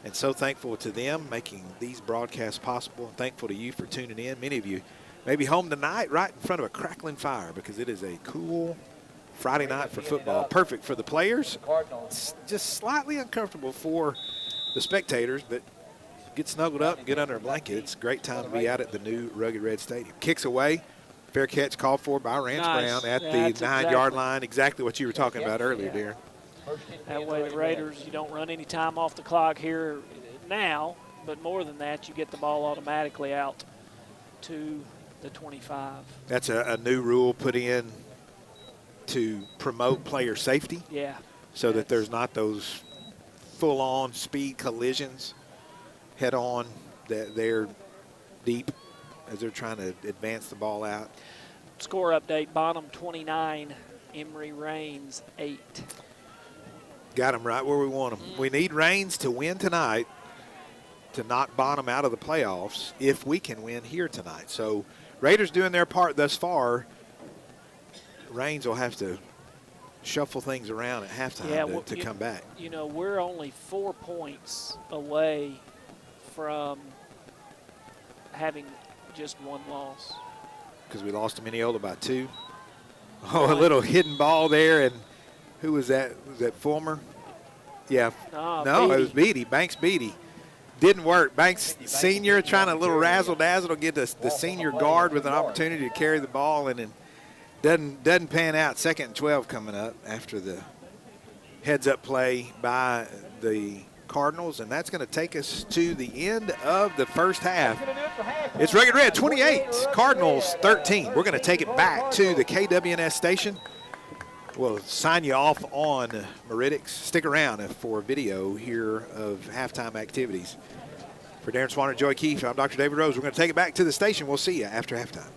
And so thankful to them making these broadcasts possible. And thankful to you for tuning in. Many of you may be home tonight right in front of a crackling fire because it is a cool Friday night for football. Perfect for the players. It's just slightly uncomfortable for the spectators, but get snuggled up and get under a blanket. It's a great time to be out at the new Rugged Red Stadium. Kicks away. Fair catch called for by Rance Brown at the 9-yard line. Exactly what you were talking about earlier, Darren. That way the Raiders, you don't run any time off the clock here now, but more than that, you get the ball automatically out to the 25. That's a new rule put in to promote player safety. Yeah. So that there's not those full-on speed collisions head-on, that they're deep as they're trying to advance the ball out. Score update, Bonham 29, Emory Reigns 8. Got them right where we want them. We need Reigns to win tonight to knock Bonham out of the playoffs if we can win here tonight. So Raiders doing their part thus far. Reigns will have to shuffle things around at halftime to come back. You know, we're only 4 points away from having just one loss. Because we lost to Mineola by 2. Oh, a little hidden ball there, and who was that? Was that Fulmer? Yeah. No, it was Beatty. Banks Beatty. Didn't work. Banks Senior trying a little razzle-dazzle to get the senior guard with an opportunity to carry the ball, and then doesn't pan out. 2nd and 12 coming up after the heads-up play by the Cardinals, and that's going to take us to the end of the first half. It's Rugged Red 28, Cardinals 13. We're going to take it back to the KWNS station. We'll sign you off on Meridics. Stick around for a video here of halftime activities. For Darren Swanner and Joey Keefe, I'm Dr. David Rose. We're going to take it back to the station. We'll see you after halftime.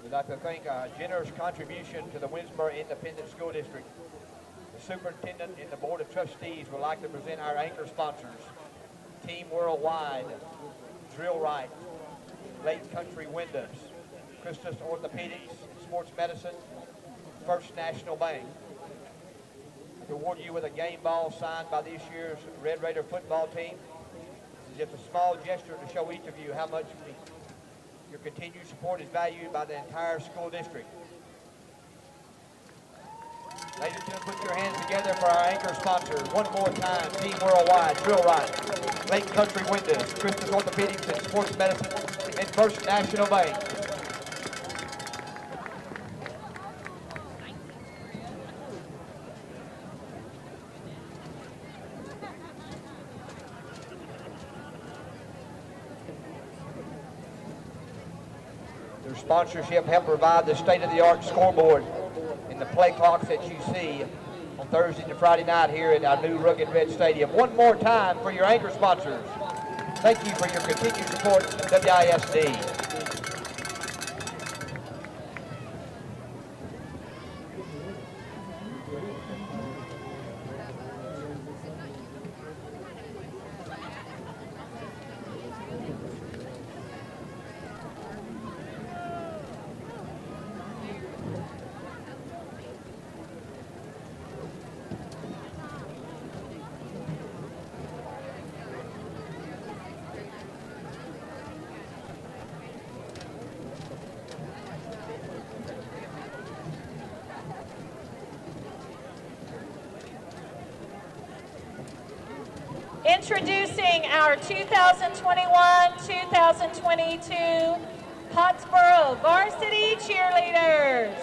We'd like to thank a generous contribution to the Winnsboro Independent School District. The superintendent and the board of trustees would like to present our anchor sponsors: Team Worldwide, Drill Right, Lake Country Windows, Christus Orthopedics, Sports Medicine, First National Bank. To award you with a game ball signed by this year's Red Raider football team. This is just a small gesture to show each of you how much your continued support is valued by the entire school district. Ladies and gentlemen, put your hands together for our anchor sponsors. One more time: Team Worldwide, Drill Right, Lake Country Windows, Christus Orthopedics and Sports Medicine, and First National Bank. Their sponsorship helped provide the state-of-the-art scoreboard and the play clocks that you see on Thursday to Friday night here at our new Rugged Red Stadium. One more time for your anchor sponsors. Thank you for your continued support of WISD. Introducing our 2021-2022 Pottsboro Varsity Cheerleaders.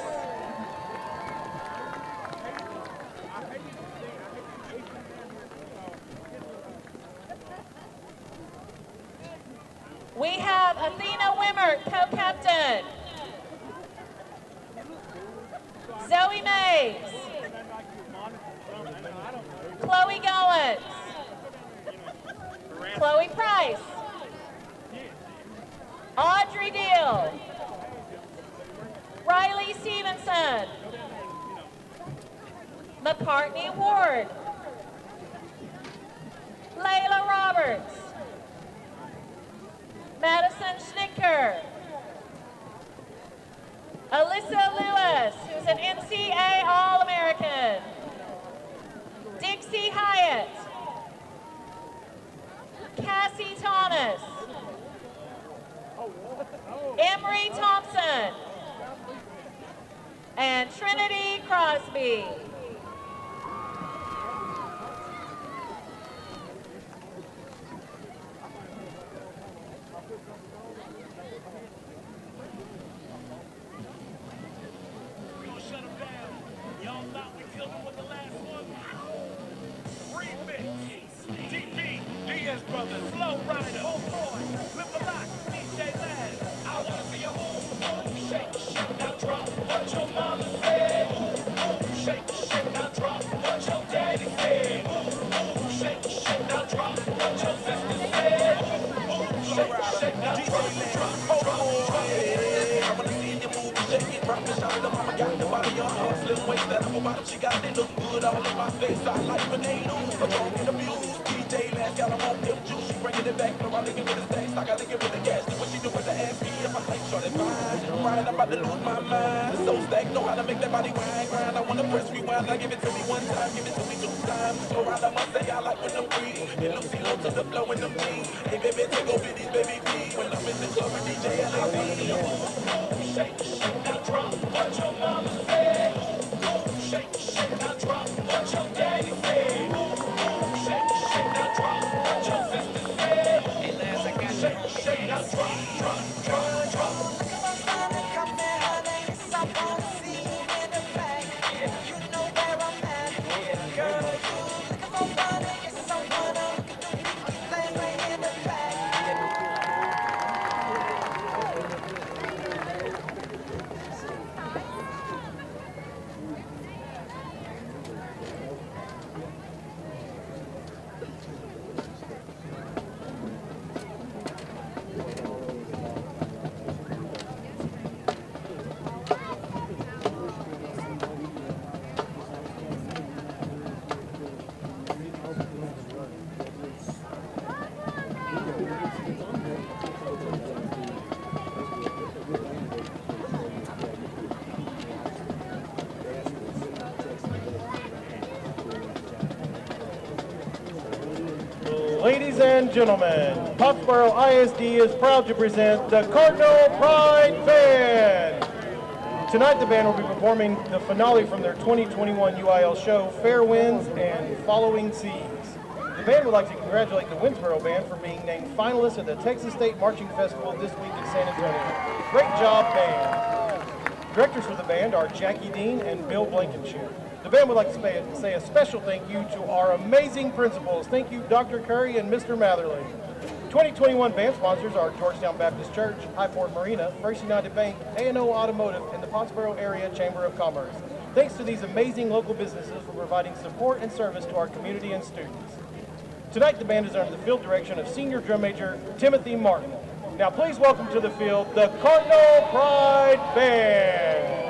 We have Athena Wimmert, co-captain. Zoe Mays. Chloe Gollins. Chloe Price. Audrey Deal. Riley Stevenson. McCartney Ward. Layla Roberts. Madison Schnicker. Alyssa Lewis, who's an NCAA All-American. Dixie Hyatt. Cassie Thomas. Emery Thompson. And Trinity Crosby. Ladies and gentlemen, Pottsboro ISD is proud to present the Cardinal Pride Band. Tonight the band will be performing the finale from their 2021 UIL show, Fair Winds and Following Seas. The band would like to congratulate the Winnsboro band for being named finalists at the Texas State Marching Festival this week in San Antonio. Great job, band. Directors for the band are Jackie Dean and Bill Blankenship. The band would like to say a special thank you to our amazing principals. Thank you, Dr. Curry and Mr. Matherly. 2021 band sponsors are Georgetown Baptist Church, Highport Marina, First United Bank, A&O Automotive, and the Pottsboro Area Chamber of Commerce. Thanks to these amazing local businesses for providing support and service to our community and students. Tonight, the band is under the field direction of Senior Drum Major Timothy Martin. Now, please welcome to the field the Cardinal Pride Band.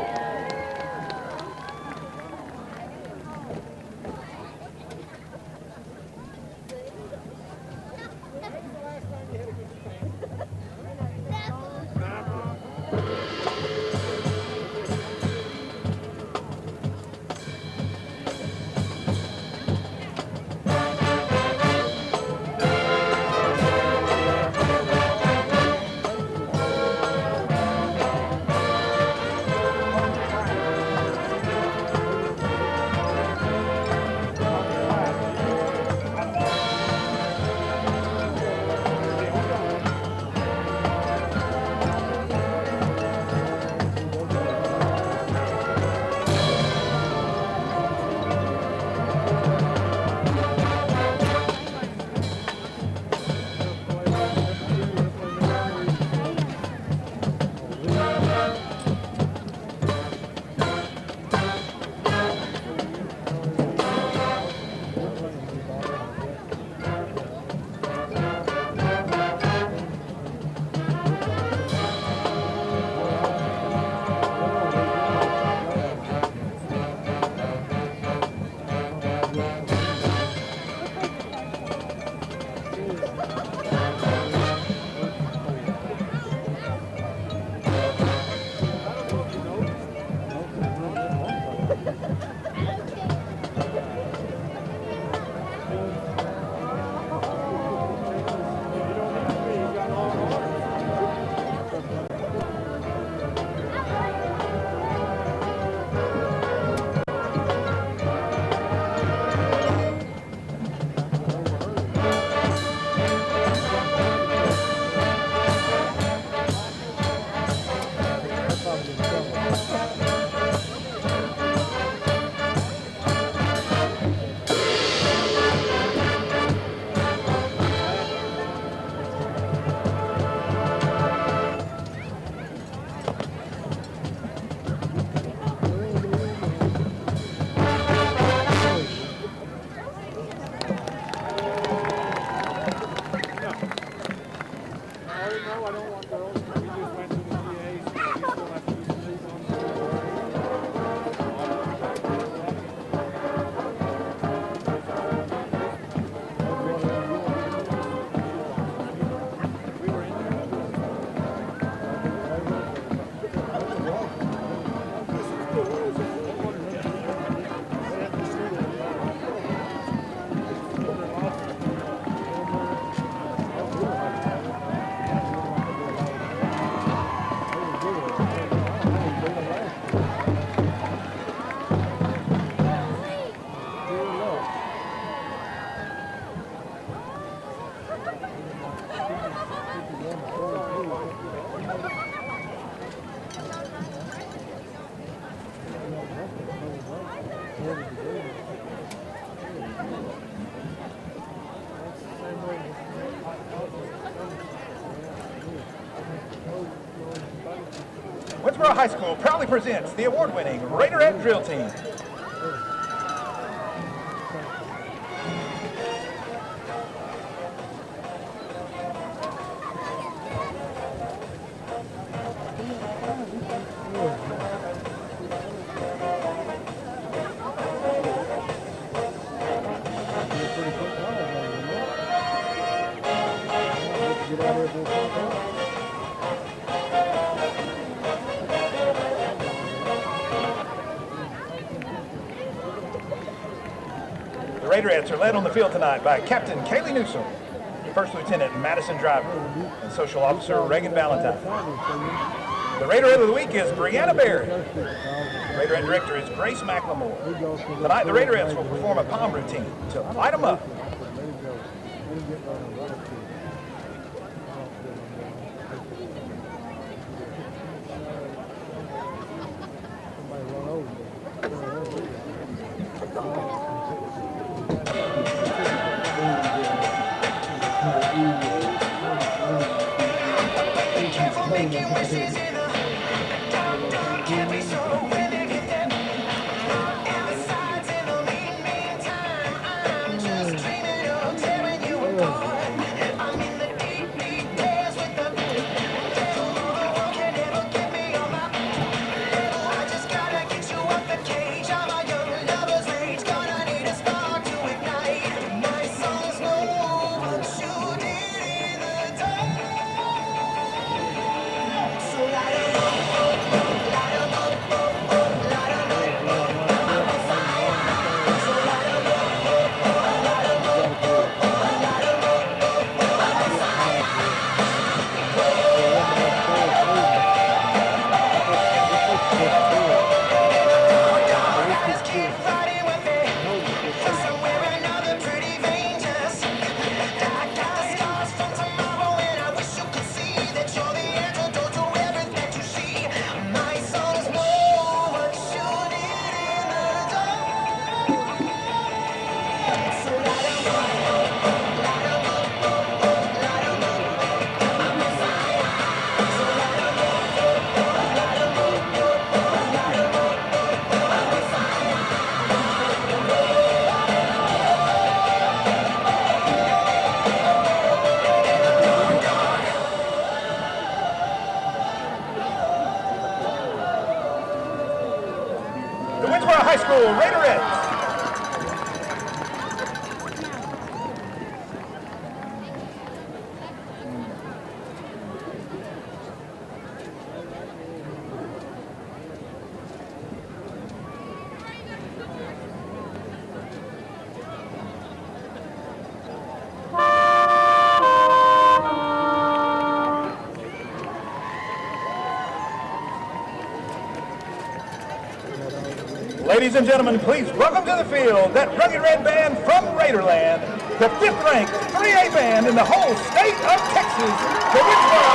Winnsboro High School proudly presents the award-winning Raiderette Drill Team. The Raiderettes are led on the field tonight by Captain Kaylee Newsom, First Lieutenant Madison Driver, and Social Officer Reagan Valentine. The Raiderette of the Week is Brianna Berry. Raiderette Director is Grace McLemore. Tonight, the Raiderettes will perform a palm routine to light them up. Making wishes in a dark can't be so really get them. And besides, in the meantime, I'm just dreaming of tearing you apart. I'm in the deep, deep days with the devil. The world can never get me on my. I just gotta get you off the cage. I'm a young lover's rage. Gonna need a spark to ignite. My songs know what you did in the dark. The Winnsboro High School Raiderettes. Ladies and gentlemen, please welcome to the field that rugged red band from Raiderland, the 5th-ranked 3A band in the whole state of Texas, the Winnsboro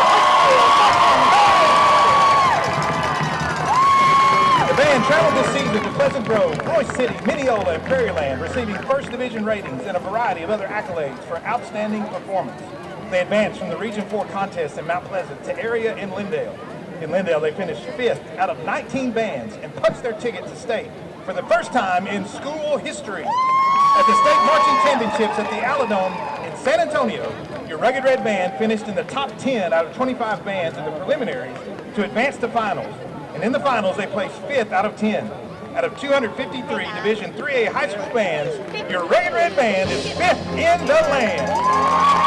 The band traveled this season to Pleasant Grove, Royce City, Mineola, and Prairieland, receiving First Division ratings and a variety of other accolades for outstanding performance. They advanced from the Region 4 contest in Mount Pleasant to area in Lindale. In Lindale, they finished 5th out of 19 bands and punched their ticket to state for the first time in school history. At the state marching championships at the Aladome in San Antonio, your Rugged Red Band finished in the top 10 out of 25 bands in the preliminaries to advance to finals. And in the finals, they placed 5th out of 10. Out of 253 Division 3A high school bands, your Rugged Red Band is 5th in the land.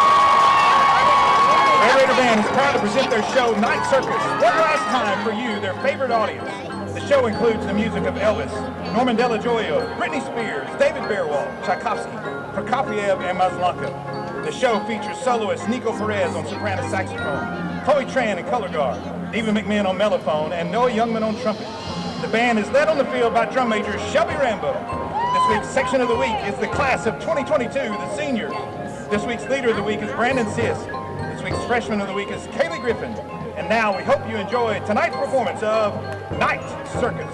Red Raider Band is proud to present their show, Night Circus, one last time for you, their favorite audience. The show includes the music of Elvis, Norman Della Gioia, Britney Spears, David Bearwalt, Tchaikovsky, Prokofiev, and Maslanka. The show features soloist Nico Perez on soprano saxophone, Chloe Tran in color guard, Eva McMahon on mellophone, and Noah Youngman on trumpet. The band is led on the field by drum major Shelby Rambo. This week's section of the week is the class of 2022, the seniors. This week's leader of the week is Brandon Sisk. This week's freshman of the week is Kaylee Griffin. And now we hope you enjoy tonight's performance of Night Circus.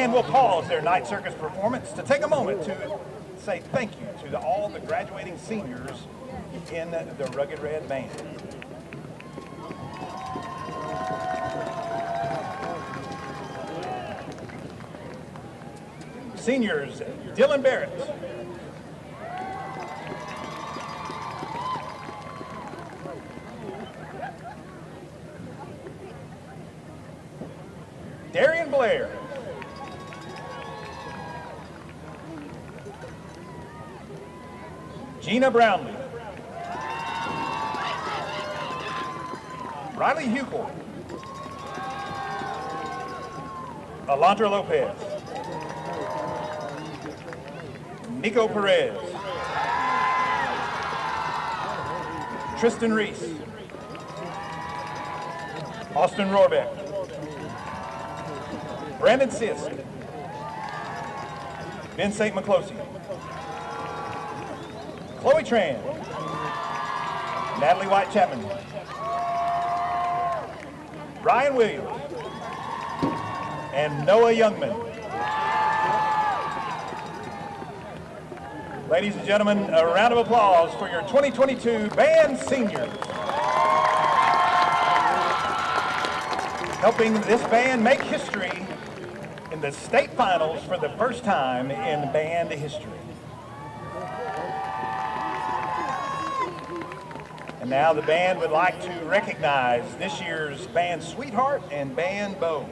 band will pause their Night Circus performance to take a moment to say thank you to all the graduating seniors in the Rugged Red Band. Seniors, Dylan Barrett. Darian Blair. Gina Brownlee. Riley Huckel. Alondra Lopez. Nico Perez. Tristan Reese. Austin Rohrbeck. Brandon Sisk. Ben St. McCloskey. Chloe Tran. Natalie White Chapman. Ryan Williams. And Noah Youngman. Ladies and gentlemen, a round of applause for your 2022 band seniors. Helping this band make history in the state finals for the first time in band history. And now the band would like to recognize this year's band sweetheart and band beau.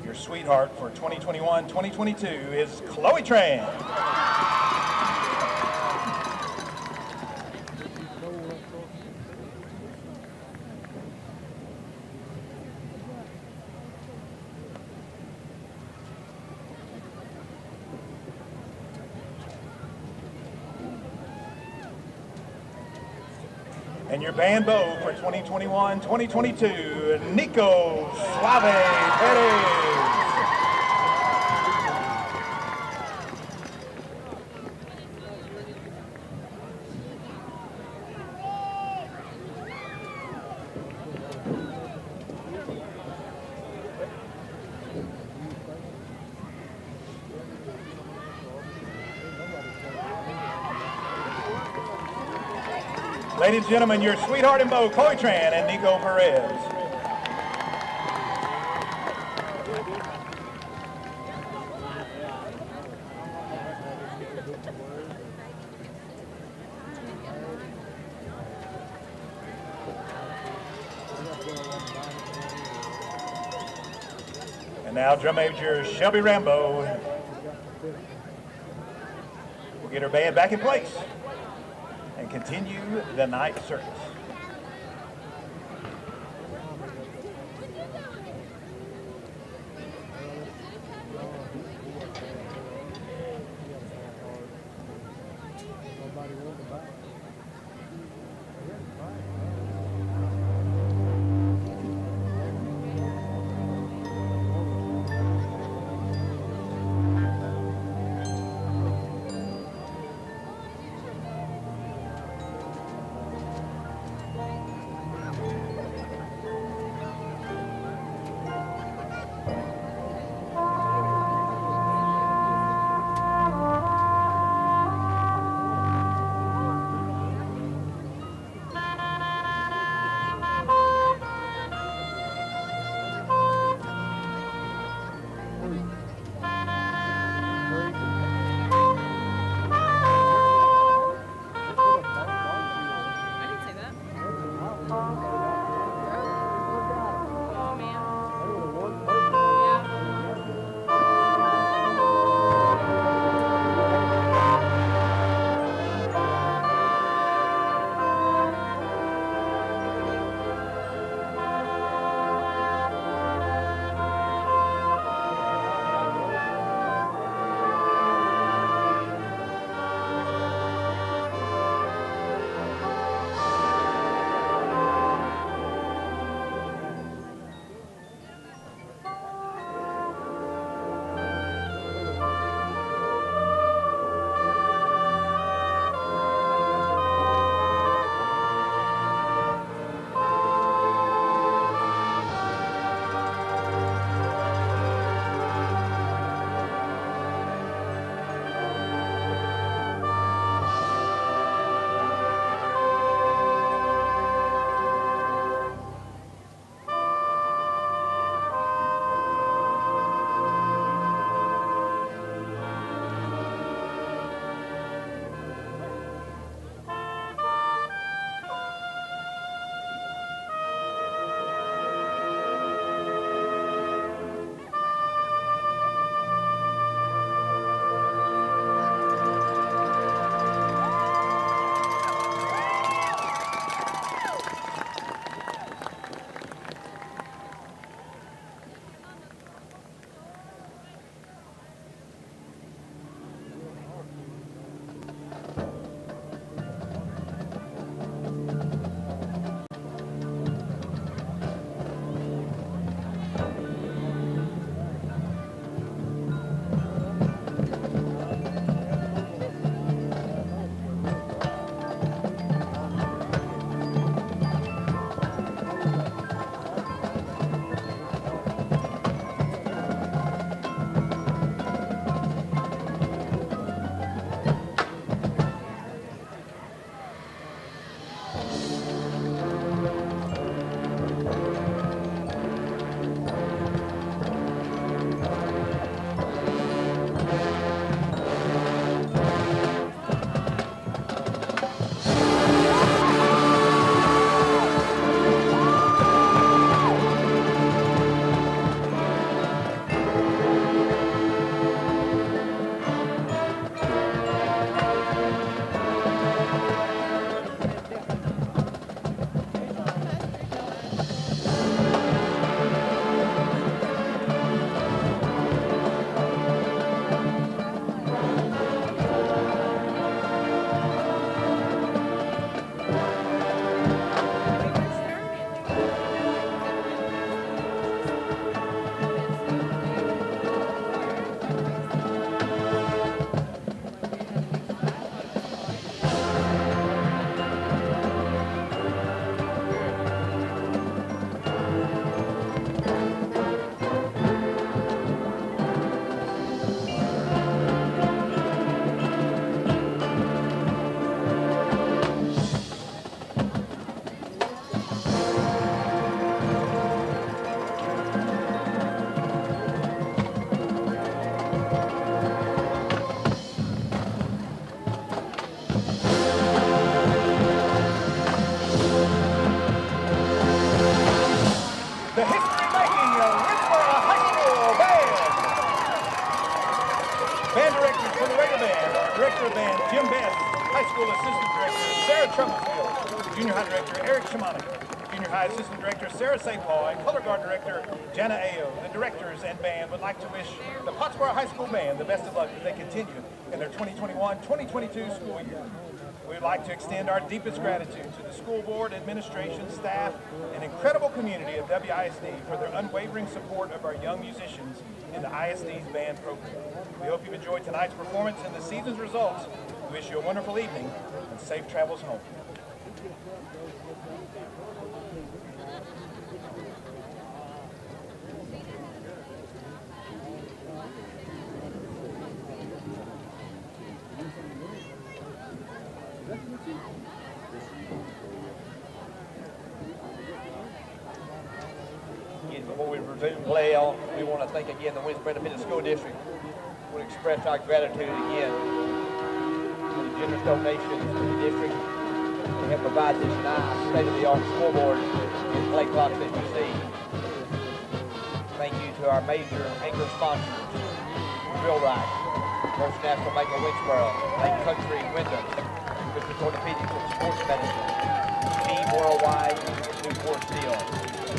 Your sweetheart for 2021-2022 is Chloe Tran. And your band beau for 2021-2022, Nico Suave Perez. Ladies and gentlemen, your sweetheart and beau, Chloe Tran and Nico Perez. And now drum major Shelby Rambo will get her band back in place and continue the night service. Director of Band, Jim Best. High School Assistant Director, Sarah Trumbullsfield. Junior High Director, Eric Shimonica. Junior High Assistant Director, Sarah Sapaw. And Color Guard Director, Jana Ayo. The directors and band would like to wish the Pottsboro High School Band the best of luck as they continue in their 2021-2022 school year. We would like to extend our deepest gratitude to the school board, administration, staff, and incredible community of WISD for their unwavering support of our young musicians in the ISD's band program. We hope you've enjoyed tonight's performance and the season's results. We wish you a wonderful evening and safe travels home. Before we resume play, we want to thank again the Winnsboro Independent School District. We want to express our gratitude again for the generous donations to the district to help provide this nice state-of-the-art scoreboard and play clock that you see. Thank you to our major anchor sponsors, Drill Right, First National Bank of Winnsboro, Lake Country Wyndham, Mr. Orthopedics and Sports Medicine, Team Worldwide, and Newport Steel.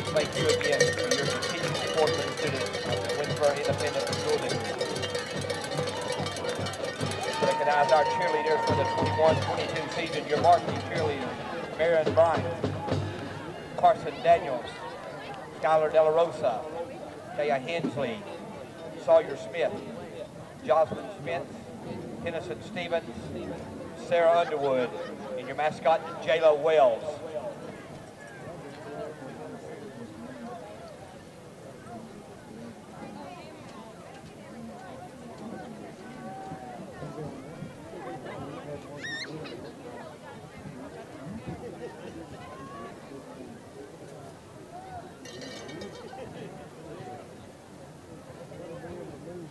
Thank you again for your continued support for the students of the Winnsboro Independent School District. Recognize our cheerleaders for the 21-22 season. Your marquee cheerleaders, Marion Bryant, Carson Daniels, Skylar De La Rosa, Kaya Hensley, Sawyer Smith, Jocelyn Spence, Tennyson Stevens, Sarah Underwood, and your mascot, J-Lo Wells.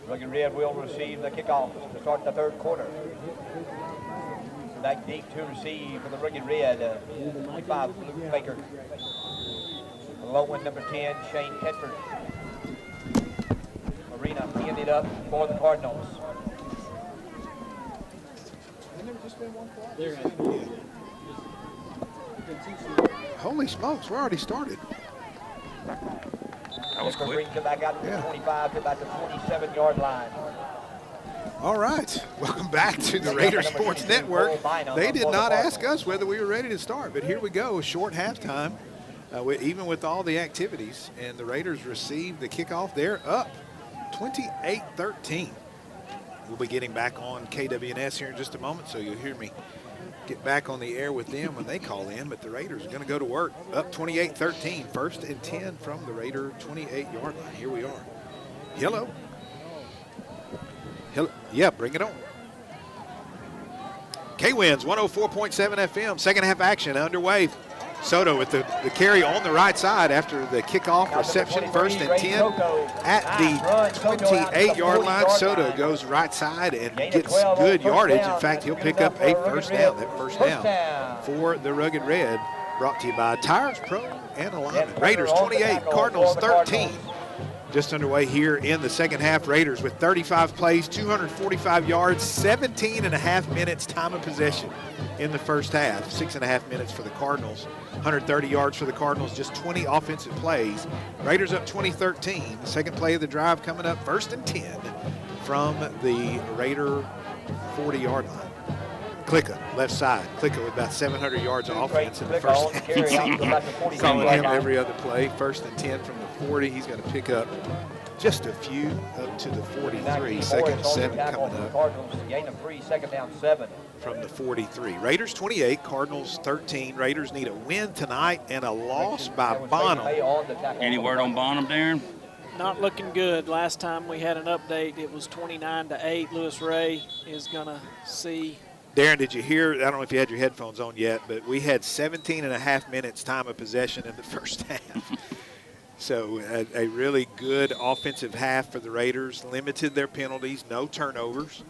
Rugged Red will receive the kickoff to start the third quarter. Back deep to receive for the Rugged Red, 5 Luke Baker. Low one, number 10, Shane Tedford. Marina pinned it up for the Cardinals. Holy smokes, we're already started. That was quick. Brings it back out to the 25 to about the 27-yard line. All right, welcome back to the Raider Sports Network. They did not ask us whether we were ready to start, but here we go, short halftime, even with all the activities, and the Raiders received the kickoff. They're up 28-13. We'll be getting back on KWNS here in just a moment, so you'll hear me get back on the air with them when they call in, but the Raiders are going to go to work. Up 28-13, first and 10 from the Raider 28-yard line. Here we are. Hello. Yeah, bring it on. K-Winds 104.7 FM, second half action underway. Soto with the carry on the right side after the kickoff reception, first and 10 at the 28-yard line. Soto goes right side and gets good yardage. In fact, he'll pick up a first down. That first down for the Rugged Red, brought to you by Tires Pro and Alignment. Raiders 28, Cardinals 13. Just underway here in the second half. Raiders with 35 plays, 245 yards, 17 and a half minutes time of possession in the first half. 6.5 minutes for the Cardinals, 130 yards for the Cardinals, just 20 offensive plays. Raiders up 20-13. Second play of the drive coming up, first and 10 from the Raider 40-yard line. Klicka, left side. Klicka with about 700 yards of offense in the first half. Calling him every other play. First and 10 from the 40. He's going to pick up just a few up to the 43. Second and 7 coming up. Cardinals gain of 3, second down 7. From the 43. Raiders 28, Cardinals 13. Raiders need a win tonight and a loss by Bonham. Any word on Bonham, Darren? Not looking good. Last time we had an update, it was 29-8. Lewis Ray is going to see. Darren, did you hear, I don't know if you had your headphones on yet, but we had 17 and a half minutes time of possession in the first half. So a really good offensive half for the Raiders. Limited their penalties, no turnovers.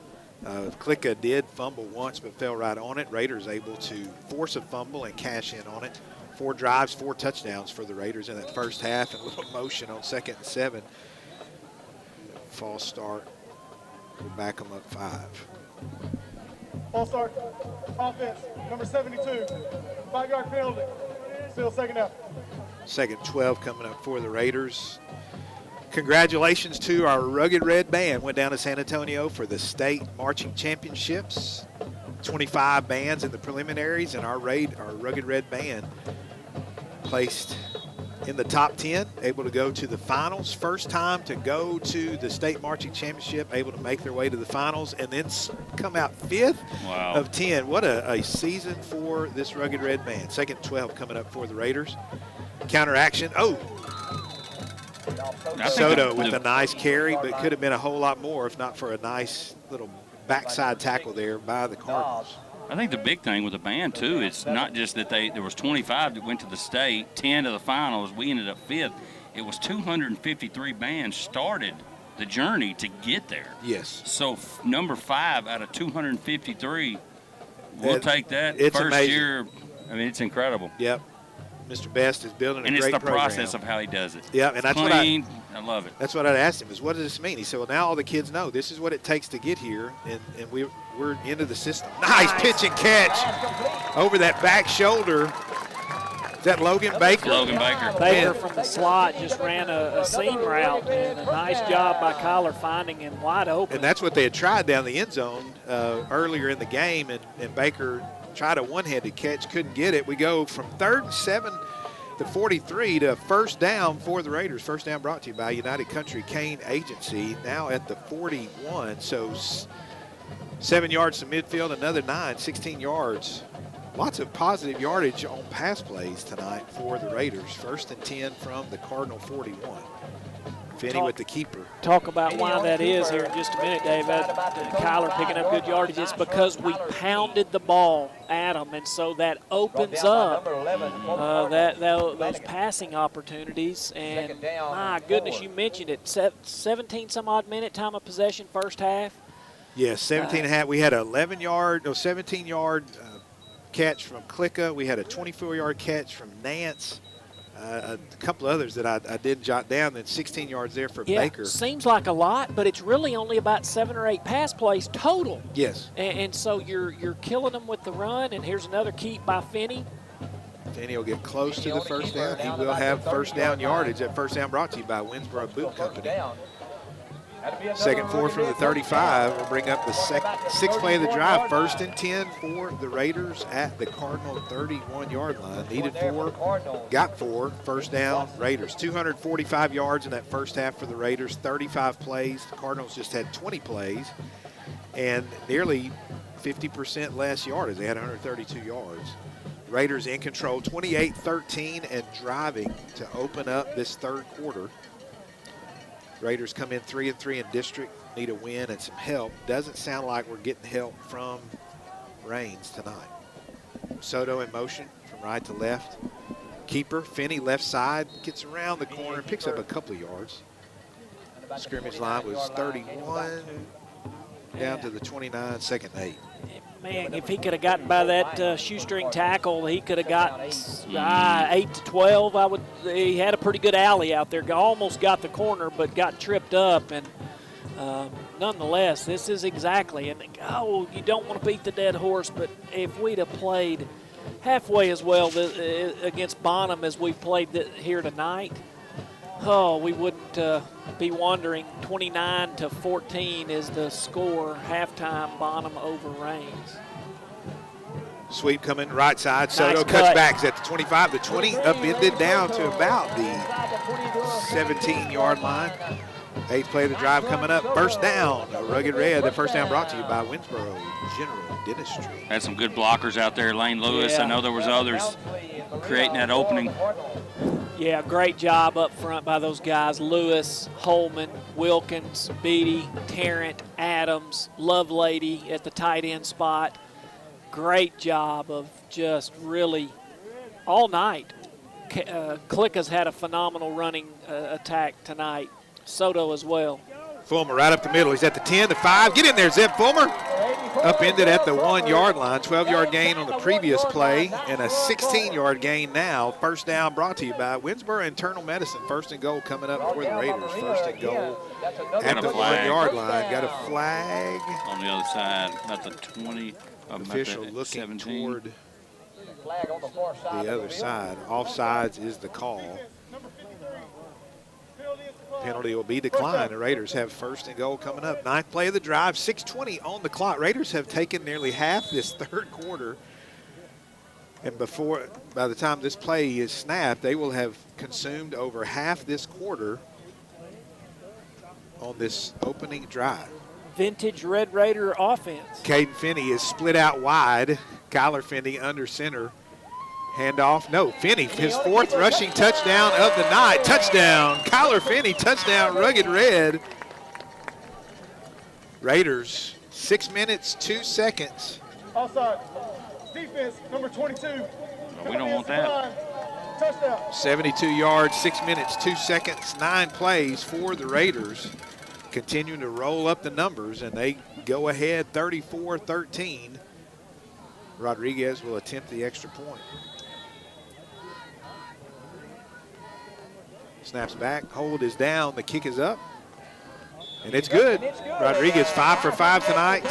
Klicka did fumble once but fell right on it. Raiders able to force a fumble and cash in on it. 4 drives, 4 touchdowns for the Raiders in that first half, and a little motion on second and 7. False start. We'll back them up 5. All-star offense, number 72, 5-yard penalty. Still second down. Second 12 coming up for the Raiders. Congratulations to our Rugged Red Band. Went down to San Antonio for the state marching championships. 25 bands in the preliminaries, and our Rugged Red Band placed in the top 10, able to go to the finals. First time to go to the state marching championship, able to make their way to the finals, and then come out 5th of 10. What a season for this Rugged Red Band. Second 12 coming up for the Raiders. Counter action. Oh! Soto with a nice carry, but could have been a whole lot more if not for a nice little backside tackle there by the Cardinals. I think the big thing with the band, too, it's not just that there was 25 that went to the state, 10 to the finals. We ended up 5th. It was 253 bands started the journey to get there. Yes. So number 5 out of 253, we'll take that. It's First amazing. year, I mean, it's incredible. Yep. Mr. Best is building a and great it's the program. process of how he does it. Yeah, and that's clean. what I love it. That's what I'd asked him is, what does this mean? He said, well, now all the kids know this is what it takes to get here, and we're into the system. Nice pitch and catch over that back shoulder. Is that Logan Baker? Logan Baker. Baker from the slot just ran a seam route, and a nice job by Kyler finding him wide open. And that's what they had tried down the end zone earlier in the game, and Baker tried a one-handed catch, couldn't get it. We go from 3rd and 7 to 43 to first down for the Raiders. First down brought to you by United Country Cane Agency, now at the 41. So 7 yards to midfield, another 9, 16 yards. Lots of positive yardage on pass plays tonight for the Raiders. 1st and 10 from the Cardinal 41. Finney with the keeper. Talk about why that is here in just a minute, Dave. Kyler picking up good yardage. It's because we pounded the ball at them, and so that opens up those passing opportunities. And my goodness, you mentioned it, 17-some-odd minute time of possession first half. Yes, 17 and a half. We had a 17-yard catch from Klicka. We had a 24-yard catch from Nance. A couple others that I didn't jot down, then 16 yards there for Baker. Seems like a lot, but it's really only about 7 or 8 pass plays total. Yes. And so you're killing them with the run, and here's another keep by Finney. Finney will get close to the first down. He will have first down yardage. That first down brought to you by Winnsboro Boot Company. Second 4 from the 35 will bring up the sixth play of the drive. 1st and 10 for the Raiders at the Cardinal 31-yard line. Needed 4, got 4. First down, Raiders. 245 yards in that first half for the Raiders. 35 plays. The Cardinals just had 20 plays and nearly 50% less yardage. They had 132 yards. Raiders in control, 28-13, and driving to open up this third quarter. Raiders come in 3-3 in district, need a win and some help. Doesn't sound like we're getting help from Raines tonight. Soto in motion from right to left. Keeper, Finney left side, gets around the corner, picks up a couple of yards. Scrimmage line was 31 down to the 29, 2nd and 8. Man, if he could have gotten by that shoestring tackle, he could have got 8 to 12. He had a pretty good alley out there. Almost got the corner, but got tripped up. And nonetheless, this is exactly. And you don't want to beat the dead horse, but if we'd have played halfway as well against Bonham as we've played here tonight, we wouldn't be wondering. 29-14 is the score. Halftime, Bonham over Raines. Sweep coming right side. Soto cuts back. Is at the 25, the 20, upended down to about the 17-yard line. 8th play of the drive coming up. First down, Rugged Red. The first down brought to you by Winnsboro General Dentistry. Had some good blockers out there. Lane Lewis. Yeah. I know there was others creating that opening. Yeah, great job up front by those guys. Lewis, Holman, Wilkins, Beatty, Tarrant, Adams, Lovelady at the tight end spot. Great job of just really all night. Klicka's had a phenomenal running attack tonight. Soto as well. Fulmer right up the middle. He's at the 10, the 5. Get in there, Zeb Fulmer. upended at the 1-yard line. 12-yard gain on the previous play and a 16-yard gain now. First down brought to you by Winnsboro Internal Medicine. First and goal coming up for the Raiders. First and goal at the 1-yard line. Got a flag. On the other side, about the 20. Official looking 17. toward the other side. Offsides is the call. Penalty will be declined. The Raiders have first and goal coming up. 9th play of the drive, 6:20 on the clock. Raiders have taken nearly half this third quarter. And by the time this play is snapped, they will have consumed over half this quarter on this opening drive. Vintage Red Raider offense. Caden Finney is split out wide. Kyler Finney under center. Handoff. No, Finney, his 4th rushing touchdown of the night. Touchdown. Kyler Finney, touchdown, Rugged Red. Raiders, 6 minutes, 2 seconds. Offside. Defense, number 22. We don't want that. Touchdown. 72 yards, 6 minutes, 2 seconds, 9 plays for the Raiders. Continuing to roll up the numbers, and they go ahead 34-13. Rodriguez will attempt the extra point. Snaps back, hold is down, the kick is up, and it's good. Rodriguez 5 for 5 tonight.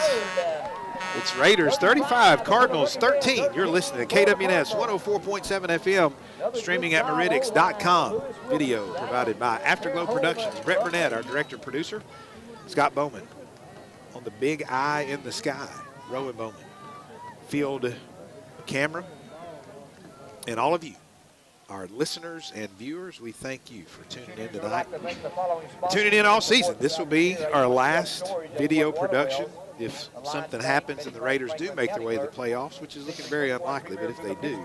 It's Raiders 35, Cardinals 13. You're listening to KWNS 104.7 FM, streaming at Meridics.com. Video provided by Afterglow Productions. Brett Burnett, our director producer. Scott Bowman on the big eye in the sky. Rowan Bowman. Field camera. And all of you, our listeners and viewers, we thank you for tuning in tonight. Tuning in all season. This will be our last video production. If something happens and the Raiders do make their way to the playoffs, which is looking very unlikely, but if they do,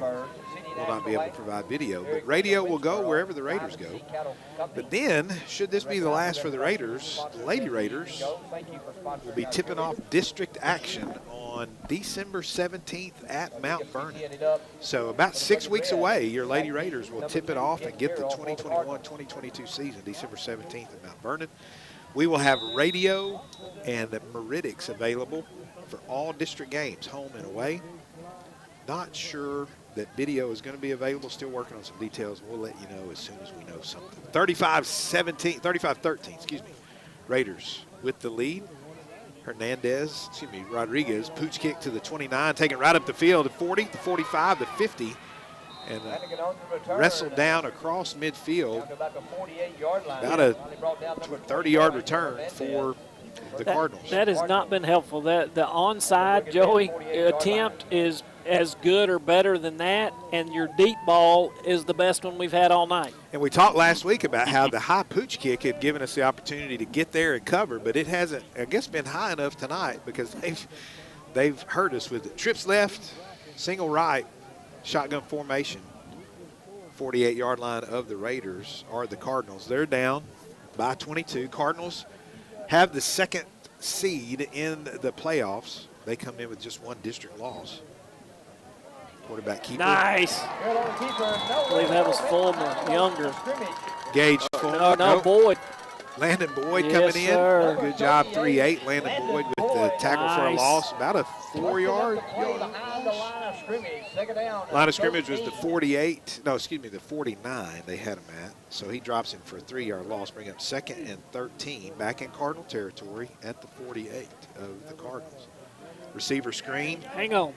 we'll not be able to provide video. But radio will go wherever the Raiders go. But then, should this be the last for the Raiders, the Lady Raiders will be tipping off district action on December 17th at Mount Vernon. So about 6 weeks away, your Lady Raiders will tip it off and get the 2021-2022 season, December 17th at Mount Vernon. We will have radio and Meridics available for all district games, home and away. Not sure that video is going to be available. Still working on some details. We'll let you know as soon as we know something. 35-13, excuse me. Raiders with the lead. Rodriguez, pooch kick to the 29, taken right up the field, the 40, the 45, the 50. And wrestled down across midfield. About a 30-yard return for the Cardinals. That has not been helpful. The onside, Joey, attempt is as good or better than that, and your deep ball is the best one we've had all night. And we talked last week about how the high pooch kick had given us the opportunity to get there and cover, but it hasn't, I guess, been high enough tonight because they've hurt us with it. Trips left, single right. Shotgun formation, 48-yard line of the Raiders are the Cardinals. They're down by 22. Cardinals have the 2nd seed in the playoffs. They come in with just 1 district loss. Quarterback keeper. Nice. I believe that was Fulmer, younger. Gage Fulmer. No, Boyd. Landon Boyd Yes, coming in. sir. Good job, 3-8. Landon Boyd with the tackle for a loss. About a 4-yard. Line of scrimmage was the 48. No, excuse me, the 49 they had him at. So he drops him for a 3-yard loss, bring up 2nd and 13 back in Cardinal territory at the 48 of the Cardinals. Receiver screen. Hang on.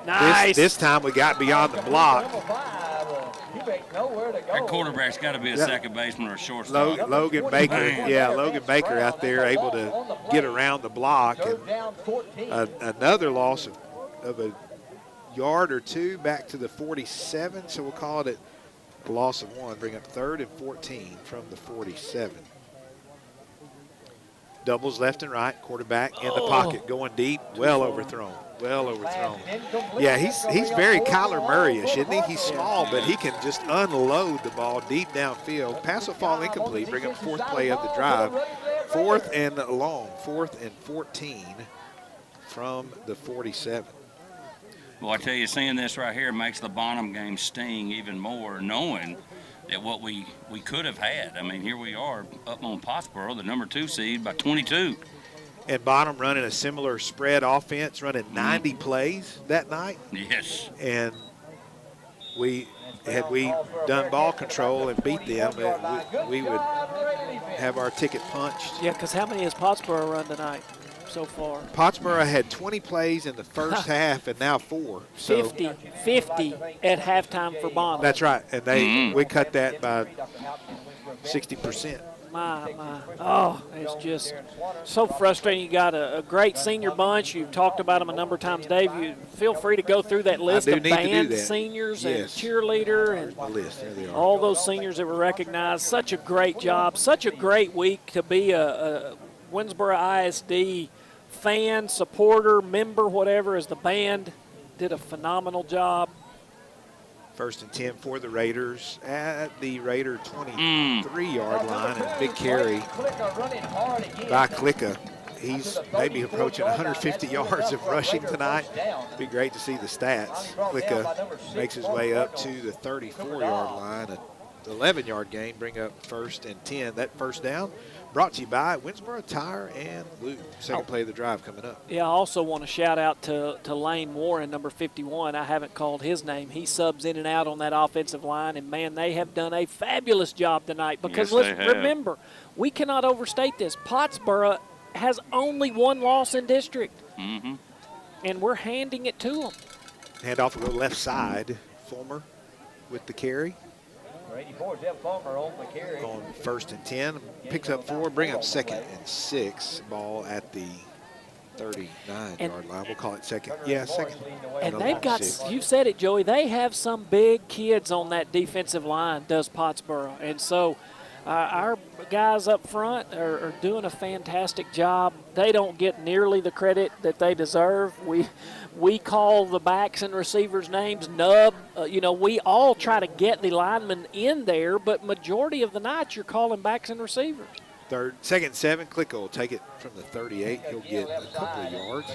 Nice. This time we got beyond the block. That quarterback's got to be a second baseman or a shortstop. Logan Baker, Logan Baker out there able to get around the block. And another loss of a yard or 2 back to the 47, so we'll call it a loss of 1. Bring up 3rd and 14 from the 47. Doubles left and right, quarterback in the pocket, going deep, well overthrown. Yeah, he's very Kyler Murray-ish, isn't he? He's small, but he can just unload the ball deep downfield. Pass will fall incomplete, bring up 4th play of the drive. 4th and long, 4th and 14 from the 47. Well, I tell you, seeing this right here makes the Bonham game sting even more, knowing that what we could have had. I mean, here we are up on Pottsboro, the number 2 seed, by 22. and Bonham running a similar spread offense, running 90 plays that night. Yes. And had we done ball control and beat them, we would have our ticket punched. Yeah, because how many has Pottsboro run tonight so far? Pottsboro had 20 plays in the first half and now 4. So 50 at halftime for Bonham. that's right, and we cut that by 60%. My. Oh, it's just so frustrating. You got a great senior bunch. You've talked about them a number of times, Dave. You feel free to go through that list of band seniors and cheerleader and There they are. all those seniors that were recognized. Such a great job. Such a great week to be a Winnsboro ISD fan, supporter, member, whatever, as the band did a phenomenal job. 1st and 10 for the Raiders at the Raider 23-yard line, and big carry by Klicka. He's maybe approaching 150 yards of rushing tonight. Be great to see the stats. Klicka makes his way up to the 34-yard line. An 11-yard gain, bring up 1st and 10. That first down brought to you by Winnsboro Tire and Lube. Second play of the drive coming up. Yeah, I also want to shout out to Lane Warren, number 51. I haven't called his name. He subs in and out on that offensive line, and, man, they have done a fabulous job tonight. Because let's remember, we cannot overstate this. Pottsboro has only one loss in district, and we're handing it to them. Handoff will go left side. Fulmer with the carry. 84, Jeff Fulmer on the carry. On 1st and 10, picks up 4, bring up 2nd and 6. Ball at the 39-yard line. We'll call it second. Yeah, second. And they've got, you said it, Joey, they have some big kids on that defensive line, does Pottsboro. And so our guys up front are doing a fantastic job. They don't get nearly the credit that they deserve. We call the backs and receivers' names nub. We all try to get the linemen in there, but majority of the night you're calling backs and receivers. 2nd and 7, Klicka will take it from the 38. He'll get a couple of yards.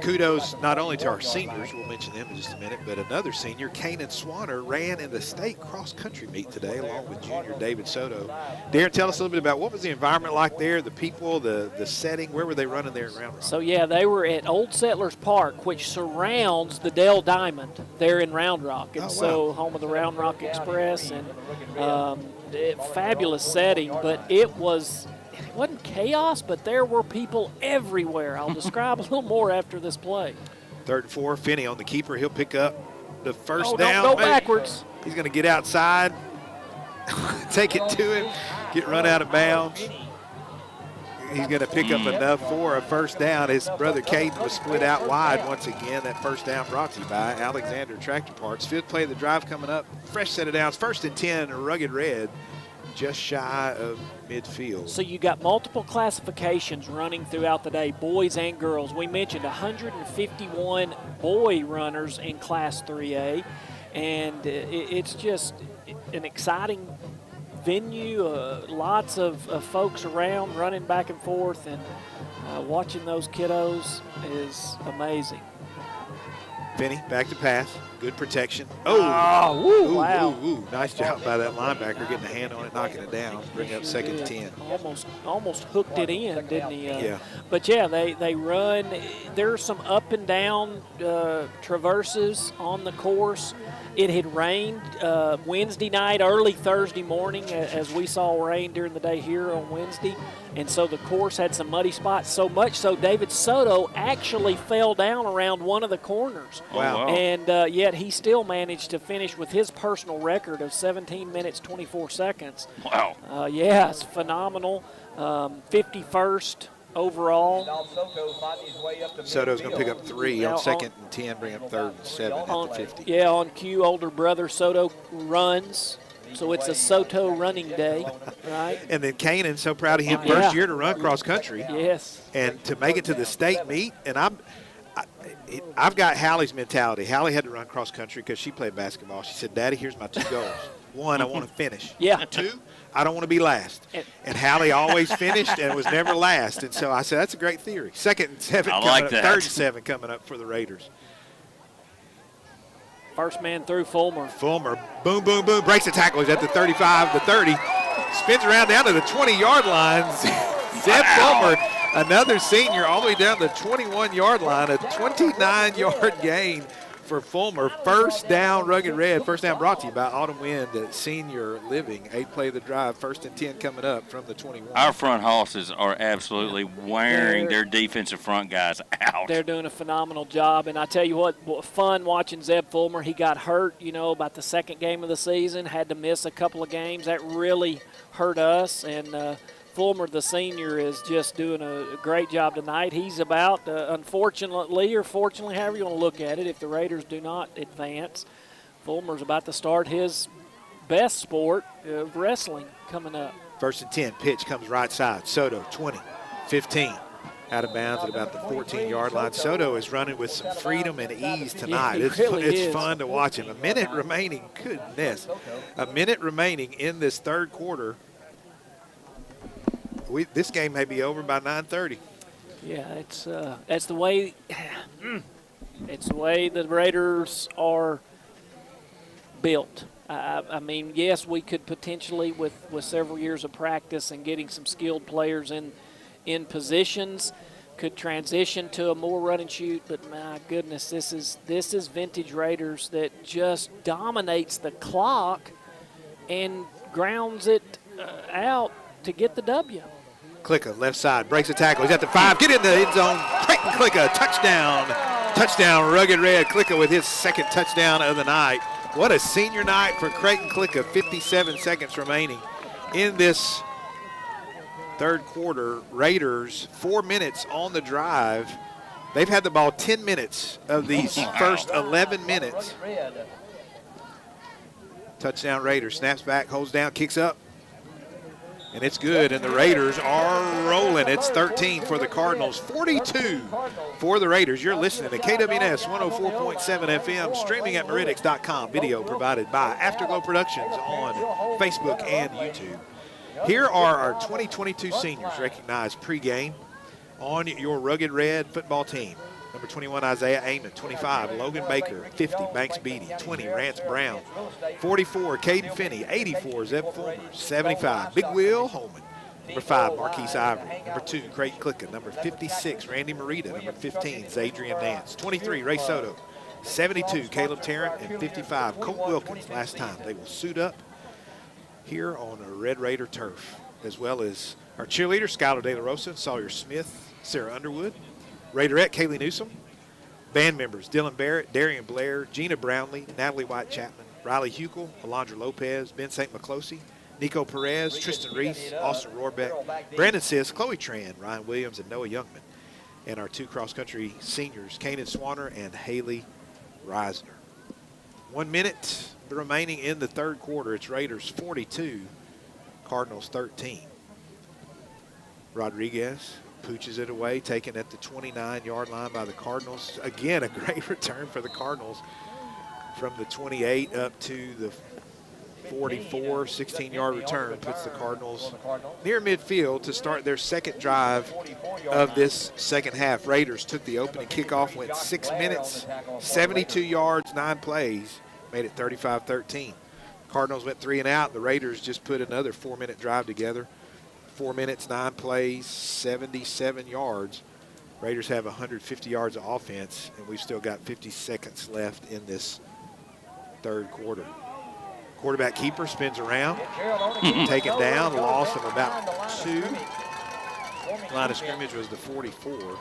Kudos not only to our seniors, we'll mention them in just a minute, but another senior, Kanan Swanner, ran in the state cross-country meet today along with junior David Soto. Darren, tell us a little bit about what was the environment like there, the people, the setting, where were they running there in Round Rock? So, yeah, they were at Old Settlers Park, which surrounds the Dell Diamond there in Round Rock. And so home of the Round Rock Express, and fabulous setting, but it wasn't chaos, but there were people everywhere. I'll describe a little more after this play. 3rd and 4, Finney on the keeper. He'll pick up the first Don't down. go backwards. He's going to get outside, take it to him, get run out of bounds. He's going to pick up enough for a first down. His brother Caden was split out wide once again. That first down brought to you by Alexander Tractor Parts. 5th play of the drive coming up. Fresh set of downs. 1st and 10, Rugged Red, just shy of midfield. So you got multiple classifications running throughout the day, boys and girls. We mentioned 151 boy runners in Class 3A, and it's just an exciting venue, lots of folks around running back and forth, and watching those kiddos is amazing. Finney back to pass. Good protection. Wow. Nice job by that linebacker getting a hand on it, knocking it down. Bring up 2nd and 10. Almost hooked it in, didn't he? Yeah. But, yeah, they run. There's some up and down traverses on the course. It had rained Wednesday night, early Thursday morning, as we saw rain during the day here on Wednesday. And so the course had some muddy spots, so much so David Soto actually fell down around one of the corners. Wow. And yet he still managed to finish with his personal record of 17 minutes, 24 seconds. Wow. Yeah, it's phenomenal. 51st overall. Soto's going to pick up 3 on 2nd and 10, bring up 3rd and 7 at the 50. Yeah, on cue, older brother Soto runs. So it's a Soto running day, right? And then Kanan, so proud of him, first year to run cross country. Yes. And to make it to the state meet. And I've got Hallie's mentality. Hallie had to run cross country because she played basketball. She said, Daddy, here's my 2 goals. 1, I want to finish. Yeah. 2, I don't want to be last. And Hallie always finished and was never last. And so I said, that's a great theory. 2nd and 7 coming up. 3rd and 7 coming up for the Raiders. First man through, Fulmer. Fulmer, boom, boom, boom, breaks the tackle. He's at the 35, the 30. Spins around down to the 20-yard line. Zeb Fulmer, Another senior all the way down the 21-yard line, a 29-yard gain for Fulmer. First down, Rugged Red. First down brought to you by Autumn Wind at Senior Living. 8 play of the drive, 1st and 10 coming up from the 21. Our front hosses are absolutely wearing their defensive front guys out. They're doing a phenomenal job. And I tell you what fun watching Zeb Fulmer. He got hurt, about the second game of the season, had to miss a couple of games. That really hurt us. And Fulmer, the senior, is just doing a great job tonight. He's about, unfortunately or fortunately, however you want to look at it, if the Raiders do not advance, Fulmer's about to start his best sport of wrestling coming up. 1st and 10, pitch comes right side. Soto, 20, 15. Out of bounds at about the 14-yard line. Soto is running with some freedom and ease tonight. Yeah, it's fun to watch him. A minute remaining, goodness. A minute remaining in this third quarter. This game may be over by 9:30. Yeah, that's the way. It's the way the Raiders are built. I mean, yes, we could potentially, with several years of practice and getting some skilled players in positions, could transition to a more run and shoot. But my goodness, this is vintage Raiders that just dominates the clock and grounds it out to get the W. Klicka, left side, breaks a tackle. He's at the 5. Get in the end zone. Creighton Klicka, touchdown. Touchdown, Rugged Red. Klicka with his second touchdown of the night. What a senior night for Creighton Klicka. 57 seconds remaining in this third quarter. Raiders, 4 minutes on the drive. They've had the ball 10 minutes of these first 11 minutes. Touchdown Raiders. Snaps back, holds down, kicks up. And it's good, and the Raiders are rolling. It's 13 for the Cardinals, 42 for the Raiders. You're listening to KWNS 104.7 FM, streaming at Meridics.com. Video provided by Afterglow Productions on Facebook and YouTube. Here are our 2022 seniors recognized pregame on your Rugged Red football team. Number 21, Isaiah Amon. 25, Logan Baker. 50, Banks Beatty. 20, Rance Brown. 44, Caden Finney. 84, Zeb Fulmer. 75, Big Will Holman. Number 5, Marquise Ivory. Number 2, Creighton Klicka. Number 56, Randy Marita. Number 15, Zadrian Nance. 23, Ray Soto. 72, Caleb Tarrant. And 55, Colt Wilkins. Last time they will suit up here on a Red Raider turf, as well as our cheerleaders, Skylar De La Rosa, Sawyer Smith, Sarah Underwood. Raiderette, Kaylee Newsom. Band members, Dylan Barrett, Darian Blair, Gina Brownlee, Natalie White-Chapman, Riley Huckel, Alondra Lopez, Ben St. McCloskey, Nico Perez, Tristan Reese, Austin Rohrbeck, Brandon Sis, Chloe Tran, Ryan Williams, and Noah Youngman. And our 2 cross-country seniors, Kanan Swanner and Haley Reisner. 1 minute remaining in the third quarter. It's Raiders 42, Cardinals 13. Rodriguez pooches it away, taken at the 29-yard line by the Cardinals. Again, a great return for the Cardinals from the 28 up to the 44, 16-yard return. Puts the Cardinals near midfield to start their second drive of this second half. Raiders took the opening kickoff, went 6 minutes, 72 yards, 9 plays, made it 35-13. Cardinals went 3 and out. The Raiders just put another 4-minute drive together. 4 minutes, 9 plays, 77 yards. Raiders have 150 yards of offense, and we've still got 50 seconds left in this third quarter. Quarterback keeper spins around, taken down, loss of about 2. Line of scrimmage was the 44.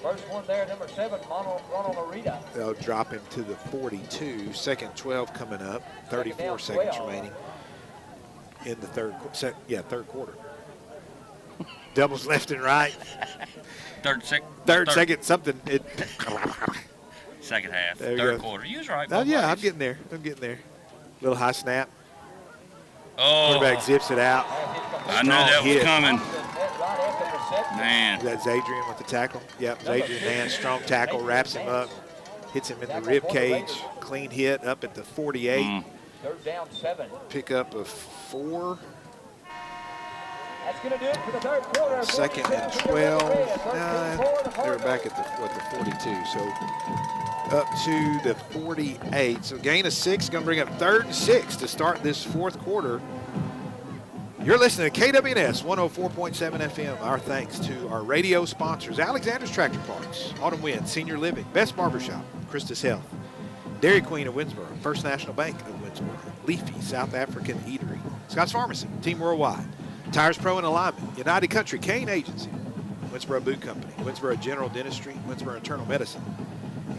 First one there, number 7, Ronald Arita. They'll drop him to the 42. Second 12 coming up, 34 seconds remaining in the third quarter. Doubles left and right. Third second, something. Second half, third quarter. You was right. Oh, yeah, I'm getting there. Little high snap. Oh. Quarterback zips it out. I knew that was coming. Man. Is that Zadrian with the tackle? Yep, Zadrian Nance, strong tackle, wraps him up, hits him in the rib cage. Clean hit up at the 48. Third down, 7. Pick up of 4. That's going to do it for the third quarter. Second and 12. They're back at the 42. So up to the 48. So gain of 6, going to bring up 3rd and 6 to start this fourth quarter. You're listening to KWNS 104.7 FM. Our thanks to our radio sponsors, Alexander's Tractor Parts, Autumn Wind, Senior Living, Best Barbershop, Christus Health, Dairy Queen of Winnsboro, First National Bank of Winnsboro, Leafy South African Eatery, Scott's Pharmacy, Team Worldwide, Tires Pro and Alignment, United Country, Kane Agency, Winnsboro Boot Company, Winnsboro General Dentistry, Winnsboro Internal Medicine,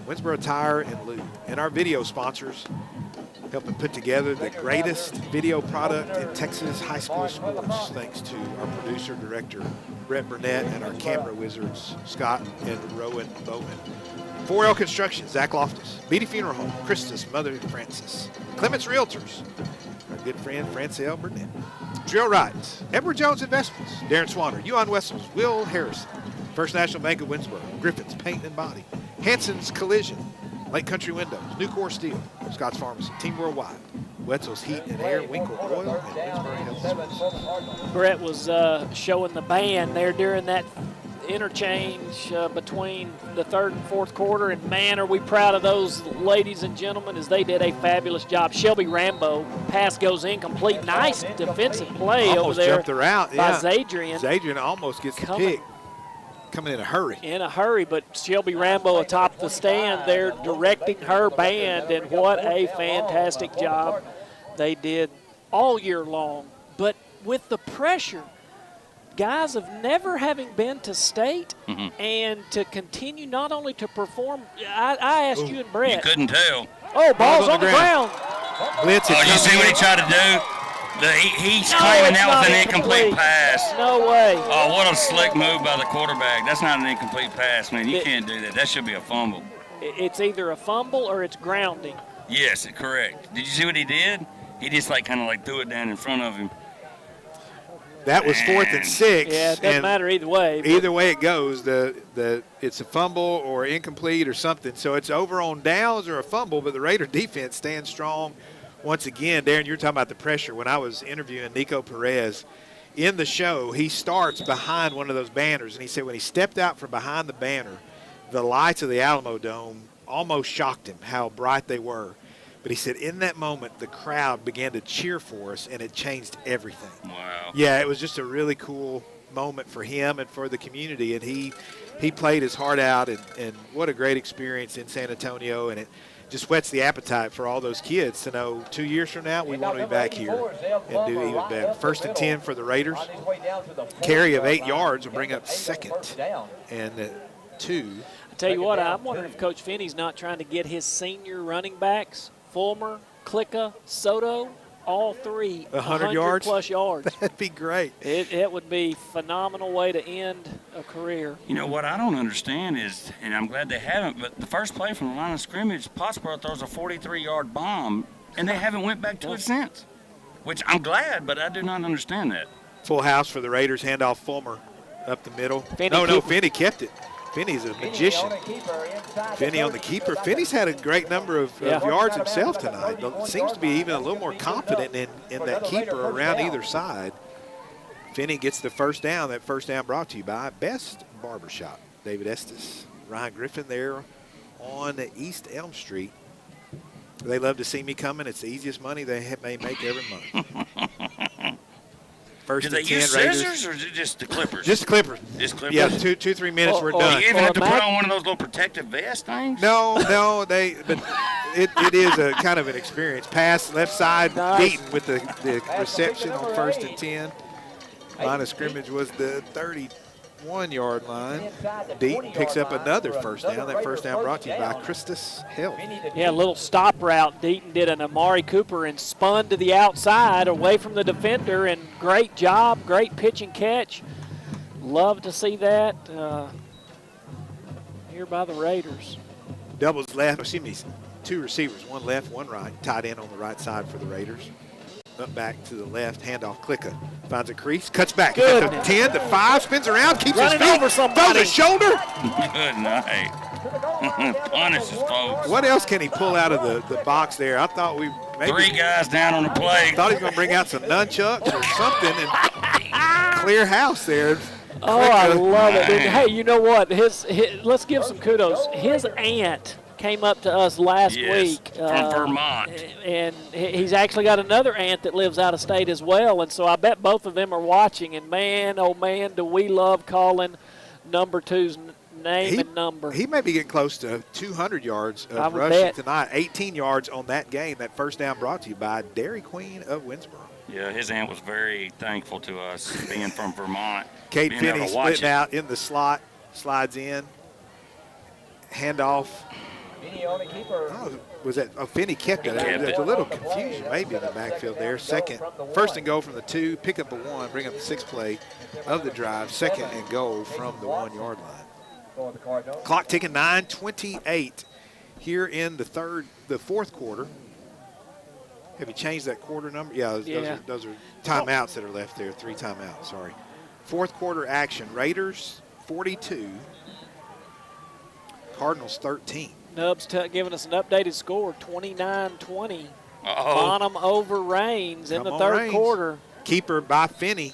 Winnsboro Tire and Lube, and our video sponsors helping put together the greatest video product in Texas high school sports, thanks to our producer, director, Brett Burnett, and our camera wizards, Scott and Rowan Bowman. 4L Construction, Zach Loftus, Beatty Funeral Home, Christus, Mother Francis, Clements Realtors, our good friend, Francel Burnett, Drill Rides, Edward Jones Investments, Darren Swanner, Yuan Wessels, Will Harrison, First National Bank of Winnsboro, Griffin's Paint and Body, Hanson's Collision, Lake Country Windows, Nucor Steel, Scott's Pharmacy, Team Worldwide, Wetzel's Heat and Air, Winkle Oil, and Winnsboro Health. Brett was showing the band there during that interchange between the third and fourth quarter, and man, are we proud of those ladies and gentlemen, as they did a fabulous job. Shelby Rambo, pass goes incomplete. Nice defensive play almost over there jumped her out, by yeah. Zadrian. Zadrian almost gets the pick. Coming in a hurry. In a hurry, but Shelby Rambo atop the stand there directing her band, and what a fantastic job they did all year long. But with the pressure, guys of never having been to state and to continue not only to perform, I asked you and Brett. You couldn't tell. Oh, ball's on the ground. Blitz. Oh, you see what he tried to do? He's claiming that was an incomplete pass. No way. Oh, what a slick move by the quarterback. That's not an incomplete pass, man. You can't do that. That should be a fumble. It's either a fumble or it's grounding. Yes, correct. Did you see what he did? He just kind of threw it down in front of him. That was 4th and 6. Yeah, it doesn't matter either way. Either way it goes, it's a fumble or incomplete or something. So it's over on downs or a fumble, but the Raider defense stands strong. Once again, Darren, you're talking about the pressure. When I was interviewing Nico Perez in the show, he starts behind one of those banners, and he said when he stepped out from behind the banner, the lights of the Alamo Dome almost shocked him how bright they were. But he said in that moment, the crowd began to cheer for us, and it changed everything. Wow. Yeah, it was just a really cool moment for him and for the community, and he played his heart out, and what a great experience in San Antonio, and it just whets the appetite for all those kids to know 2 years from now we want to be back here and do even better. 1st and 10 for the Raiders. Carry of 8 yards will bring up 2nd and 2. I tell you what, I'm wondering if Coach Finney's not trying to get his senior running backs, Fulmer, Klicka, Soto, all three 100 yards plus yards. That'd be great. It would be a phenomenal way to end a career. You know what I don't understand is, and I'm glad they haven't, but the first play from the line of scrimmage, Pottsboro throws a 43-yard bomb, and they haven't went back to it since. Which I'm glad, but I do not understand that. Full house for the Raiders. Handoff Fulmer up the middle. Finney kept it. Finney's a magician. Finney on the keeper. Finney's had a great number of yards himself tonight. Seems to be even a little more confident in that keeper around either side. Finney gets the first down. That first down brought to you by Best Barbershop. David Estes, Ryan Griffin there on East Elm Street. They love to see me coming. It's the easiest money they may make every month. First Do they and 10 use Raiders. scissors or just the clippers? Just clippers. Just clippers? Yeah, 3 minutes, we're done. Do you even have to put on one of those little protective vest things? No, but it is a kind of an experience. Pass left side, beaten with the reception on 1st and 10. Line of scrimmage was the 31-yard line. Deaton picks up another first down. That first down brought to you by Christus Health. Yeah, a little stop route. Deaton did an Amari Cooper and spun to the outside away from the defender, and great job, great pitch and catch. Love to see that here by the Raiders. Doubles left, 2 receivers, one left, one right. Tight end on the right side for the Raiders. Up back to the left, handoff, Klicka. Finds a crease, cuts back. At the 10, the 5, spins around, keeps his feet, over somebody. throws a shoulder. Good night. Punishes folks. What else can he pull out of the box there? I thought we maybe 3 guys down on the play. Thought he was going to bring out some nunchucks or something and clear house there. Oh, I love it. And, hey, you know what? His let's give some kudos. His aunt came up to us last week. From Vermont. And he's actually got another aunt that lives out of state as well. And so I bet both of them are watching. And, man, oh, man, do we love calling number 2's name and number. He may be getting close to 200 yards of bet. rushing tonight. 18 yards on that game. That first down brought to you by Dairy Queen of Winnsboro. Yeah, his aunt was very thankful to us being from Vermont. Kate Finney splitting out in the slot, slides in, handoff. Was that? Oh, Finney kept it. There's a little confusion maybe in the backfield there. First and goal from the 2, pick up a 1, bring up the 6th play of the drive. Second and goal from the 1-yard line. Clock ticking, 9:28 here in the fourth quarter. Have you changed that quarter number? Yeah, those are timeouts that are left there. 3 timeouts, sorry. Fourth quarter action. Raiders 42, Cardinals 13. Nubs giving us an updated score, 29-20. Bonham over Raines in the third quarter. Keeper by Finney.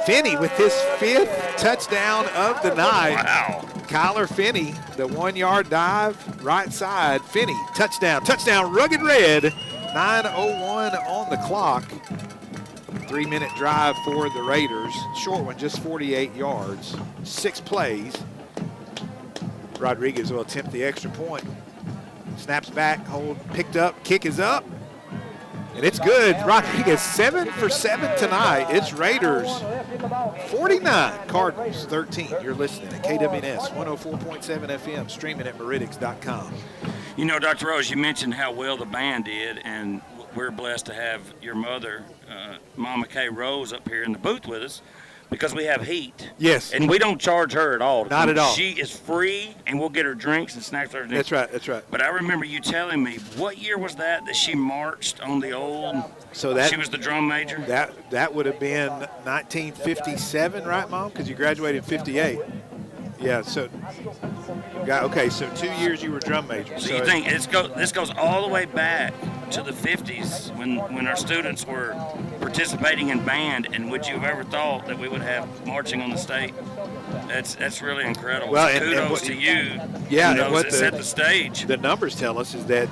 Finney with his 5th touchdown of the night. Wow. Kyler Finney, the 1-yard dive, right side. Finney, touchdown. Touchdown, Rugged Red. 9:01 on the clock. 3-minute drive for the Raiders. Short one, just 48 yards. 6 plays. Rodriguez will attempt the extra point. Snaps back, hold, picked up, kick is up. And it's good. Rodriguez 7 for 7 tonight. It's Raiders 49, Cardinals 13. You're listening at KWNS 104.7 FM, streaming at Meridics.com. You know, Dr. Rose, you mentioned how well the band did, and we're blessed to have your mother, Mama Kay Rose, up here in the booth with us because we have heat. Yes. And we don't charge her at all. Not at all. She is free, and we'll get her drinks and snacks. Everything. That's right, that's right. But I remember you telling me, what year was that she marched on the old, she was the drum major? That would have been 1957, right, Mom? Because you graduated in 58. Yeah, so 2 years you were drum major. So you think this goes all the way back to the 50s when our students were participating in band, and would you have ever thought that we would have marching on the state? That's really incredible. Well, so kudos to you. Yeah, and and what set the stage. The numbers tell us is that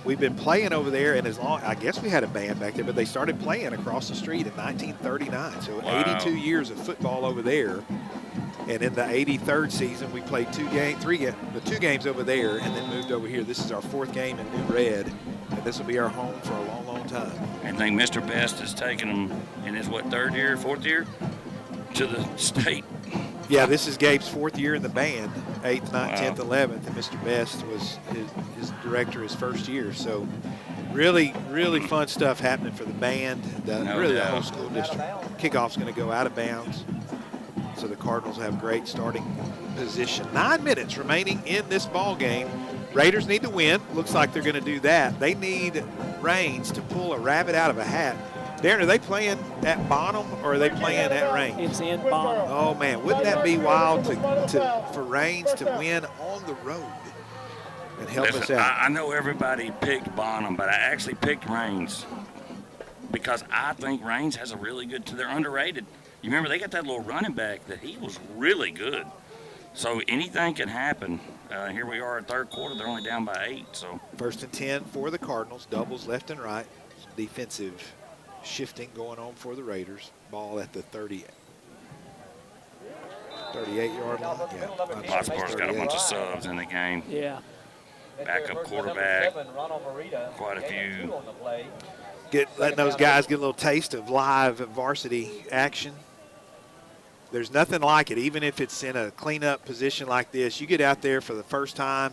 we've been playing over there, and I guess we had a band back there, but they started playing across the street in 1939. So 82 years of football over there. And in the 83rd season, we played 2 games over there, and then moved over here. This is our 4th game in New Red, and this will be our home for a long, long time. I think Mr. Best has taken them in his, 3rd year, 4th year to the state. Yeah, this is Gabe's 4th year in the band, 8th, 9th, 10th, 11th, and Mr. Best was his director his first year. So really, really fun stuff happening for the band, the whole school district. Kickoff's going to go out of bounds. So the Cardinals have great starting position. 9 minutes remaining in this ball game. Raiders need to win. Looks like they're going to do that. They need Raines to pull a rabbit out of a hat. Darren, are they playing at Bonham or are they playing at Raines? It's in Bonham. Oh, man, wouldn't that be wild for Raines to win on the road and help us out? I know everybody picked Bonham, but I actually picked Raines because I think Raines has a really good – they're underrated. You remember they got that little running back that he was really good. So anything can happen. Here we are at 3rd quarter. They're only down by 8. So 1st and 10 for the Cardinals. Doubles left and right. Defensive shifting going on for the Raiders. Ball at the 38-yard line. Yeah, Pottsboro's got a bunch of subs in the game. Yeah. Backup quarterback. Quite a few. Letting those guys get a little taste of live varsity action. There's nothing like it, even if it's in a cleanup position like this. You get out there for the first time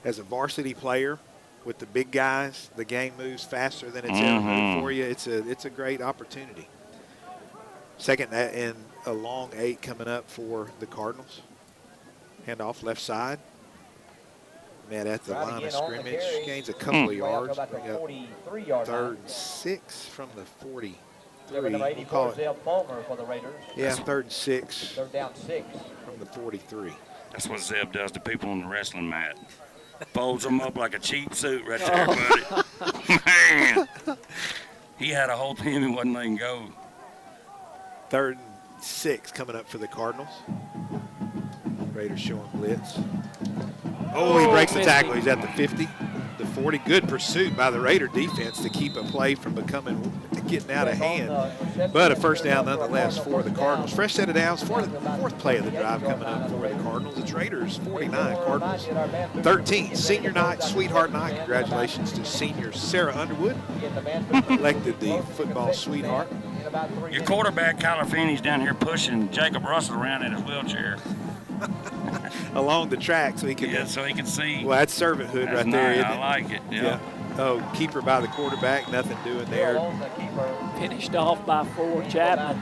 as a varsity player with the big guys. The game moves faster than it's ever moved for you. It's a great opportunity. Second and a long 8 coming up for the Cardinals. Handoff left side. Met at the line of scrimmage, gains a couple of yards. Bring up 3rd and 6 from the 40. We'll call it. Yeah, 3rd and 6. They're down 6 from the 43. That's what Zeb does to people on the wrestling mat. Folds them up like a cheap suit right there, buddy. Man, he had a whole team and wasn't letting go. 3rd and 6 coming up for the Cardinals. Raiders showing blitz. Oh, he breaks the tackle. He's at the 50, the 40. Good pursuit by the Raider defense to keep a play from getting out of hand. But a first down nonetheless for the Cardinals. Fresh set of downs for the fourth play of the drive coming up for the Cardinals. It's Raiders 49, Cardinals 13. Senior night, sweetheart night. Congratulations to senior Sarah Underwood, elected the football sweetheart. Your quarterback, Kyler Finney's down here pushing Jacob Russell around in his wheelchair. Along the track so he can see. Well, that's servanthood That's right there, nice. isn't it? I like it. Yeah. Oh, keeper by the quarterback, nothing doing there. Finished off by 4, Chapman.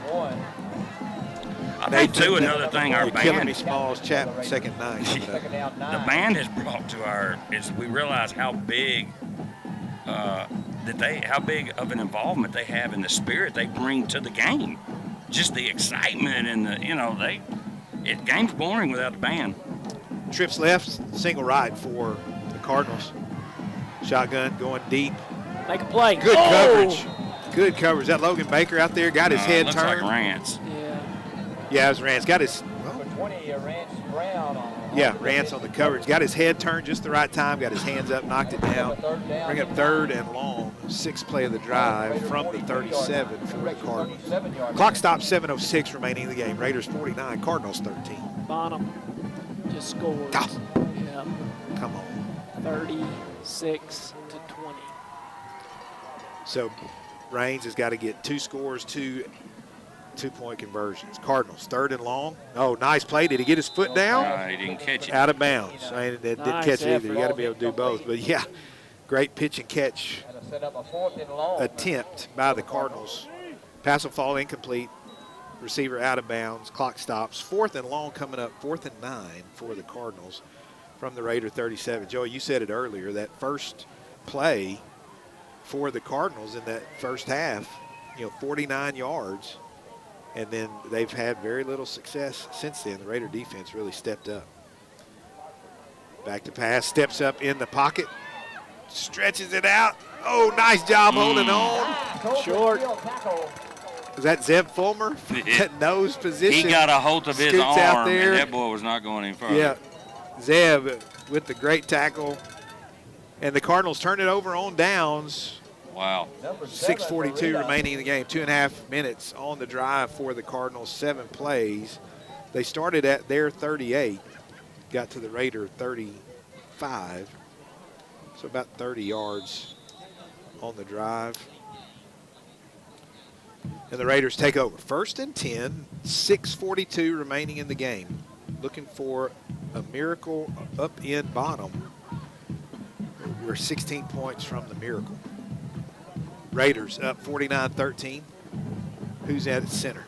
I think, too, another thing our band. Killing me, Smalls, Chapman, second 9. The band has brought to we realize how big how big of an involvement they have in the spirit they bring to the game. Just the excitement and game's boring without the band. Trips left, single right for the Cardinals. Shotgun going deep. Make a play. Good coverage. Good coverage. That Logan Baker out there got his head looks turned. Like Rance. Yeah, it was Rance. Got his. Rance on the coverage. Got his head turned just the right time. Got his hands up, knocked it down. Bring up 3rd and long. 6th play of the drive from the 37 for the Cardinals. Clock stops, 7:06 remaining in the game. Raiders 49, Cardinals 13. Bonham just scored. Yeah. Come on. 36 to 20. So Raines has got to get 2 scores, 2 2-point conversions. Cardinals 3rd and long. Oh, nice play. Did he get his foot down? He didn't catch it. Out of bounds. I mean, didn't catch it either. You got to be able to do both. But yeah, great pitch and catch attempt by the Cardinals. Pass will fall incomplete. Receiver out of bounds. Clock stops. 4th and long coming up. 4th and 9 for the Cardinals from the Raider 37. Joey, you said it earlier. That first play for the Cardinals in that first half, 49 yards. And then they've had very little success since then. The Raider defense really stepped up. Back to pass, steps up in the pocket, stretches it out. Oh, nice job holding on. Short. Was that Zeb Fulmer? That nose position. He got a hold of his arm, out there. and that boy was not going any further. Yeah, Zeb with the great tackle. And the Cardinals turn it over on downs. Wow. 6:42 remaining in the game. 2.5 minutes on the drive for the Cardinals. 7 plays. They started at their 38, got to the Raider 35. So about 30 yards on the drive. And the Raiders take over. 1st and 10, 6:42 remaining in the game. Looking for a miracle up in Bonham. We're 16 points from the miracle. Raiders up 49-13. Who's at center?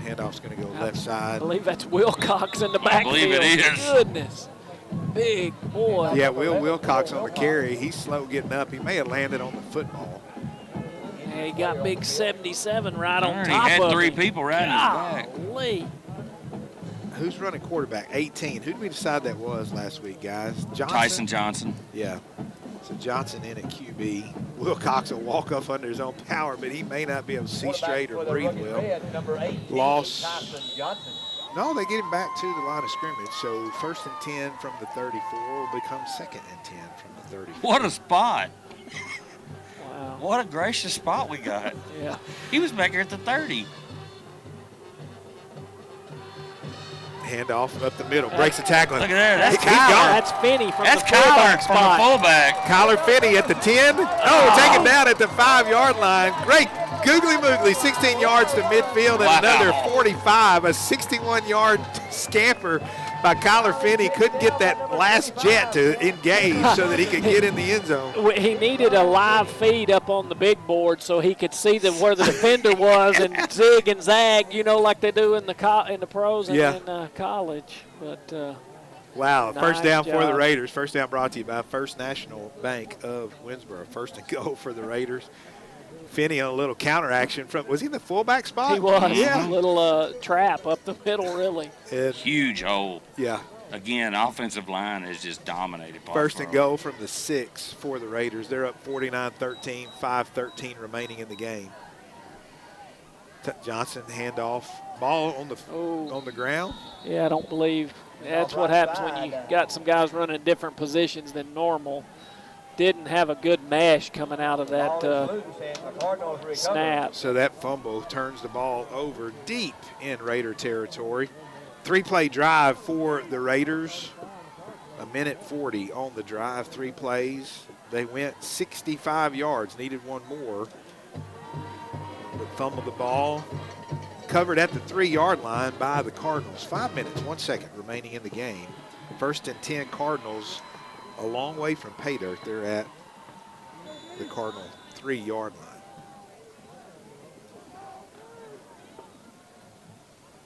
Handoff's going to go left side. I believe that's Wilcox in the backfield. I believe it is. Goodness. Big boy. Yeah, Will Wilcox on the carry. He's slow getting up. He may have landed on the football. Yeah, he got big 77 right on top of him. He had 3 people riding his back. Golly. Who's running quarterback? 18. Who did we decide that was last week, guys? Johnson? Tyson Johnson. Yeah. So Johnson in at QB. Wilcox will walk off under his own power, but he may not be able to see straight or breathe well. Loss. No, they get him back to the line of scrimmage. So 1st and 10 from the 34 will become 2nd and 10 from the 34. What a spot. Wow. What a gracious spot we got. Yeah. He was back here at the 30. Handoff up the middle, breaks the tackle. Look at that. That's He's Kyler. gone. That's Finney from That's the fullback Kyler from the spot. fullback. Kyler Finney at the 10. Oh, taken down at the 5-yard line. Great googly moogly, 16 yards to midfield and another 45. A 61-yard scamper by Kyler Finney. Couldn't get that last jet to engage so that he could get in the end zone. He needed a live feed up on the big board so he could see where the defender was and zig and zag, like they do in the pros and in college. But wow, nice first down for the job. Raiders. First down brought to you by First National Bank of Winnsboro. 1st and goal for the Raiders. Finney on a little counter action from, was he in the fullback spot? He was. Yeah. A little trap up the middle, really. Huge hole. Yeah. Again, offensive line has just dominated. 1st and goal from the 6 for the Raiders. They're up 49-13, 5:13 remaining in the game. Johnson handoff, ball on the ground. Yeah, I don't believe that's what happens when you got some guys running in different positions than normal. Didn't have a good mesh coming out of that snap. So that fumble turns the ball over deep in Raider territory. 3-play drive for the Raiders. 1:40 on the drive, 3 plays. They went 65 yards, needed one more. But fumbled the ball, covered at the 3-yard line by the Cardinals. 5 minutes, 1 second remaining in the game. 1st and 10 Cardinals, a long way from pay dirt. They're at the Cardinal 3-yard line.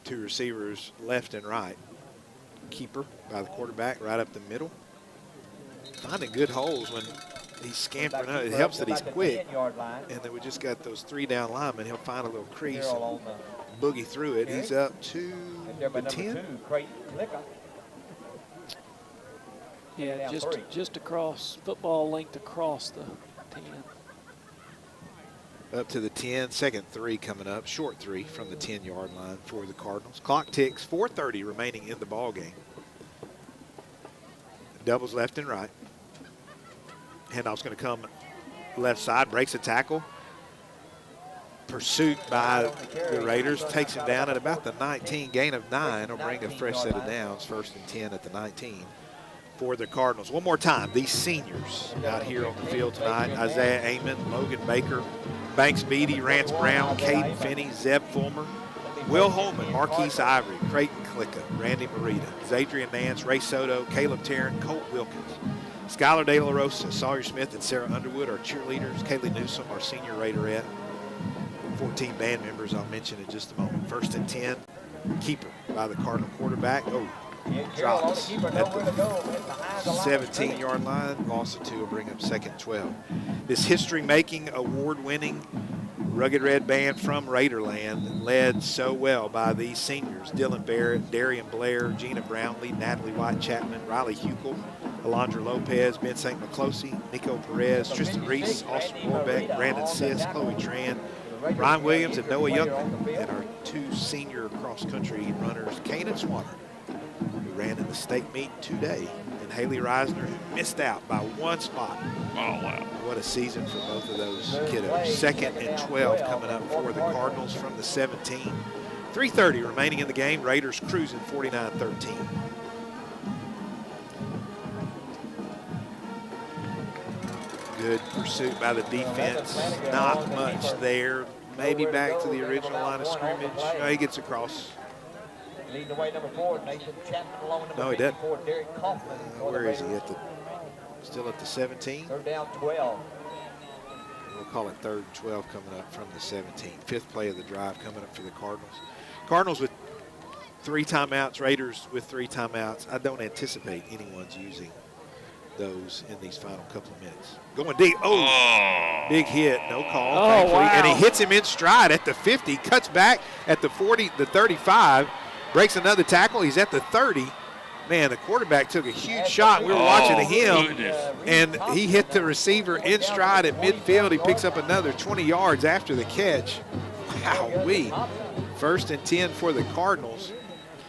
2 receivers left and right. Keeper by the quarterback right up the middle. Finding good holes when he's scampering out. It helps that he's quick. And then we just got those 3 down linemen. He'll find a little crease and boogie through it. He's up to the 10. Yeah, just across, football length across the 10. Up to the 10, 2nd 3 coming up, short 3 from the 10-yard line for the Cardinals. Clock ticks, 4:30 remaining in the ball game. Doubles left and right. Handoff's going to come left side, breaks a tackle. Pursuit by the Raiders, takes him down at about the 19, gain of 9. Will bring a fresh set of downs, 1st and 10 at the 19 for the Cardinals. One more time, these seniors out here on the field tonight: Isaiah Amon, Logan Baker, Banks Beatty, Rance Brown, Caden Finney, Zeb Fulmer, Will Holman, Marquise Ivory, Creighton Clicka, Randy Marita, Zadrian Nance, Ray Soto, Caleb Tarrant, Colt Wilkins, Skylar De La Rosa, Sawyer Smith, and Sarah Underwood, our cheerleaders. Kaylee Newsom, our senior Raiderette. 14 band members I'll mention in just a moment. 1st and 10, keeper by the Cardinal quarterback. Oh, drops at the 17-yard line. Loss of 2 will bring up 2nd 12. This history-making, award-winning Rugged Red Band from Raiderland, led so well by these seniors: Dylan Barrett, Darian Blair, Gina Brownlee, Natalie White Chapman, Riley Huckel, Alondra Lopez, Ben St. McClosey, Nico Perez, Tristan Reese, Austin Warbeck, Brandon Sis, Chloe Tran, Ryan Williams, and Noah Youngman, and our 2 senior cross-country runners, Kanan Swanner, who ran in the state meet today, and Haley Reisner, who missed out by 1 spot. Oh, wow. What a season for both of those kiddos. 2nd and 12 coming up for the Cardinals from the 17. 3:30 remaining in the game. Raiders cruising 49-13. Good pursuit by the defense. Not much there. Maybe back to the original line of scrimmage. No, he gets across. Leading the way, number 4, Nathan Chapman, along with No, he number doesn't. 54, Derek Kaufman. Where is he? Still at the 17? 3rd down, 12. We'll call it 3rd and 12 coming up from the 17. 5th play of the drive coming up for the Cardinals. Cardinals with 3 timeouts, Raiders with 3 timeouts. I don't anticipate anyone's using those in these final couple of minutes. Going deep. Oh, big hit. No call, thankfully. Wow. And he hits him in stride at the 50, cuts back at the 40, the 35, breaks another tackle. He's at the 30. Man, the quarterback took a huge shot. We were watching him, and he hit the receiver in stride at midfield. He picks up another 20 yards after the catch. Wow-wee. 1st and 10 for the Cardinals.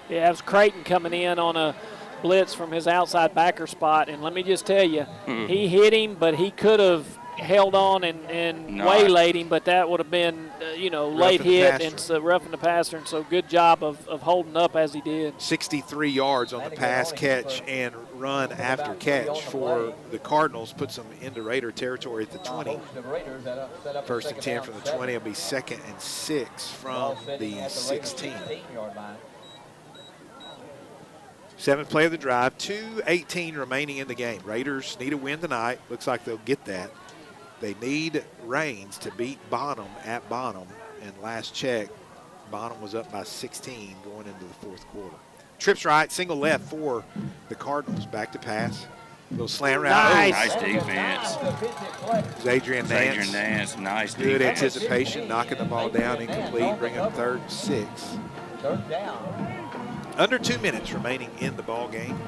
Yeah, it was Creighton coming in on a blitz from his outside backer spot, and let me just tell you, he hit him, but he could have held on and waylaid him, but that would have been, late hit and so roughing the passer, and so good job of holding up as he did. 63 yards on the pass, catch, and run after catch for the Cardinals. Puts them into Raider territory at the 20. 1st and 10 from the 20. It'll be 2nd and 6 from the 16. 7th play of the drive, 2:18 remaining in the game. Raiders need a win tonight. Looks like they'll get that. They need Raines to beat Bonham at Bonham. And last check, Bonham was up by 16 going into the 4th quarter. Trips right, single left for the Cardinals. Back to pass. Little slant route. Nice defense. Zadrian Nance. Zadrian Nance, nice defense. Good anticipation, knocking the ball down, incomplete. Bring up 3rd and 6. 3rd down. Under 2 minutes remaining in the ball game.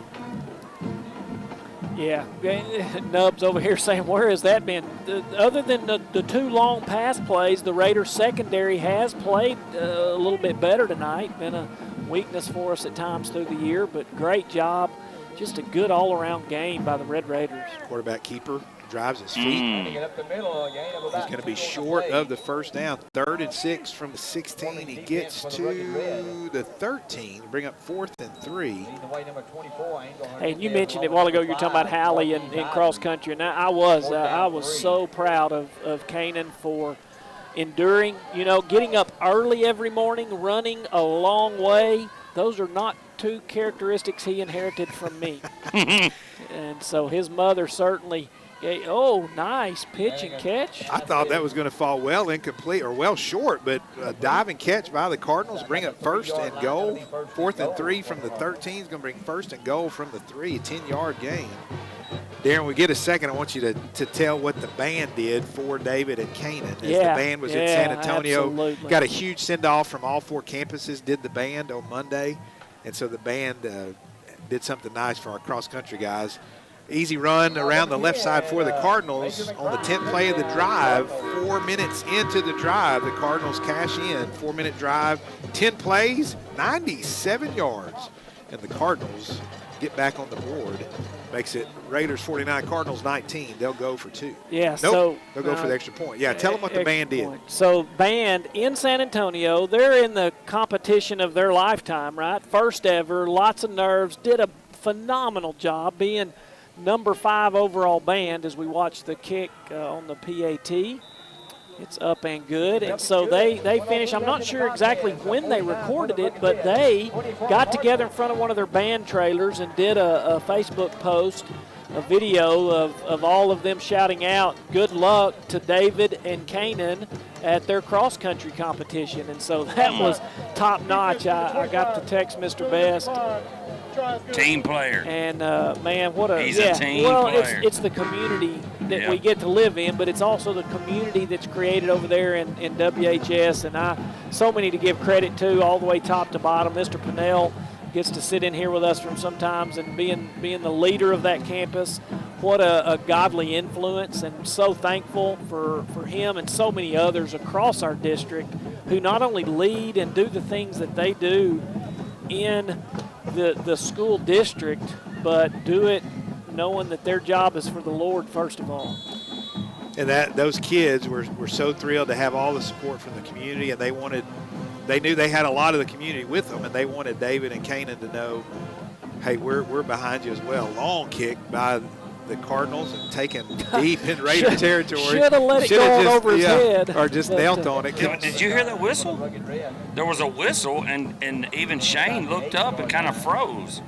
Yeah, Nubs over here saying, where has that been? Other than the 2 long pass plays, the Raiders secondary has played a little bit better tonight. Been a weakness for us at times through the year, but great job. Just a good all-around game by the Red Raiders. Quarterback keeper drives his feet. He's going to be short of the first down. 3rd and 6 from the 16. He gets to the 13 to bring up 4th and 3. Hey, and you mentioned it a while ago. You're talking about Hallie in cross country, and I was so proud of Canaan for enduring. You know, getting up early every morning, running a long way. Those are not 2 characteristics he inherited from me. And so his mother certainly. Oh, nice pitch and catch. I thought that was going to fall well incomplete or well short, but a diving catch by the Cardinals bring up 1st and goal. 4th and 3 from the 13 is going to bring 1st and goal from the 3, a 10-yard gain. Darren, when we get a second, I want you to tell what the band did for David and Canaan. As the band was in San Antonio. Absolutely. Got a huge send-off from all 4 campuses, did the band on Monday. And so the band did something nice for our cross-country guys. Easy run around the left side for the Cardinals on the 10th play of the drive. 4 minutes into the drive, the Cardinals cash in. 4-minute drive, 10 plays, 97 yards. And the Cardinals get back on the board. Makes it Raiders 49, Cardinals 19. They'll go for 2. Yeah, nope, so they'll go for the extra point. Yeah, tell them what the band did. So band in San Antonio, they're in the competition of their lifetime, right? First ever, lots of nerves, did a phenomenal job being number 5 overall band as we watch the kick on the PAT. It's up and good, and so they finish. I'm not sure exactly when they recorded it, but they got together in front of one of their band trailers and did a Facebook post, a video of all of them shouting out good luck to David and Canaan at their cross-country competition. And so that was top-notch. I got to text Mr. Best. Team player. And, man, what a – He's a team player. It's the community that we get to live in, but it's also the community that's created over there in WHS. And so many to give credit to all the way top to bottom. Mr. Pinnell gets to sit in here with us from sometimes and being the leader of that campus. What a godly influence, and so thankful for him and so many others across our district who not only lead and do the things that they do in the school district, but do it knowing that their job is for the Lord first of all. And those kids were so thrilled to have all the support from the community, and they knew they had a lot of the community with them, and they wanted David and Canaan to know, hey, we're behind you as well. Long kick by the Cardinals and taken deep in Raider territory. Should have let it go over his head. Or just knelt on it. Did you hear that whistle? There was a whistle, and even Shane looked up and kind of froze.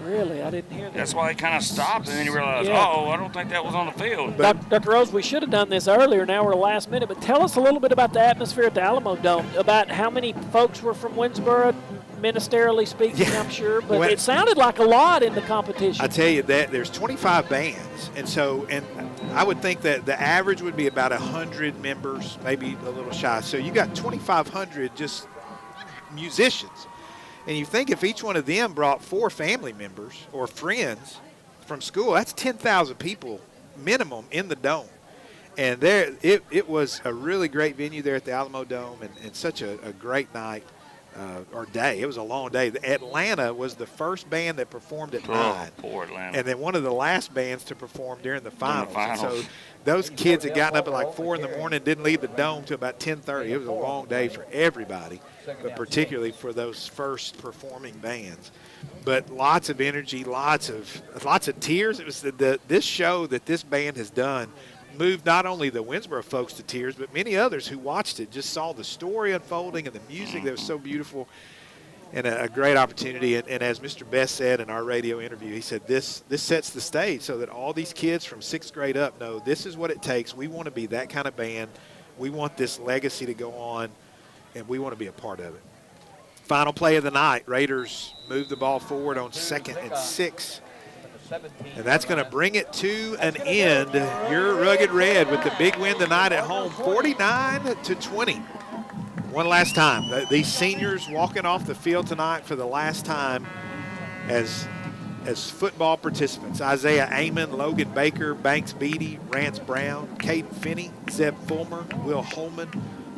Really? I didn't hear that. That's why he kind of stopped, and then he realized, I don't think that was on the field. Dr. Rose, we should have done this earlier. Now we're last minute. But tell us a little bit about the atmosphere at the Alamo Dome, about how many folks were from Winnsboro, ministerially speaking, I'm sure. But it sounded like a lot in the competition. I tell you that there's 25 bands. And I would think that the average would be about 100 members, maybe a little shy. So you got 2,500 just musicians. And you think if each one of them brought 4 family members or friends from school, that's 10,000 people minimum in the dome. And it was a really great venue there at the Alamo Dome, and such a great night or day. It was a long day. Atlanta was the first band that performed at 9. Poor Atlanta. And then one of the last bands to perform during the finals. And so those kids had gotten up at like 4 in the morning and didn't leave the dome till about 10:30. It was a long day for everybody, but particularly for those first performing bands. But lots of energy, lots of tears. It was this show that this band has done moved not only the Winnsboro folks to tears, but many others who watched it just saw the story unfolding and the music that was so beautiful, and a great opportunity. And as Mr. Best said in our radio interview, he said this sets the stage so that all these kids from 6th grade up know this is what it takes. We want to be that kind of band. We want this legacy to go on, and we want to be a part of it. Final play of the night. Raiders move the ball forward on 2nd and 6. And that's going to bring it to an end. Your Rugged Red with the big win tonight at home, 49-20. One last time. These seniors walking off the field tonight for the last time as as football participants. Isaiah Amon, Logan Baker, Banks Beatty, Rance Brown, Caden Finney, Zeb Fulmer, Will Holman,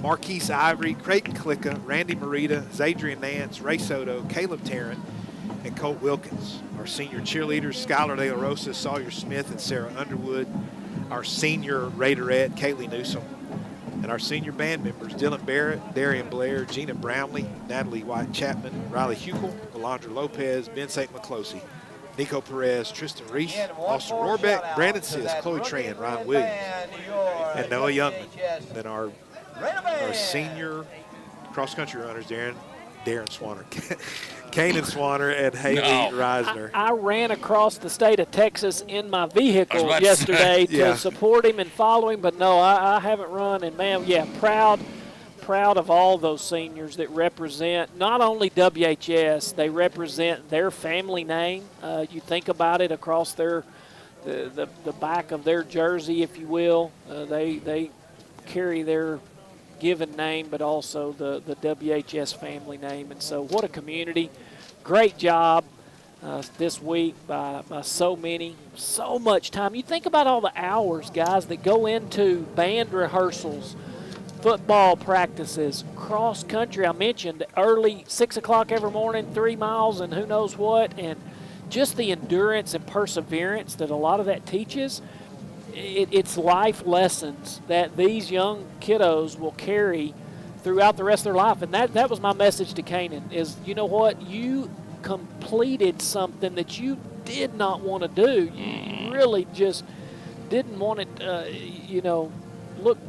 Marquise Ivory, Creighton Klicka, Randy Marita, Zadrian Nance, Ray Soto, Caleb Tarrant, and Colt Wilkins. Our senior cheerleaders, Skylar De La Rosa, Sawyer Smith, and Sarah Underwood. Our senior Raiderette, Kaylee Newsom. And our senior band members, Dylan Barrett, Darian Blair, Gina Brownlee, Natalie White Chapman, Riley Huckel, Alondra Lopez, Ben St. McClosey, Nico Perez, Tristan Reese, Austin Rohrbeck, Brandon Sis, Chloe Tran, Ryan Williams, and Noah Youngman. Then our senior cross-country runners, Darren Swanner, Kanan Swanner, and Haley Reisner. I ran across the state of Texas in my vehicle yesterday to support him and follow him, but no, I haven't run. And, man, yeah, proud of all those seniors that represent not only WHS, they represent their family name. You think about it across the back of their jersey, if you will. They carry their given name, but also the WHS family name. And so what a community. Great job this week by so many, so much time. You think about all the hours, guys, that go into band rehearsals, football practices, cross country. I mentioned early 6 o'clock every morning, 3 miles and who knows what, and just the endurance and perseverance that a lot of that teaches. It's life lessons that these young kiddos will carry throughout the rest of their life. And that was my message to Kanan is, you know what, you completed something that you did not want to do. You really just didn't want it,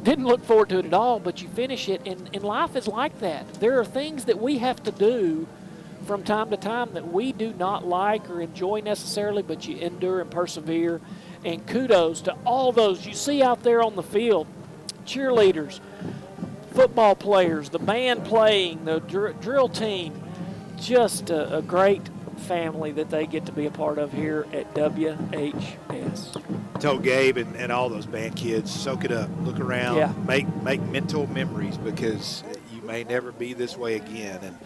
didn't look forward to it at all, but you finish it. And life is like that. There are things that we have to do from time to time that we do not like or enjoy necessarily, but you endure and persevere. And kudos to all those you see out there on the field, cheerleaders, football players, the band playing, the drill team, just a great family that they get to be a part of here at WHS. I told Gabe and all those band kids, soak it up, look around, make mental memories, because you may never be this way again.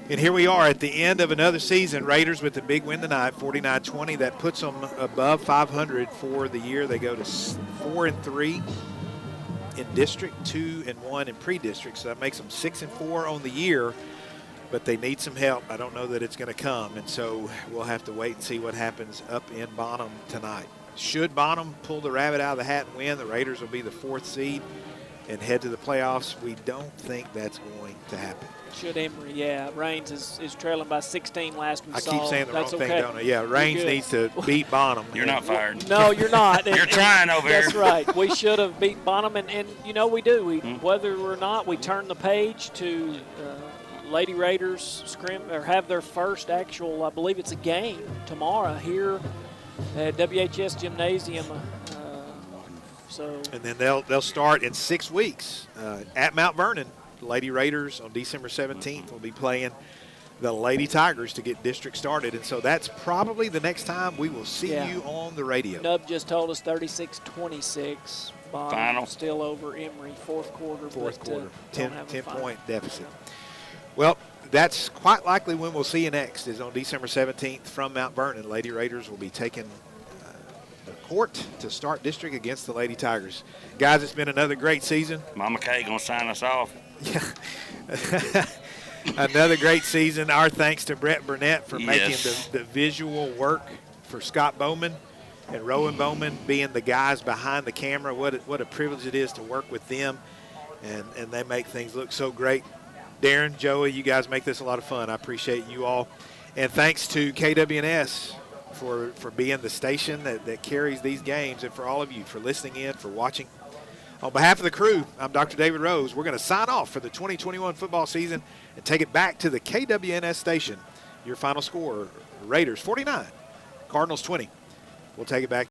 And here we are at the end of another season. Raiders with the big win tonight, 49-20. That puts them above 500 for the year. They go to 4-3 in district, 2-1 in pre-district. So that makes them 6-4 on the year. But they need some help. I don't know that it's going to come. And so we'll have to wait and see what happens up in Bonham tonight. Should Bonham pull the rabbit out of the hat and win, the Raiders will be the 4th seed and head to the playoffs. We don't think that's going to happen. Should Emory, Raines is trailing by 16 last we saw. I keep saying the wrong thing, don't I? Yeah, Raines needs to beat Bonham. You're not fired. No, you're not. You're trying over here. That's right. We should have beat Bonham, and we do. Whether or not we turn the page to Lady Raiders have their first actual, I believe it's a game tomorrow here at WHS Gymnasium. And then they'll start in 6 weeks at Mount Vernon. The Lady Raiders on December 17th will be playing the Lady Tigers to get district started. And so that's probably the next time we will see you on the radio. Nub just told us 36-26. Final. Still over Emory, fourth quarter. 10-point deficit. Well, that's quite likely when we'll see you next is on December 17th from Mount Vernon. Lady Raiders will be taking the court to start district against the Lady Tigers. Guys, it's been another great season. Mama Kay going to sign us off. Yeah. Another great season. Our thanks to Brett Burnett for making the visual work for Scott Bowman and Rowan Bowman being the guys behind the camera. What a privilege it is to work with them, and they make things look so great. Darren, Joey, you guys make this a lot of fun. I appreciate you all. And thanks to KWNS for being the station that carries these games, and for all of you for listening in, for watching. On behalf of the crew, I'm Dr. David Rose. We're going to sign off for the 2021 football season and take it back to the KWNS station. Your final score, Raiders 49, Cardinals 20. We'll take it back.